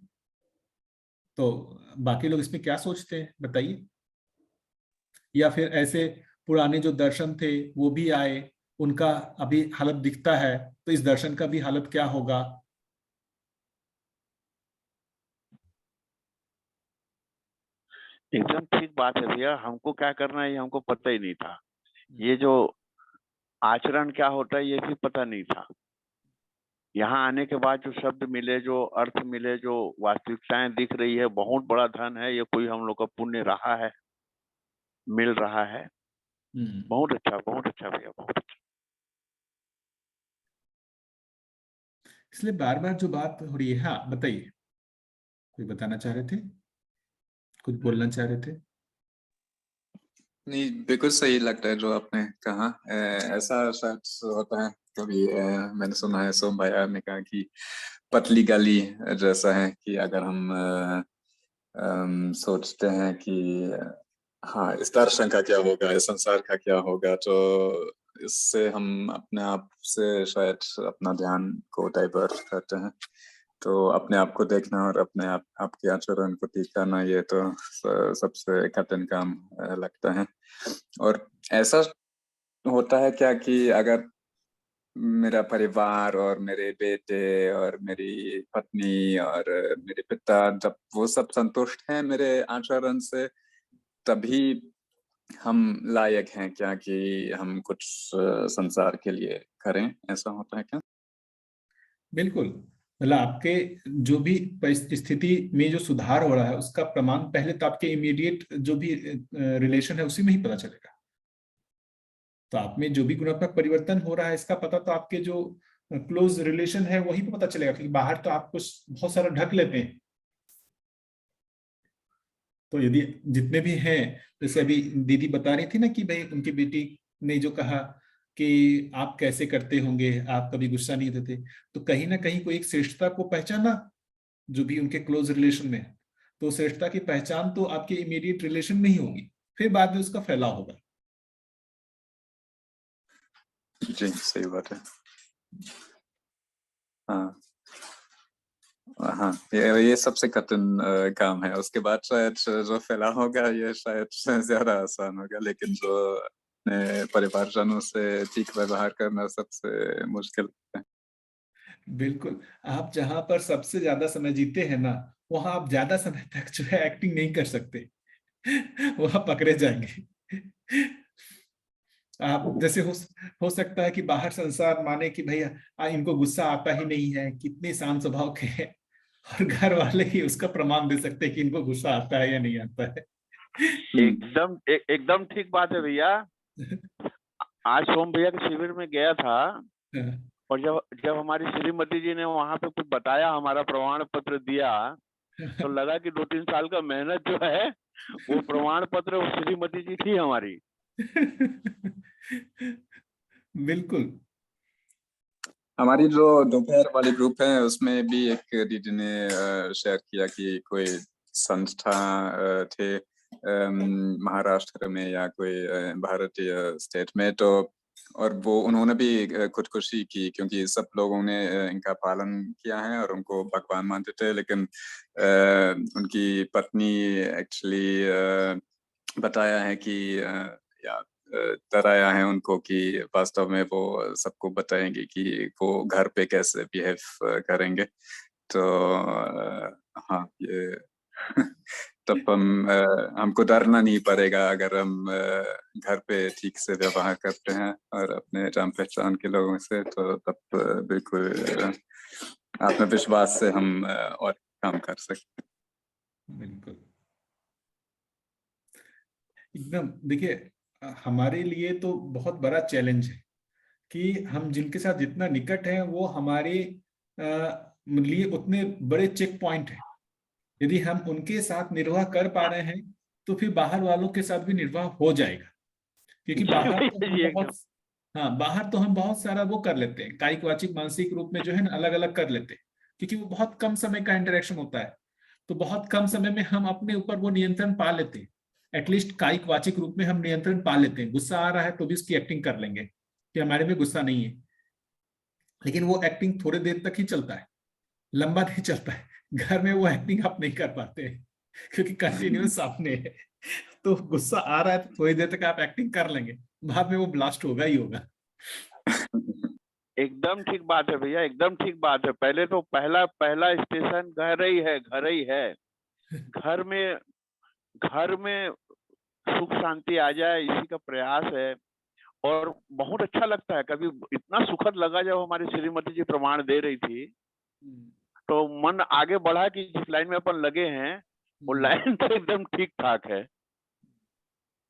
तो बाकी लोग इसमें क्या सोचते हैं बताइए। या फिर ऐसे पुराने जो दर्शन थे वो भी आए, उनका अभी हालत दिखता है, तो इस दर्शन का भी हालत क्या होगा। एकदम ठीक बात है भैया। हमको क्या करना है ये हमको पता ही नहीं था। ये जो आचरण क्या होता है ये भी पता नहीं था। यहाँ आने के बाद जो शब्द मिले, जो अर्थ मिले, जो वास्तविकताएं दिख रही है, बहुत बड़ा धन है ये। कोई हम लोग का पुण्य रहा है, मिल रहा है। बहुत अच्छा भैया, बहुत अच्छा। इसलिए बार बार जो बात हो रही है, हाँ बताइए, कोई बताना चाह रहे थे, कुछ बोलना चाह रहे थे? नहीं, बिल्कुल सही लगता है जो आपने कहा। ऐसा शायद होता है कभी, मैंने सुना है सोम भाई ने कहा कि पतली गली जैसा है कि अगर हम सोचते हैं कि हाँ इस दर्शन का क्या होगा, इस संसार का क्या होगा, तो इससे हम अपने आप से शायद अपना ध्यान को डाइवर्ट करते हैं। तो अपने आप को देखना और अपने आप आपके आचरण को ठीक करना, ये तो सबसे कठिन काम लगता है। और ऐसा होता है क्या कि अगर मेरा परिवार और मेरे बेटे और मेरी पत्नी और मेरे पिता, जब वो सब संतुष्ट हैं मेरे आचरण से, तभी हम लायक हैं क्या कि हम कुछ संसार के लिए करें? ऐसा होता है क्या? बिल्कुल, मतलब आपके जो भी स्थिति में जो सुधार हो रहा है उसका प्रमाण पहले तो आपके इमीडिएट जो भी रिलेशन है उसी में ही पता चलेगा। तो आप में जो भी गुणात्मक परिवर्तन हो रहा है इसका पता तो आपके जो क्लोज रिलेशन है वही पे पता चलेगा, क्योंकि बाहर तो आप कुछ बहुत सारा ढक लेते हैं। तो यदि जितने भी हैं, जैसे अभी दीदी बता रही थी ना कि भाई उनकी बेटी ने जो कहा कि आप कैसे करते होंगे, आप कभी गुस्सा नहीं देते, तो कहीं ना कहीं कोई एक श्रेष्ठता को पहचाना जो भी उनके क्लोज रिलेशन में है। तो श्रेष्ठता की पहचान तो आपके इमीडिएट रिलेशन में ही होगी, फिर बाद में उसका फैलाव होगा। जी, सही बात है। हाँ हाँ, ये सबसे कठिन काम है। उसके बाद शायद जो फैला होगा ये शायद ज्यादा आसान होगा, लेकिन जो अपने परिवारजनों से ठीक व्यवहार करना सबसे मुश्किल है। बिल्कुल, आप जहां पर सबसे ज्यादा समय जीते हैं ना, वहां आप ज्यादा समय तक जो है एक्टिंग नहीं कर सकते। वहां पकड़े जाएंगे। आप जैसे हो सकता है कि बाहर संसार माने कि भैया इनको गुस्सा आता ही नहीं है, कितने शांत स्वभाव के हैं, और घर वाले ही उसका प्रमाण दे सकते हैं कि इनको गुस्सा आता है या नहीं आता है। एकदम ठीक बात है भैया। आज सोम भैया के शिविर में गया था, और जब जब हमारी श्रीमती जी ने वहां पे कुछ बताया, हमारा प्रमाण पत्र दिया, तो लगा कि 2-3 साल का मेहनत जो है वो प्रमाण पत्र वो श्रीमती जी थी हमारी। बिल्कुल। हमारी जो दोपहर वाली ग्रुप है उसमें भी एक दीदी ने शेयर किया कि कोई संस्था थे महाराष्ट्र में या कोई भारतीय स्टेट में, तो और वो उन्होंने भी खुदकुशी की, क्योंकि सब लोगों ने इनका पालन किया है और उनको भगवान मानते थे, लेकिन उनकी पत्नी एक्चुअली बताया है कि या डराया है उनको कि वास्तव में वो सबको बताएंगे कि वो घर पे कैसे बिहेव करेंगे। तो हाँ, ये तब हमको डरना नहीं पड़ेगा अगर हम घर पे ठीक से व्यवहार करते हैं और अपने जान पहचान के लोगों से, तो तब बिल्कुल आत्मविश्वास से हम और काम कर सकते हैं। बिल्कुल, एकदम। देखिए, हमारे लिए तो बहुत बड़ा चैलेंज है कि हम जिनके साथ जितना निकट है वो हमारे लिए उतने बड़े चेक पॉइंट हैं। यदि हम उनके साथ निर्वाह कर पा रहे हैं तो फिर बाहर वालों के साथ भी निर्वाह हो जाएगा, क्योंकि बाहर तो हम बहुत, हाँ, बाहर तो हम बहुत सारा वो कर लेते हैं, कायिक वाचिक मानसिक रूप में जो है ना अलग अलग कर लेते हैं, क्योंकि वो बहुत कम समय का इंटरेक्शन होता है। तो बहुत कम समय में हम अपने ऊपर वो नियंत्रण पा लेते हैं। एटलीस्ट कायिक वाचिक रूप में हम नियंत्रण पा लेते हैं। गुस्सा आ रहा है तो भी उसकी एक्टिंग कर लेंगे कि हमारे में गुस्सा नहीं है, लेकिन वो एक्टिंग थोड़ी देर तक ही चलता है, लंबा नहीं चलता है। घर में वो एक्टिंग आप नहीं कर पाते हैं, क्योंकि कंटिन्यूस सामने है। तो गुस्सा आ रहा है तो थोड़ी देर तक आप एक्टिंग कर लेंगे, बाद में वो ब्लास्ट होगा ही होगा। एकदम ठीक बात है भैया, एकदम ठीक बात है। पहले तो पहला पहला स्टेशन घर ही है, घर ही है। घर में सुख शांति आ जाए, इसी का प्रयास है। और बहुत अच्छा लगता है, कभी इतना सुखद लगा जब हमारी श्रीमती जी प्रमाण दे रही थी, तो मन आगे बढ़ा कि जिस लाइन में अपन लगे हैं वो लाइन तो एकदम ठीक ठाक है।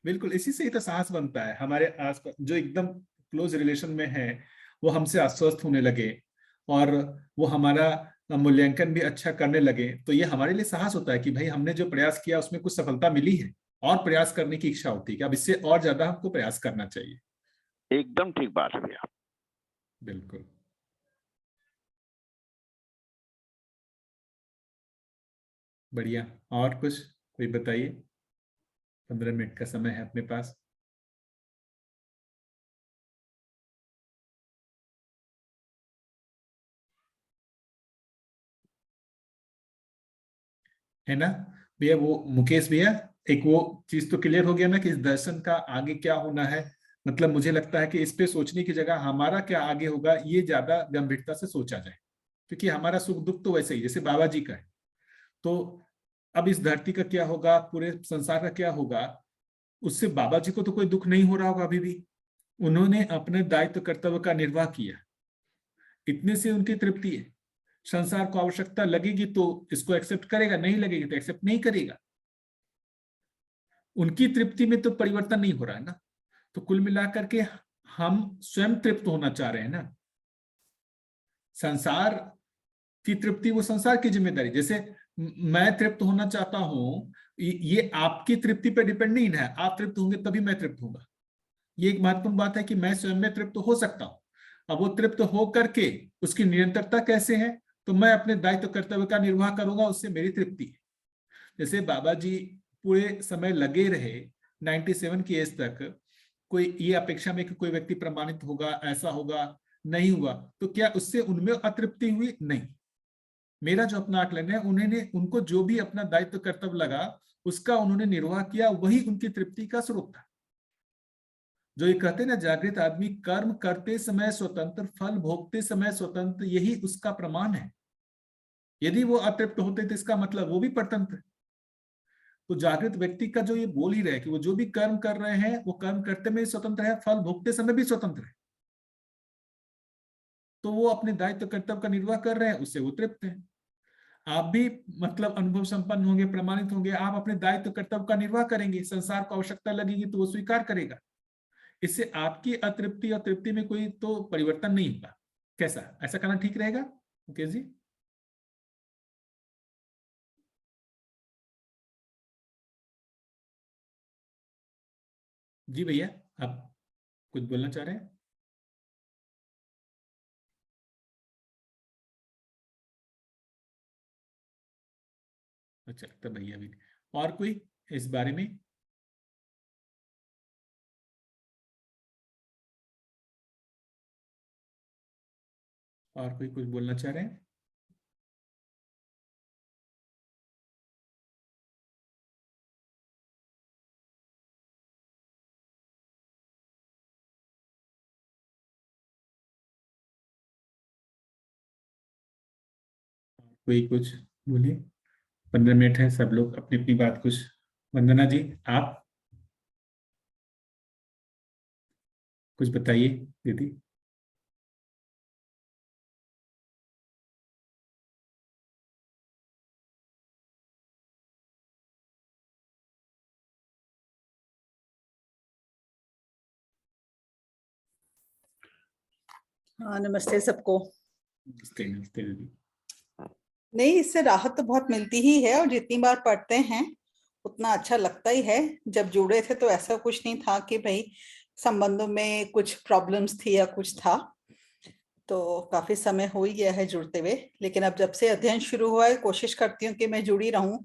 बिल्कुल, इसी से ही तो साहस बनता है। हमारे आसपास जो एकदम क्लोज रिलेशन में है वो हमसे आश्वस्त होने लगे और वो हमारा मूल्यांकन भी अच्छा करने लगे, तो ये हमारे लिए साहस होता है कि भाई हमने जो प्रयास किया उसमें कुछ सफलता मिली है, और प्रयास करने की इच्छा होती है कि अब इससे और ज्यादा हमको प्रयास करना चाहिए। एकदम ठीक बात है भैया। बिल्कुल। बढ़िया, और कुछ कोई बताइए, 15 मिनट का समय है अपने पास। है ना भैया? वो मुकेश भैया, एक वो चीज तो क्लियर हो गया ना कि इस दर्शन का आगे क्या होना है। मतलब मुझे लगता है कि इस पे सोचने की जगह हमारा क्या आगे होगा ये ज्यादा गंभीरता से सोचा जाए, क्योंकि हमारा सुख दुख तो वैसे ही जैसे बाबा जी का है। तो अब इस धरती का क्या होगा, पूरे संसार का क्या होगा, उससे बाबा जी को तो कोई दुख नहीं हो रहा होगा अभी भी। उन्होंने अपने दायित्व कर्तव्य का निर्वाह किया, इतने से उनकी तृप्ति है। संसार को आवश्यकता लगेगी तो इसको एक्सेप्ट करेगा, नहीं लगेगी तो एक्सेप्ट नहीं करेगा। उनकी तृप्ति में तो परिवर्तन नहीं हो रहा है ना। तो कुल मिलाकर के हम स्वयं तृप्त होना चाह रहे हैं ना। संसार की तृप्ति वो संसार की जिम्मेदारी। जैसे मैं तृप्त होना चाहता हूं, ये आपकी तृप्ति पर डिपेंड नहीं है। आप तृप्त होंगे तभी मैं तृप्त होऊंगा। ये एक महत्वपूर्ण बात है कि मैं स्वयं में तृप्त हो सकता हूं। अब वो तृप्त हो करके उसकी निरंतरता कैसे है, तो मैं अपने दायित्व कर्तव्य का निर्वाह करूंगा, उससे मेरी तृप्ति है। जैसे बाबा जी पूरे समय लगे रहे 97 की एज तक, कोई ये अपेक्षा में कि कोई व्यक्ति प्रमाणित होगा, ऐसा होगा, नहीं हुआ, तो क्या उससे उनमें अतृप्ति हुई? नहीं। मेरा जो अपना आकलन है, उन्होंने उनको जो भी अपना दायित्व कर्तव्य लगा उसका उन्होंने निर्वाह किया, वही उनकी तृप्ति का स्रोत था। जो ये कहते हैं ना, जागृत आदमी कर्म करते समय स्वतंत्र, फल भोगते समय स्वतंत्र, यही उसका प्रमाण है। यदि वो अतृप्त होते तो इसका मतलब वो भी परतंत्र। तो जागृत व्यक्ति का जो ये बोल ही रहे कि वो जो भी कर्म कर रहे हैं वो कर्म करते में स्वतंत्र है, फल भोगते समय भी स्वतंत्र है। तो वो अपने दायित्व कर्तव्य का निर्वाह कर रहे हैं, उससे वो तृप्त है। आप भी मतलब अनुभव संपन्न होंगे, प्रमाणित होंगे, आप अपने दायित्व कर्तव्य का निर्वाह करेंगे, संसार को आवश्यकता लगेगी तो वो स्वीकार करेगा। इससे आपकी अतृप्ति और तृप्ति में कोई तो परिवर्तन नहीं होगा। कैसा, ऐसा करना ठीक रहेगा मुकेश जी? जी भैया, आप कुछ बोलना चाह रहे हैं? अच्छा, तो भैया भी, और कोई इस बारे में? और कोई कुछ बोलना चाह रहे हैं? कोई कुछ बोलिए, 15 मिनट है, सब लोग अपनी अपनी बात कुछ। वंदना जी, आप कुछ बताइए दीदी। हाँ, नमस्ते सबको। नमस्ते नमस्ते दीदी। नहीं, इससे राहत तो बहुत मिलती ही है, और जितनी बार पढ़ते हैं उतना अच्छा लगता ही है। जब जुड़े थे तो ऐसा कुछ नहीं था कि भाई संबंधों में कुछ प्रॉब्लम्स थी या कुछ था, तो काफी समय हो ही गया है जुड़ते हुए। लेकिन अब जब से अध्ययन शुरू हुआ है, कोशिश करती हूँ कि मैं जुड़ी रहूं,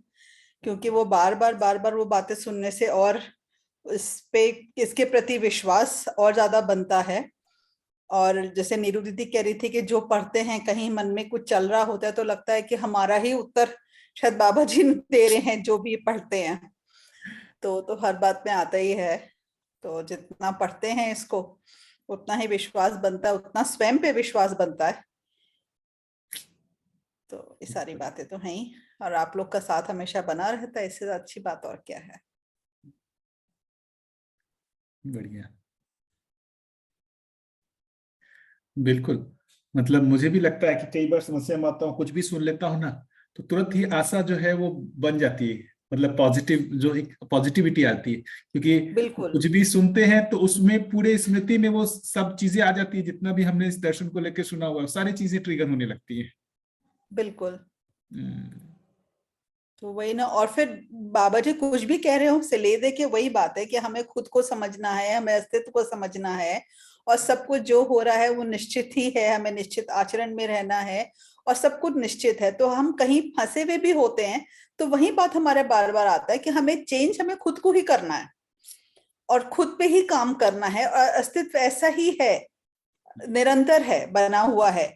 क्योंकि वो बार बार वो बातें सुनने से और इसके प्रति विश्वास और ज्यादा बनता है। और जैसे नीरू दीदी कह रही थी कि जो पढ़ते हैं कहीं मन में कुछ चल रहा होता है, तो लगता है कि हमारा ही उत्तर शायद बाबा जी दे रहे हैं जो भी पढ़ते हैं। तो हर बात में आता ही है। तो जितना पढ़ते हैं इसको उतना ही विश्वास बनता है, उतना स्वयं पे विश्वास बनता है। तो ये सारी बातें तो हैं ही, और आप लोग का साथ हमेशा बना रहता है, इससे अच्छी बात और क्या है। बढ़िया, बिल्कुल। मतलब मुझे भी लगता है कि कई बार समस्या में आता हूँ, कुछ भी सुन लेता हूँ ना, तो तुरंत ही आशा जो है वो बन जाती है। मतलब पॉजिटिव, जो एक पॉजिटिविटी आती है, क्योंकि बिल्कुल कुछ भी सुनते हैं तो उसमें पूरे स्मृति में वो सब चीजें आ जाती है, जितना भी हमने इस दर्शन को लेकर सुना हुआ, सारी चीजें ट्रिगर होने लगती है। बिल्कुल। तो वही ना, और फिर बाबा जी कुछ भी कह रहे हो से ले दे के वही बात है कि हमें खुद को समझना है, हमें अस्तित्व को समझना है, और सब कुछ जो हो रहा है वो निश्चित ही है, हमें निश्चित आचरण में रहना है, और सब कुछ निश्चित है। तो हम कहीं फंसे हुए भी होते हैं, तो वही बात हमारे बार बार आता है कि हमें चेंज हमें खुद को ही करना है, और खुद पे ही काम करना है, और अस्तित्व ऐसा ही है, निरंतर है, बना हुआ है।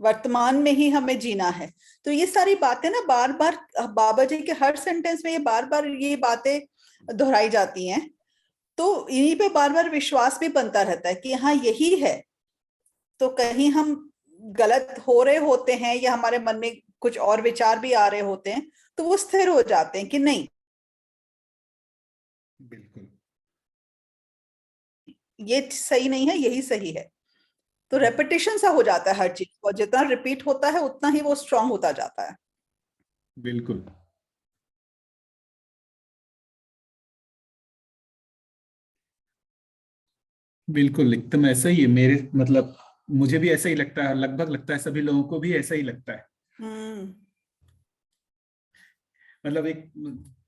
वर्तमान में ही हमें जीना है। तो ये सारी बातें ना बार बार बाबा जी के हर सेंटेंस में ये बार बार ये बातें दोहराई जाती हैं, तो इन्हीं पे बार बार विश्वास भी बनता रहता है कि हाँ यही है। तो कहीं हम गलत हो रहे होते हैं या हमारे मन में कुछ और विचार भी आ रहे होते हैं, तो वो स्थिर हो जाते हैं कि नहीं, बिल्कुल ये सही नहीं है, यही सही है। तो रेपिटेशन सा हो जाता है हर चीज, और जितना रिपीट होता है उतना ही वो स्ट्रांग होता जाता है। बिल्कुल। बिल्कुल एकदम ऐसा ही है। मेरे मतलब मुझे भी ऐसा ही लगता है, लगभग लगता है सभी लोगों को भी ऐसा ही लगता है। मतलब एक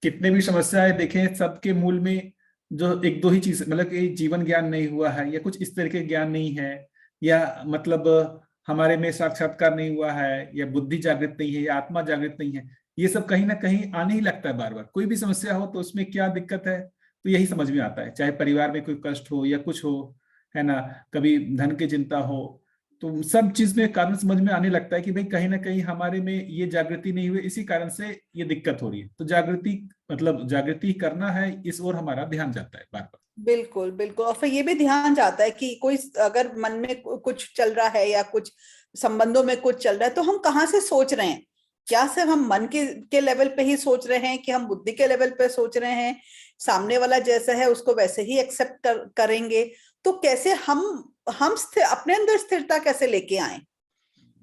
कितने भी समस्याएं देखें, सबके मूल में जो एक दो ही चीज, मतलब कि जीवन ज्ञान नहीं हुआ है या कुछ इस तरह के ज्ञान नहीं है, या मतलब हमारे में साक्षात्कार नहीं हुआ है, या बुद्धि जागृत नहीं है, या आत्मा जागृत नहीं है, ये सब कहीं ना कहीं आने ही लगता है बार बार। कोई भी समस्या हो तो उसमें क्या दिक्कत है तो यही समझ में आता है, चाहे परिवार में कोई कष्ट हो या कुछ हो, है ना, कभी धन की चिंता हो, तो सब चीज में कारण समझ में आने लगता है कि भाई कहीं ना कहीं हमारे में ये जागृति नहीं हुई, इसी कारण से ये दिक्कत हो रही है। तो जागृति मतलब जागृति करना है, इस ओर हमारा ध्यान जाता है बार बार। बिल्कुल बिल्कुल। और फिर ये भी ध्यान जाता है कि कोई अगर मन में कुछ चल रहा है या कुछ संबंधों में कुछ चल रहा है, तो हम कहाँ से सोच रहे हैं, क्या सिर्फ हम मन के लेवल पे ही सोच रहे हैं कि हम बुद्धि के लेवल पे सोच रहे हैं, सामने वाला जैसा है उसको वैसे ही एक्सेप्ट करेंगे, तो कैसे हम अपने अंदर स्थिरता कैसे लेके आए।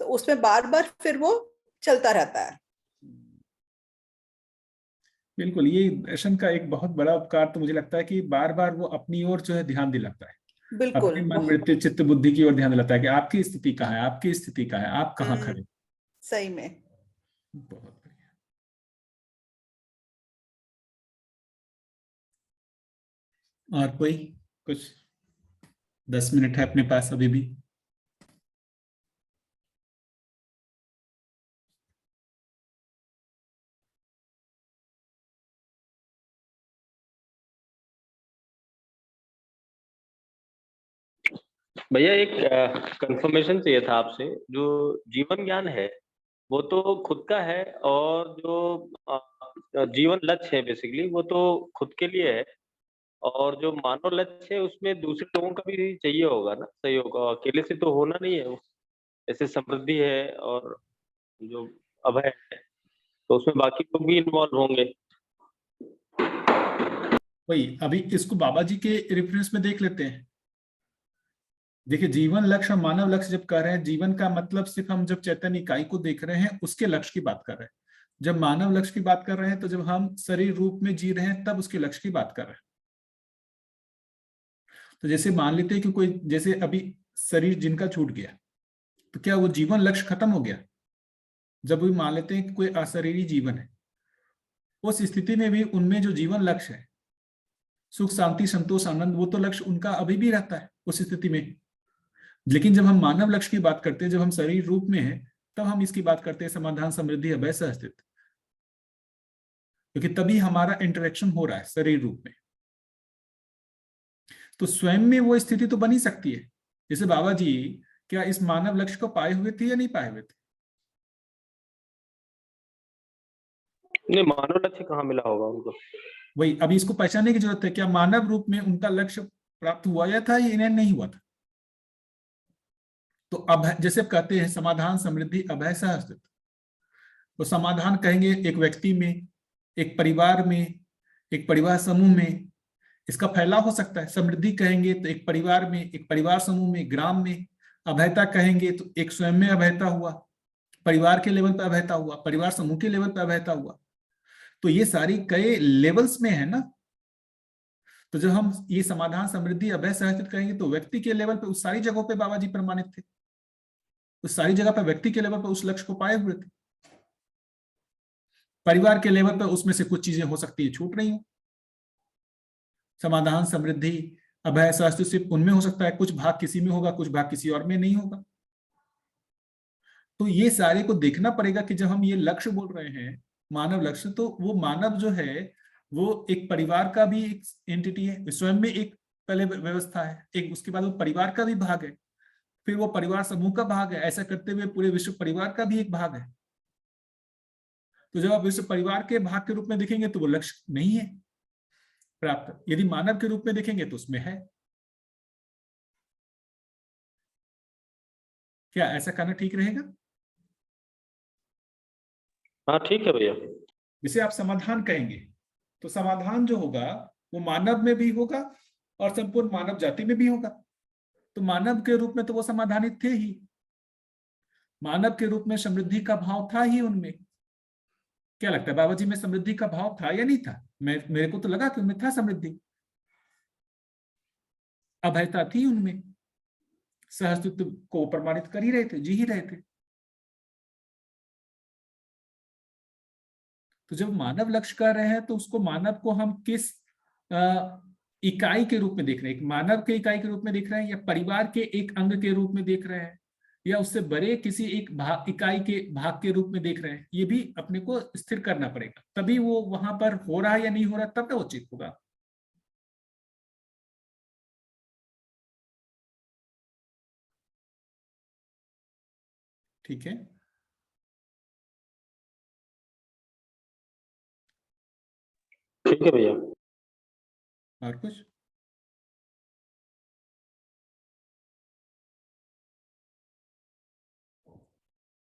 तो उसमें बार बार फिर वो चलता रहता है। बिल्कुल, ये दर्शन का एक बहुत बड़ा उपकार तो मुझे लगता है कि बार बार वो अपनी ओर जो है ध्यान दिलाता है, बिल्कुल, अपने मन वृत्ति चित्त बुद्धि की ओर ध्यान दिलाता है कि आपकी स्थिति कहाँ है, आपकी स्थिति कहाँ है, आप कहाँ खड़े। सही में बहुत बढ़िया। और कोई कुछ? 10 मिनट है अपने पास अभी भी। भैया एक कंफर्मेशन चाहिए था आपसे। जो जीवन ज्ञान है वो तो खुद का है, और जो जीवन लक्ष्य है बेसिकली वो तो खुद के लिए है, और जो मानव लक्ष्य है उसमें दूसरे लोगों का भी चाहिए होगा ना, सहयोग, अकेले से तो होना नहीं है वो। जैसे समृद्धि है और जो अभय है, तो उसमें बाकी लोग भी इन्वॉल्व होंगे। वही अभी इसको बाबा जी के रेफरेंस में देख लेते हैं। देखिए, जीवन लक्ष्य और मानव लक्ष्य जब कह रहे हैं, जीवन का मतलब सिर्फ हम जब चैतन्य इकाई को देख रहे हैं उसके लक्ष्य की बात कर रहे हैं। जब मानव लक्ष्य की बात कर रहे हैं तो जब हम शरीर रूप में जी रहे हैं तब उसके लक्ष्य की बात कर रहे हैं। तो जैसे मान लेते हैं कि कोई, जैसे अभी शरीर जिनका छूट गया, तो क्या वो जीवन लक्ष्य खत्म हो गया? जब भी मान लेते हैं कि कोई अशरीरी जीवन है, उस स्थिति में भी उनमें जो जीवन लक्ष्य है, सुख शांति संतोष आनंद, वो तो लक्ष्य उनका अभी भी रहता है उस स्थिति में। लेकिन जब हम मानव लक्ष्य की बात करते हैं, जब हम शरीर रूप में हैं, तब हम इसकी बात करते हैं समाधान समृद्धि अभय सहअस्तित्व, क्योंकि तभी हमारा इंटरेक्शन हो रहा है शरीर रूप में। तो स्वयं में वो स्थिति तो बनी सकती है। जैसे बाबा जी क्या इस मानव लक्ष्य को पाए हुए थे या नहीं पाए हुए थे? नहीं, मानव लक्ष्य कहाँ मिला होगा उनको। वही अभी इसको पहचानने की जरूरत है, क्या मानव रूप में उनका लक्ष्य प्राप्त हुआ या था, या इन्हें नहीं हुआ था। तो अब जैसे कहते हैं समाधान समृद्धि अभय सहअस्तित्व, तो समाधान कहेंगे एक व्यक्ति में, एक परिवार में, एक परिवार समूह में, इसका फैलाव हो सकता है। समृद्धि कहेंगे तो एक परिवार में, एक परिवार समूह में, ग्राम में। अभयता कहेंगे तो एक स्वयं में अभयता हुआ, परिवार के लेवल पर अभयता हुआ, परिवार समूह के लेवल पर अभयता हुआ। तो ये सारी कई लेवल्स में है ना। तो जब हम ये समाधान समृद्धि अभय सहअस्तित्व कहेंगे तो व्यक्ति के लेवल पे उस सारी जगहों पे बाबा जी प्रमाणित थे, उस सारी जगह पर व्यक्ति के लेवल पर उस लक्ष्य को पाए हुए थे। परिवार के लेवल पर उसमें से कुछ चीजें हो सकती है छूट रही हो। समाधान समृद्धि अभय सहअस्तित्व सिर्फ उनमें हो सकता है, कुछ भाग किसी में होगा, कुछ भाग किसी और में नहीं होगा। तो ये सारे को देखना पड़ेगा कि जब हम ये लक्ष्य बोल रहे हैं मानव लक्ष्य, तो वो मानव जो है वो एक परिवार का भी एक एंटिटी है, स्वयं में एक पहले व्यवस्था है, एक उसके बाद वो परिवार का भी भाग है, फिर वो परिवार समूह का भाग है, ऐसा करते हुए पूरे विश्व परिवार का भी एक भाग है। तो जब आप विश्व परिवार के भाग के रूप में देखेंगे तो वो लक्ष्य नहीं है प्राप्त, यदि मानव के रूप में देखेंगे तो उसमें है। क्या ऐसा करना ठीक रहेगा? हाँ ठीक है भैया। जिसे आप समाधान कहेंगे, तो समाधान जो होगा वो मानव में भी होगा और संपूर्ण मानव जाति में भी होगा। तो मानव के रूप में तो वो समाधानित थे ही, मानव के रूप में समृद्धि का भाव था ही उनमें। क्या लगता है बाबा जी में समृद्धि का भाव था या नहीं था? मेरे को तो लगा कि उनमें था समृद्धि, अभयता थी उनमें, सहअस्तित्व को प्रमाणित कर ही रहे थे, जी ही रहे थे। तो जब मानव लक्ष्य कर रहे हैं तो उसको मानव को हम किस इकाई के रूप में देख रहे हैं? मानव के इकाई के रूप में देख रहे हैं, या परिवार के एक अंग के रूप में देख रहे हैं, या उससे बड़े किसी एक इकाई के भाग के रूप में देख रहे हैं? ये भी अपने को स्थिर करना पड़ेगा, तभी वो वहां पर हो रहा है या नहीं हो रहा, तब तो उचित होगा। ठीक है, ठीक है भैया। और कुछ?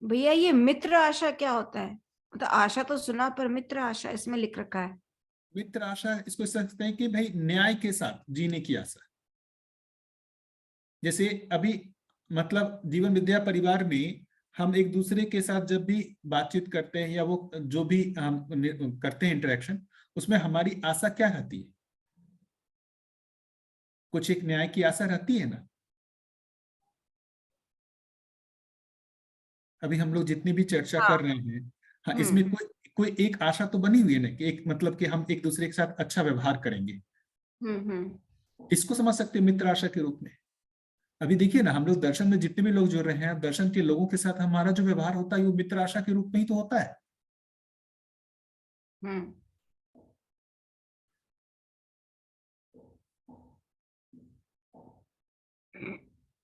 भैया ये मित्र आशा क्या होता है? मतलब आशा तो सुना, पर मित्र आशा इसमें लिख रखा है। मित्र आशा इसको समझते हैं कि भाई न्याय के साथ जीने की आशा। जैसे अभी मतलब जीवन विद्या परिवार में हम एक दूसरे के साथ जब भी बातचीत करते हैं या वो जो भी हम करते हैं इंटरेक्शन, उसमें हमारी आशा क्या रहती है? कुछ एक न्याय की आशा रहती है ना। अभी हम लोग जितनी भी चर्चा कर रहे हैं, हाँ, इसमें कोई एक आशा तो बनी हुई है ना, कि एक मतलब कि हम एक दूसरे के साथ अच्छा व्यवहार करेंगे। इसको समझ सकते हैं मित्र आशा के रूप में। अभी देखिए ना, हम लोग दर्शन में जितने भी लोग जुड़ रहे हैं, दर्शन के लोगों के साथ हमारा जो व्यवहार होता है वो मित्र आशा के रूप में ही तो होता है।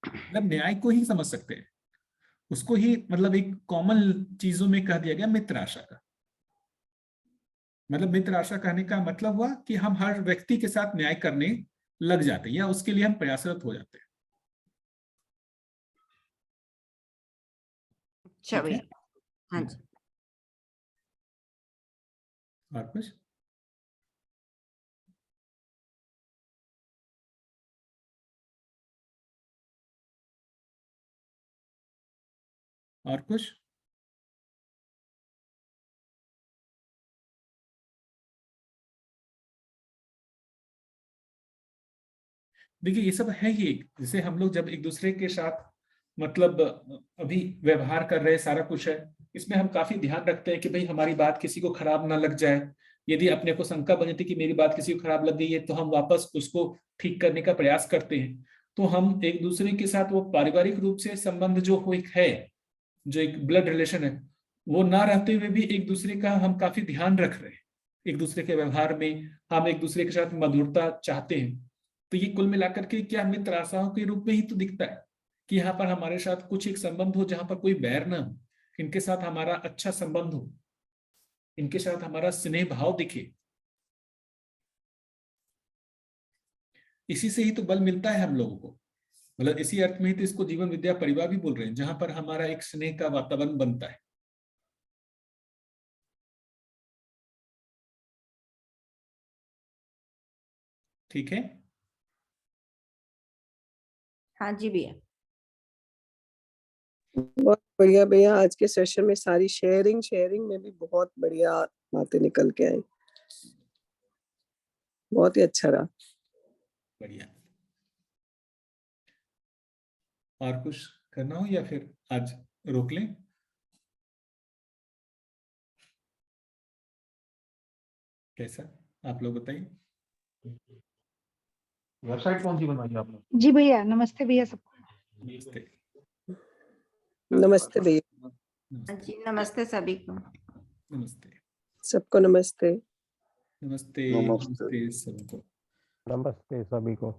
मतलब न्याय को ही समझ सकते हैं, उसको ही मतलब एक कॉमन चीजों में कह दिया गया मित्र आशा का। मतलब मित्र आशा कहने का मतलब हुआ कि हम हर व्यक्ति के साथ न्याय करने लग जाते हैं या उसके लिए हम प्रयासरत हो जाते हैं। अच्छा भैया, हाँ जी। और कुछ? और कुछ? देखिए ये सब है ही एक, जैसे हम लोग जब एक दूसरे के साथ मतलब अभी व्यवहार कर रहे हैं, सारा कुछ है, इसमें हम काफी ध्यान रखते हैं कि भाई हमारी बात किसी को खराब ना लग जाए। यदि अपने को शंका बनी थी कि मेरी बात किसी को खराब लग गई है, तो हम वापस उसको ठीक करने का प्रयास करते हैं। तो हम एक दूसरे के साथ वो पारिवारिक रूप से संबंध जो हो एक है, जो एक ब्लड रिलेशन है, वो ना रहते हुए भी एक दूसरे का हम काफी ध्यान रख रहे हैं। एक दूसरे के व्यवहार में हम एक दूसरे के साथ मधुरता चाहते हैं। तो ये कुल मिलाकर के क्या मित्र आशाओं के रूप में ही तो दिखता है कि यहाँ पर हमारे साथ कुछ एक संबंध हो जहां पर कोई बैर ना हो, इनके साथ हमारा अच्छा संबंध हो, इनके साथ हमारा स्नेह भाव दिखे। इसी से ही तो बल मिलता है हम लोगों को। मतलब इसी अर्थ में ही तो इसको जीवन विद्या परिवार भी बोल रहे हैं, जहां पर हमारा एक स्नेह का वातावरण बनता है। ठीक है, हाँ जी भैया। बहुत बढ़िया भैया, आज के सेशन में सारी शेयरिंग में भी बहुत बढ़िया बातें निकल के आई, बहुत ही अच्छा रहा। बढ़िया। और कुछ करना हो या फिर आज रोक लें? कैसा आप लोग बताइए। वेबसाइट कौन सी बनवाई आपने? जी भैया, नमस्ते भैया सबको। नमस्ते। नमस्ते भैया। जी नमस्ते सभी को। नमस्ते सबको नमस्ते। नमस्ते नमस्ते। नमस्ते सबको। नमस्ते सभी को।